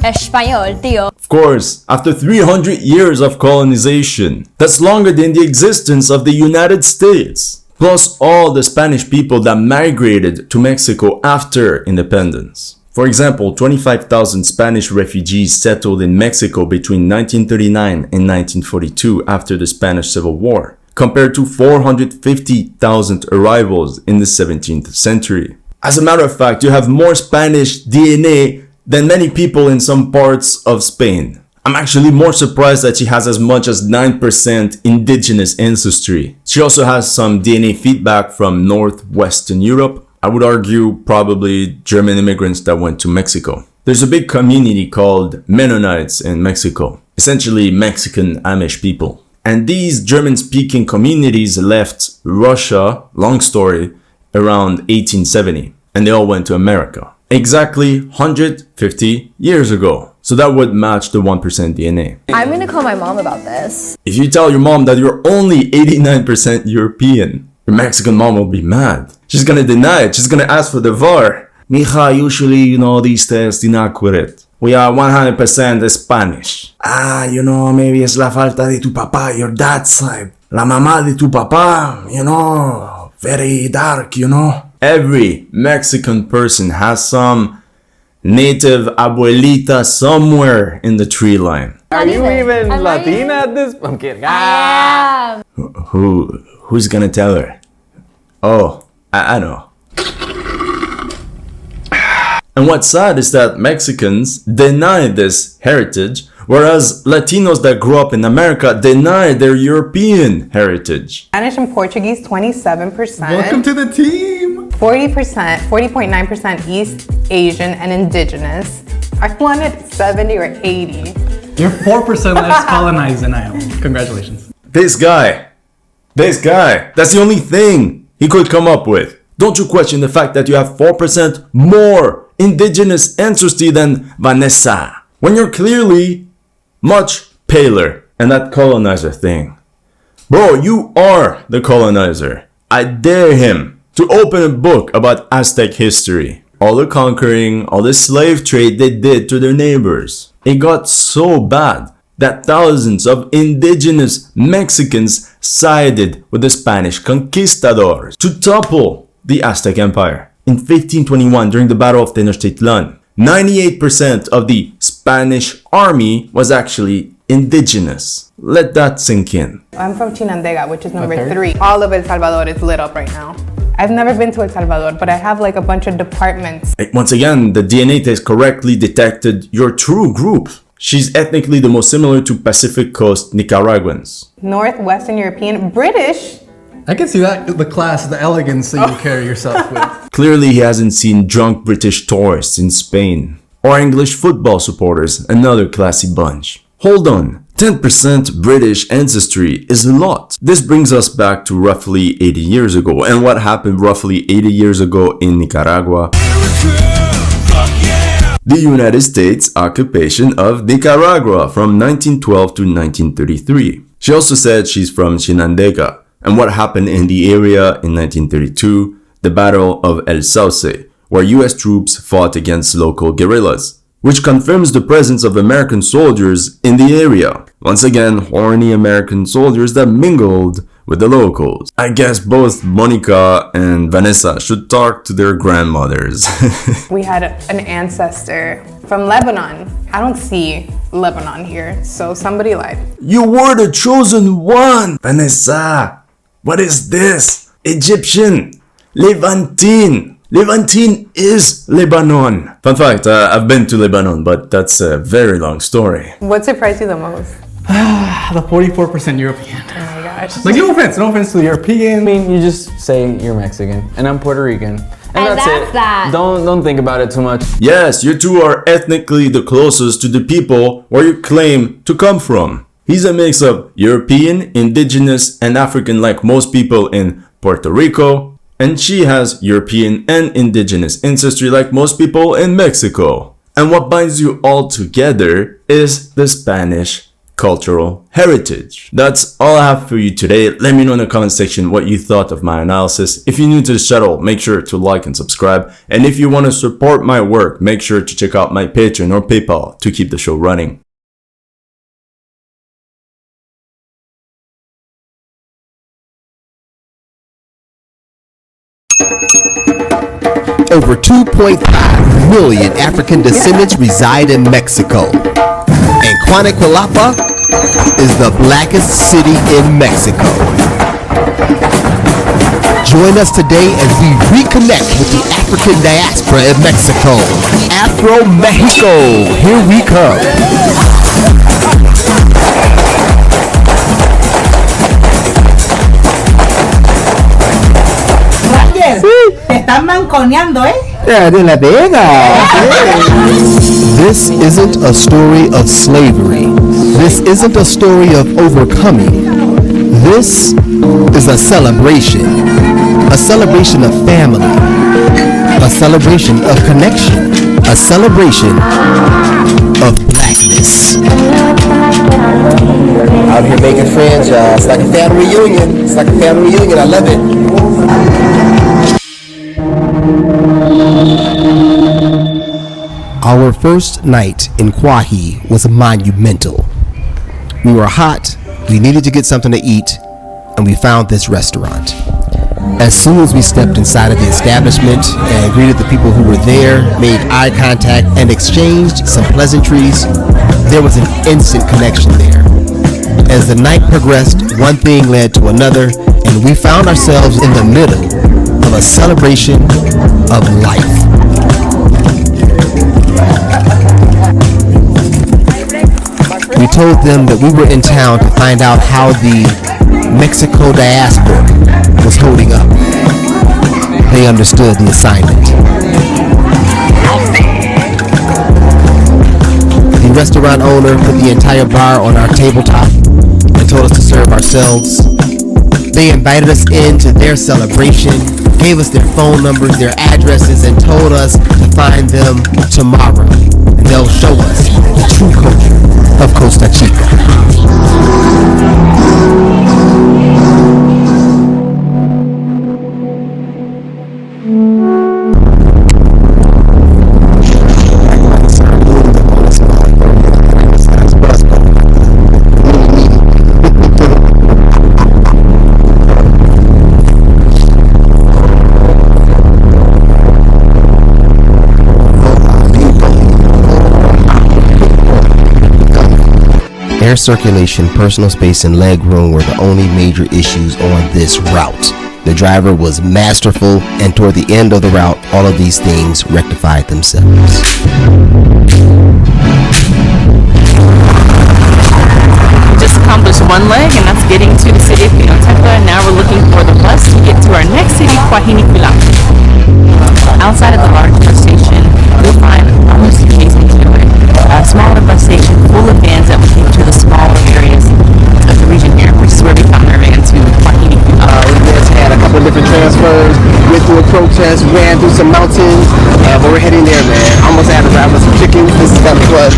Español, tío. Of course, after 300 years of colonization, that's longer than the existence of the United States. Plus all the Spanish people that migrated to Mexico after independence. For example, 25,000 Spanish refugees settled in Mexico between 1939 and 1942 after the Spanish Civil War, compared to 450,000 arrivals in the 17th century. As a matter of fact, you have more Spanish DNA than many people in some parts of Spain. I'm actually more surprised that she has as much as 9% indigenous ancestry. She also has some DNA feedback from Northwestern Europe. I would argue probably German immigrants that went to Mexico. There's a big community called Mennonites in Mexico, essentially Mexican Amish people. And these German-speaking communities left Russia, long story, around 1870, and they all went to America. Exactly 150 years ago. So that would match the 1% DNA. I'm gonna call my mom about this. If you tell your mom that you're only 89% European, your Mexican mom will be mad. She's gonna deny it. She's gonna ask for the VAR. Mija, usually, these tests inaccurate. We are 100% Spanish. Maybe es la falta de tu papá, your dad's side. La mamá de tu papá, very dark, Every Mexican person has some native abuelita somewhere in the tree line. Are you even Latina at this? I'm kidding. I am. Who's gonna tell her? Oh, I know. And what's sad is that Mexicans deny this heritage, whereas Latinos that grew up in America deny their European heritage. Spanish and Portuguese, 27%. Welcome to the team. 40%, 40.9% East Asian and Indigenous. I wanted 70 or 80. You're 4% less colonized than I am. Congratulations. This guy, that's the only thing he could come up with. Don't you question the fact that you have 4% more indigenous ancestry than Vanessa, when you're clearly much paler and that colonizer thing. Bro, you are the colonizer. I dare him to open a book about Aztec history. All the conquering, all the slave trade they did to their neighbors. It got so bad that thousands of indigenous Mexicans sided with the Spanish conquistadors to topple the Aztec Empire. In 1521, during the Battle of Tenochtitlan, 98% of the Spanish army was actually indigenous. Let that sink in. I'm from Chinandega, which is number 3. All of El Salvador is lit up right now. I've never been to El Salvador, but I have like a bunch of departments. Once again, the DNA test correctly detected your true group. She's ethnically the most similar to Pacific Coast Nicaraguans. Northwestern European, British. I can see that, the class, the elegance that you carry yourself with. Clearly he hasn't seen drunk British tourists in Spain. Or English football supporters, another classy bunch. Hold on, 10% British ancestry is a lot. This brings us back to roughly 80 years ago. And what happened roughly 80 years ago in Nicaragua? The United States occupation of Nicaragua from 1912 to 1933. She also said she's from Chinandega. And what happened in the area in 1932, the Battle of El Sauce, where US troops fought against local guerrillas, which confirms the presence of American soldiers in the area. Once again, horny American soldiers that mingled with the locals. I guess both Monica and Vanessa should talk to their grandmothers. We had an ancestor from Lebanon. I don't see Lebanon here, so somebody lied. You were the chosen one, Vanessa. What is this? Egyptian. Levantine. Levantine is Lebanon. Fun fact, I've been to Lebanon, but that's a very long story. What surprised you the most? The 44% European. Oh my gosh. Like, no offense to the European. I mean, you just say you're Mexican and I'm Puerto Rican. And that's it. That. Don't think about it too much. Yes, you two are ethnically the closest to the people where you claim to come from. He's a mix of European, indigenous, and African like most people in Puerto Rico. And she has European and indigenous ancestry like most people in Mexico. And what binds you all together is the Spanish cultural heritage. That's all I have for you today. Let me know in the comment section what you thought of my analysis. If you're new to the channel, make sure to like and subscribe. And if you want to support my work, make sure to check out my Patreon or PayPal to keep the show running. Over 2.5 million African descendants reside in Mexico. And Cuanacualapa is the blackest city in Mexico. Join us today as we reconnect with the African diaspora in Mexico. Afro Mexico, here we come. Te están manconeando, ¿eh? De la Vega. This isn't a story of slavery. This isn't a story of overcoming. This is a celebration. A celebration of family. A celebration of connection. A celebration of blackness. Out here making friends, y'all. It's like a family reunion. It's like a family reunion. I love it. Our first night in Kwahi was monumental. We were hot, we needed to get something to eat, and we found this restaurant. As soon as we stepped inside of the establishment and greeted the people who were there, made eye contact, and exchanged some pleasantries, there was an instant connection there. As the night progressed, one thing led to another, and we found ourselves in the middle of a celebration of life. We told them that we were in town to find out how the Mexico diaspora was holding up. They understood the assignment. The restaurant owner put the entire bar on our tabletop and told us to serve ourselves. They invited us into their celebration, gave us their phone numbers, their addresses, and told us to find them tomorrow. And they'll show us the true culture of Costa Chica. Air circulation, personal space, and leg room were the only major issues on this route. The driver was masterful, and toward the end of the route, all of these things rectified themselves. Just accomplished one leg, and that's getting to the city of Pinotepa. Now we're looking for the bus to get to our next city, Quahiniquilapa. Outside of the large bus station, you'll find almost adjacent to it a smaller bus station full of vans that will take to the smaller areas of the region here, which is where we found our van to Quahiniquilapa. We just had a couple of different transfers, went through a protest, ran through some mountains, but we're heading there, man. Almost had to grab us some chicken. This is kind of fun.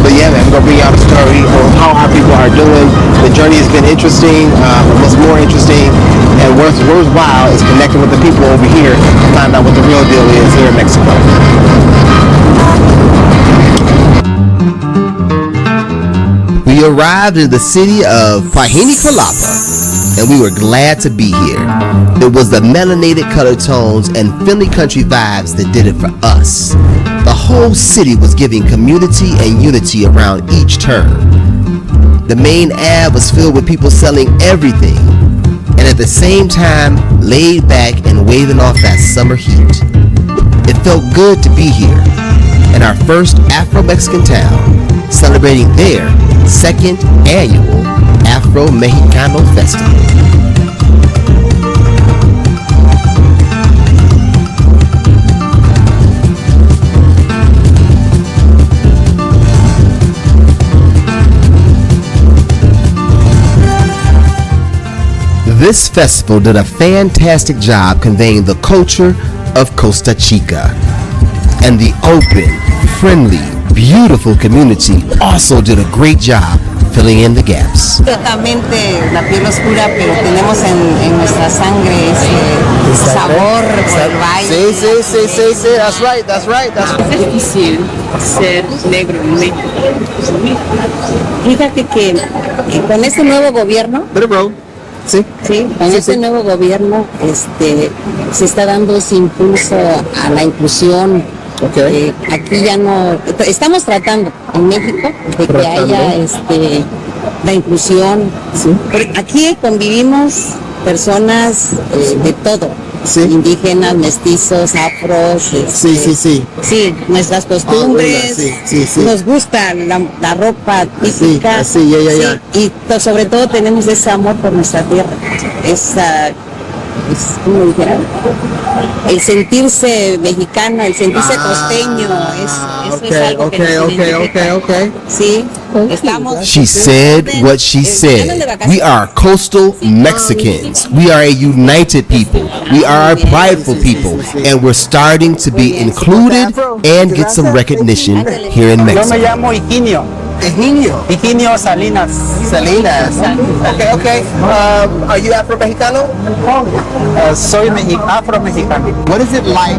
But yeah, man, we're going to bring out a story of how our people are doing. The journey has been interesting. What's more interesting and worthwhile is connecting with the people over here to find out what the real deal is here in Mexico. We arrived in the city of Quahiniquilapa, and we were glad to be here. It was the melanated color tones and friendly country vibes that did it for us. The whole city was giving community and unity around each turn. The main ave was filled with people selling everything, and at the same time laid back and waving off that summer heat. It felt good to be here in our first Afro-Mexican town, celebrating their second annual Afro-Mexicano Festival. This festival did a fantastic job conveying the culture of Costa Chica, and the open, friendly, beautiful community also did a great job filling in the gaps. Totalmente la piel oscura, pero tenemos en nuestra sangre ese sabor por el baile. Sí, that's right. Es difícil ser negro en México. Fíjate que con este nuevo gobierno, con este nuevo gobierno se está dando ese impulso a la inclusión. Aquí ya no estamos tratando en México de que haya la inclusión. Aquí convivimos personas de todo, indígenas, mestizos, afros. Sí, nuestras costumbres. Nos gusta la ropa típica. Y sobre todo tenemos ese amor por nuestra tierra. ¿Cómo dijera? El sentirse mexicano, el sentirse costeño, eso es algo que nos identifica. Sí, estamos. She said what she said. We are coastal Mexicans. We are a united people. We are a prideful people, and we're starting to be included and get some recognition here in Mexico. Yo me llamo Higinio. Higinio Salinas. Okay. Are you Afro-Mexicano? Soy Afro-Mexicano. What is it like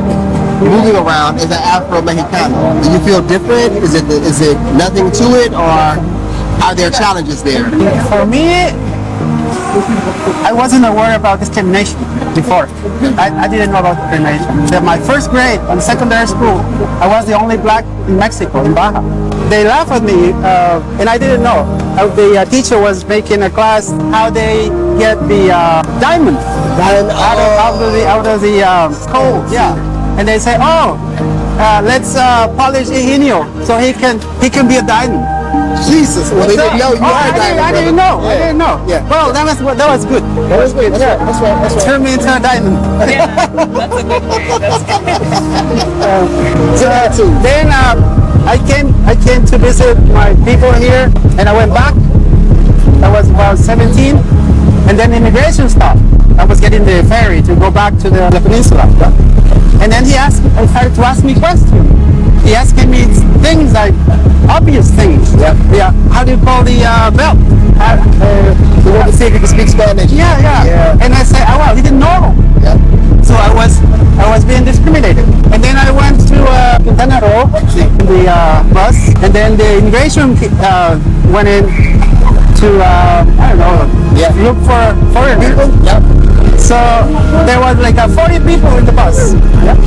moving around as an Afro-Mexicano? Do you feel different? Is it nothing to it, or are there challenges there? For me, I wasn't aware about discrimination before. I didn't know about discrimination. So my first grade in secondary school, I was the only black in Mexico, in Baja. They laughed at me, and I didn't know. The teacher was making a class how they get the diamond out of the coal. Yeah, and they say, oh, let's polish Eugenio so he can be a diamond. Jesus, well, they didn't know you are a diamond. I didn't know. I didn't know. Yeah. Well, that was good. That was good. That's right. Turn me into a diamond. Yeah, that's a good way. That's good. So then I came to visit my people here, and I went back. I was about 17, and then immigration stopped. I was getting the ferry to go back to the peninsula, and then he started to ask me questions. He asked me things like obvious things. Yeah. How do you call the belt? We want to see if you can speak Spanish. Yeah. And I said, oh well, he didn't know. Yeah. So I was being discriminated. And then I went to Quintana Roo, the bus, and then the immigration went in to I don't know, look for foreign people. Yep. So there was like 40 people in the bus. Yep.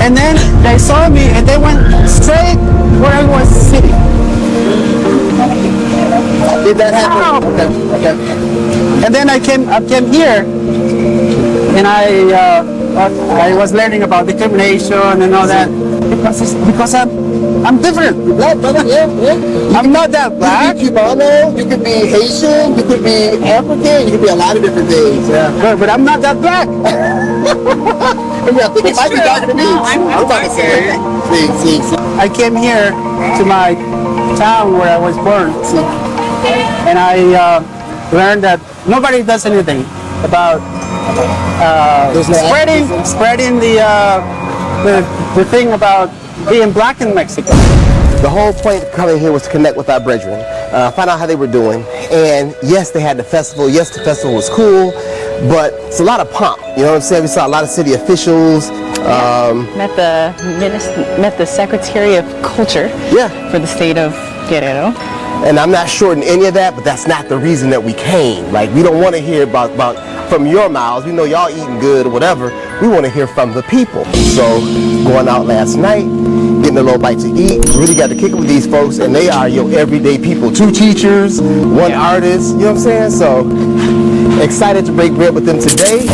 And then they saw me and they went straight where I was sitting. Did that happen? Okay. And then I came here, and I was learning about discrimination and all that because I'm different. Black brother, yeah. I'm not that black. You could be Cubano, you could be Haitian, you could be African, you could be a lot of different things. Yeah. But I'm not that black. I think it might be darker than me. I'm about to say. See. I came here to my town where I was born, and I learned that nobody does anything about spreading the thing about being black in Mexico. The whole point of coming here was to connect with our brethren, find out how they were doing, and yes, they had the festival. Yes, the festival was cool, but it's a lot of pomp. You know what I'm saying? We saw a lot of city officials. Met the Secretary of Culture for the state of Guerrero. And I'm not shorting any of that, but that's not the reason that we came. Like, we don't want to hear about from your mouths. We know y'all eating good or whatever. We want to hear from the people. So going out last night, getting a little bite to eat, really got to kick it with these folks, and they are your everyday people. 2 teachers, 1 artist, you know what I'm saying? So excited to break bread with them today.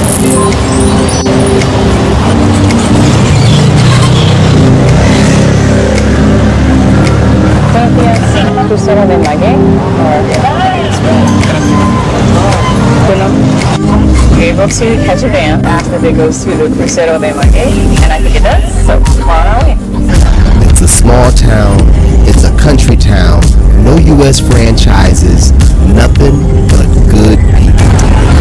Crucero de Maguey, it goes to catch a band after it goes to the Crucero de Maguey, and I think it does, so we're on our way. It's a small town, it's a country town, no U.S. franchises, nothing but good people.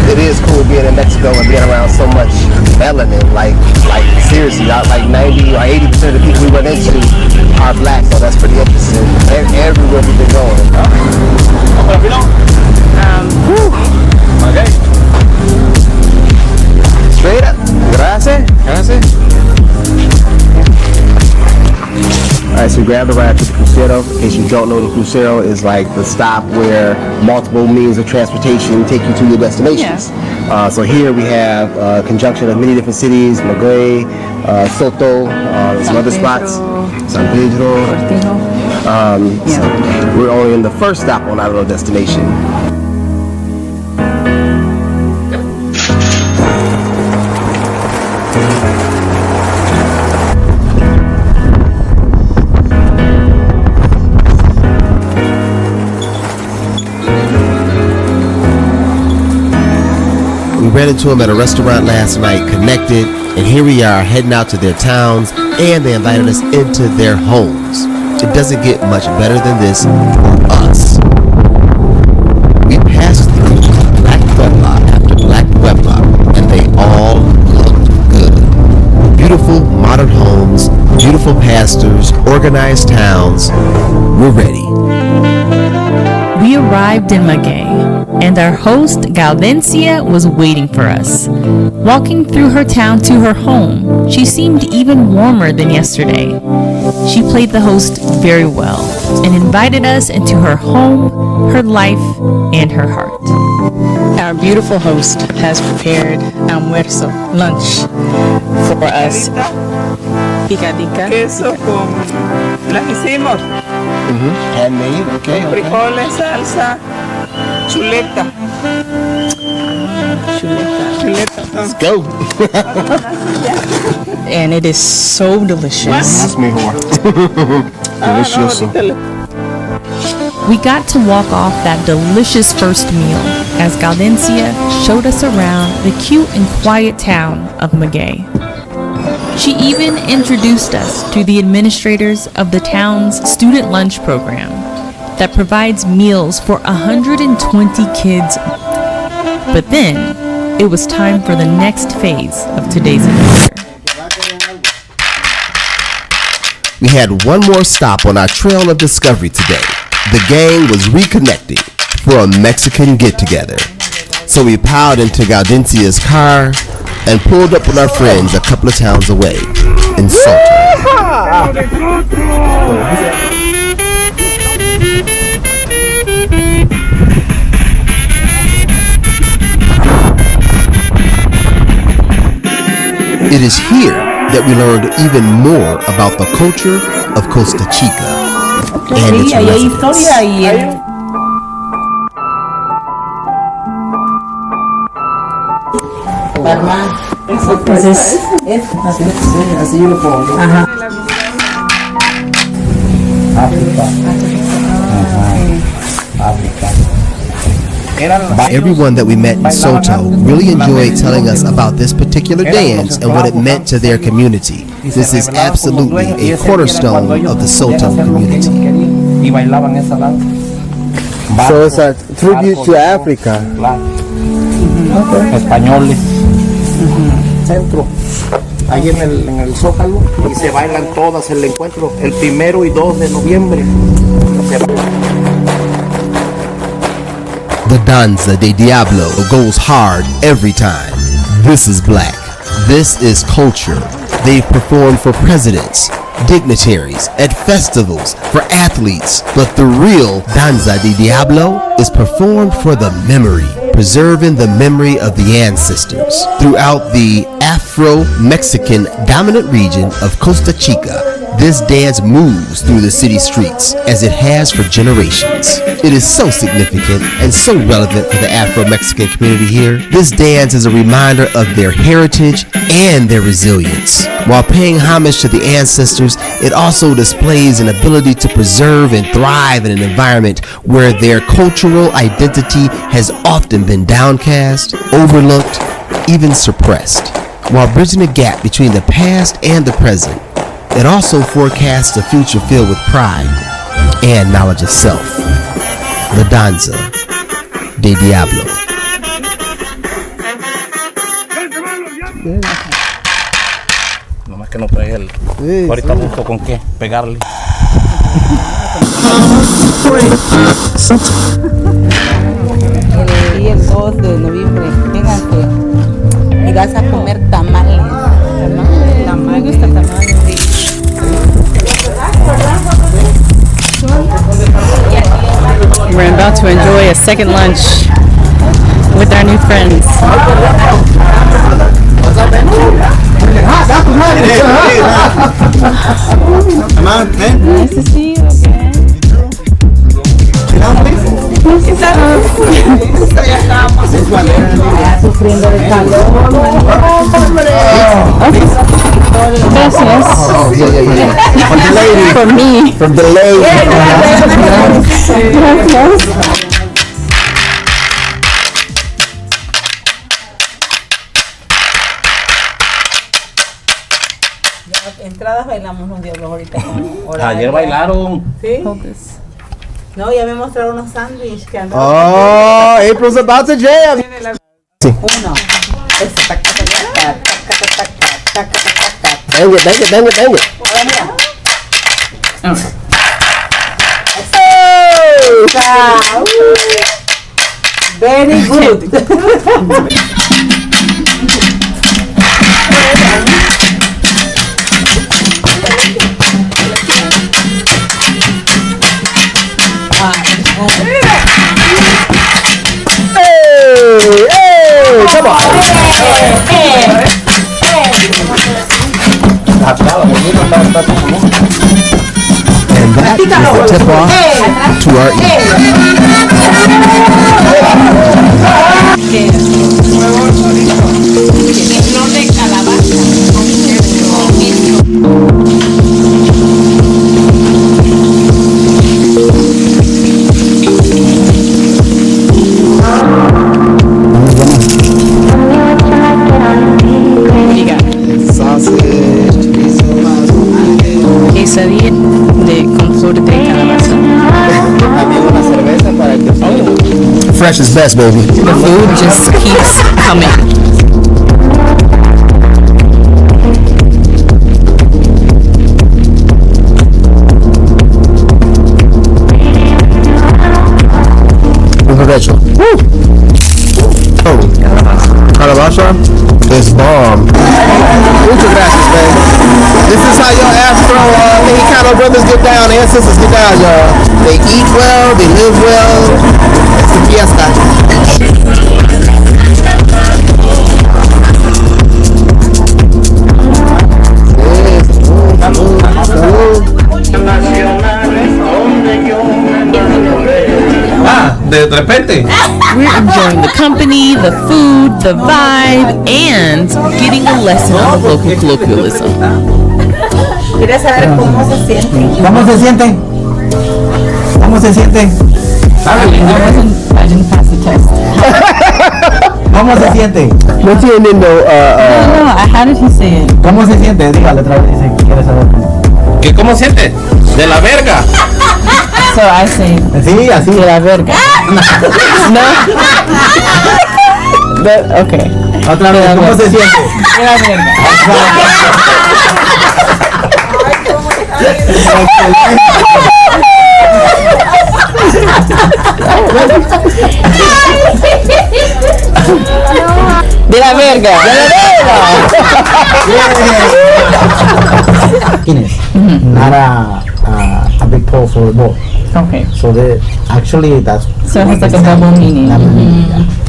It is cool being in Mexico and being around so much melanin, like seriously, like 90 or 80% of the people we run into are black, so that's pretty interesting. Everywhere we've been going. Okay. Straight up. Gracias. Alright, so grab the ride to the Crucero. In case you don't know, the Crucero is like the stop where multiple means of transportation take you to your destinations. So here we have a conjunction of many different cities, Maguey, Soto, some other spots, San Pedro. So we're only in the first stop on our little destination. We ran into them at a restaurant last night, connected, and here we are heading out to their towns, and they invited us into their homes. It doesn't get much better than this for us. We passed through Black Puebla after Black Puebla, and they all looked good. Beautiful modern homes, beautiful pastors, organized towns. We're ready. We arrived in Maguey, and our host, Gaudencia, was waiting for us. Walking through her town to her home, She seemed even warmer than yesterday. She played the host very well and invited us into her home, her life, and her heart. Our beautiful host has prepared almuerzo, lunch, for us. Picadita. Queso con las hicimos. Handmade, okay. Frijoles, salsa, chuleta. Chuleta. Let's go. And it is so delicious. That's mejor. Delicioso. We got to walk off that delicious first meal as Gaudencia showed us around the cute and quiet town of Maguey. She even introduced us to the administrators of the town's student lunch program that provides meals for 120 kids. But then, it was time for the next phase of today's adventure. We had one more stop on our trail of discovery today. The gang was reconnecting for a Mexican get-together. So we piled into Gaudencia's car and pulled up with our friends a couple of towns away in Soto. It is here that we learned even more about the culture of Costa Chica and its residents. Así uniform. Everyone that we met in Soto really enjoyed telling us about this particular dance and what it meant to their community. This is absolutely a cornerstone of the Soto community. So it's a tribute to Africa. Españoles. Centro. Ahí en el Zócalo. Y se bailan todas el encuentro. El 1 y 2 de noviembre. The Danza de Diablo goes hard every time. This is black. This is culture. They've performed for presidents, dignitaries, at festivals, for athletes. But the real Danza de Diablo is performed for the memory, preserving the memory of the ancestors. Throughout the Afro-Mexican dominant region of Costa Chica, this dance moves through the city streets as it has for generations. It is so significant and so relevant for the Afro-Mexican community here. This dance is a reminder of their heritage and their resilience. While paying homage to the ancestors, it also displays an ability to preserve and thrive in an environment where their cultural identity has often been downcast, overlooked, even suppressed. While bridging the gap between the past and the present, it also forecasts a future filled with pride and knowledge of self. The Danza de Diablo. Nomás que no trae el... Ahorita busco con qué pegarle. Y el 2 de noviembre, fíjate, y vas a comer tamales. Me gusta tamales. We're about to enjoy a second lunch with our new friends. Nice to see you again. Sufriendo de calor. Gracias. Oh, yeah. From the lady. For me. From the lady. Gracias. Entradas bailamos un diablo ahorita. Ayer bailaron. ¿Sí? No, ya me mostraron unos sándwiches que andaban. Oh, April's about to jam. Uno. Ese, tac, tac, tac, tac, tac, tac, tac, tac, tac. Bang it. Ahora mira. Wow. Very good. Hey, come on. And that is the tip-off to our Quesadilla con flor de calabaza. Fresh is best, baby. The food just keeps coming. Provecho. Oh, calabaza is bomb. Muchas gracias, man. This is how your Afro Mexicano brothers get down, ancestors get down, y'all. They eat well, they live well. It's the fiesta. De repente. We're enjoying the company, the food, the vibe, and getting a lesson on the local colloquialism. ¿Quieres saber cómo se siente? ¿Cómo se siente? ¿Cómo se siente? I didn't pass the test. ¿Cómo se siente? No tienen No, how did he say it? ¿Cómo se siente? Dígale otra vez si quieres saber. ¿Qué cómo siente? De la verga. So I say, Sí, así. de la verga. No. But, okay. Otra vez, ¿cómo se siente? De la verga. De la verga. Guinness. Not a big pole for a ball. Okay. So that actually that's So it has like a double meaning.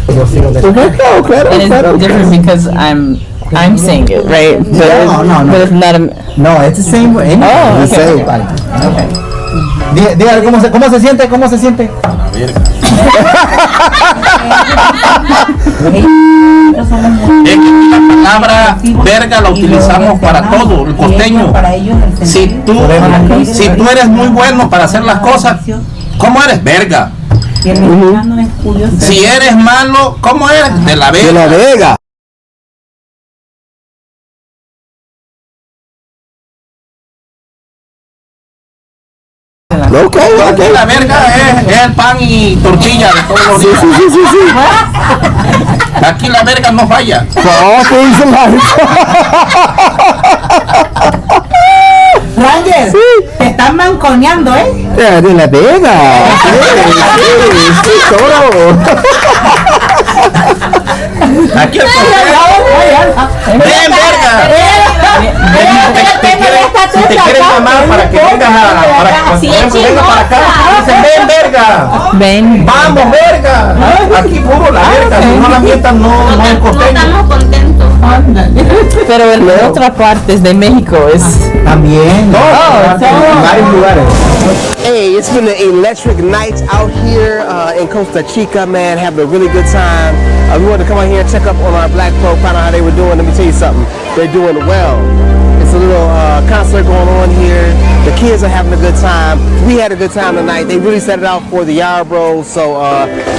You'll feel that. And it's different because I'm saying it, right? But No. But it's not a. No, it's the same way. Oh, The same. okay. Dígale cómo se siente, cómo se siente. La palabra verga la utilizamos para todo, el costeño. Si tú eres muy bueno para hacer las cosas, ¿cómo eres? Verga. Si eres malo, ¿cómo eres? De la verga. De la Vega. Aquí la verga es el pan y tortilla de todos los días. Sí. Aquí la verga no falla. Ranger, te están manconeando, ¿eh? De la Vega. Sí, todo. Aquí el ¡ven, verga! Si te quieres llamar para que vengas venga para acá, dicen ven, verga. Ven. Vamos, verga. Aquí puro la verga. Si no la mientan, no es costeño. Estamos contentos. Pero en otras partes de México es. También. En varios lugares. Hey, it's been an electric night out here in Costa Chica, man. Having a really good time. We wanted to come out here and check up on our black folk, find out how they were doing. Let me tell you something. They're doing well. It's a little concert going on here. The kids are having a good time. We had a good time tonight. They really set it out for the Yarbros. So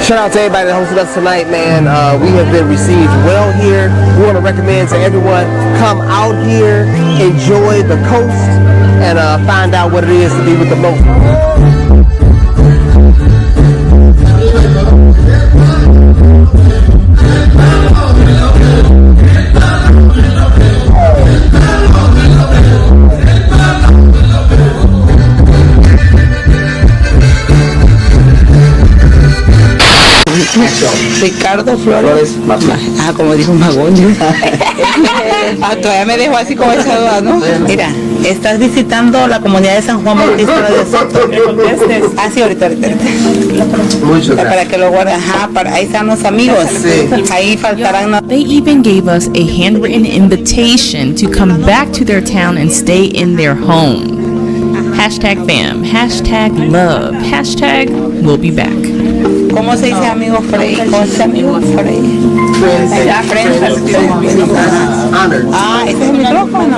shout out to everybody that hosted us tonight, man. We have been received well here. We want to recommend to everyone, come out here, enjoy the coast, and find out what it is to be with the local. Ricardo Flores. Ah, como dijo Magondio. Todavía me dejo así como esa duda, ¿no? Mira, estás visitando la comunidad de San Juan Bautista de Soto. Ah, sí, ahorita. Muchas gracias. Para que lo guarden, ajá, ahí están los amigos. Ahí faltarán. They even gave us a handwritten invitation to come back to their town and stay in their home. Hashtag fam, hashtag love, hashtag we'll be back. ¿Cómo se dice amigo Frey? ¿Cómo se dice amigo Frey? Ah, ese es el micrófono.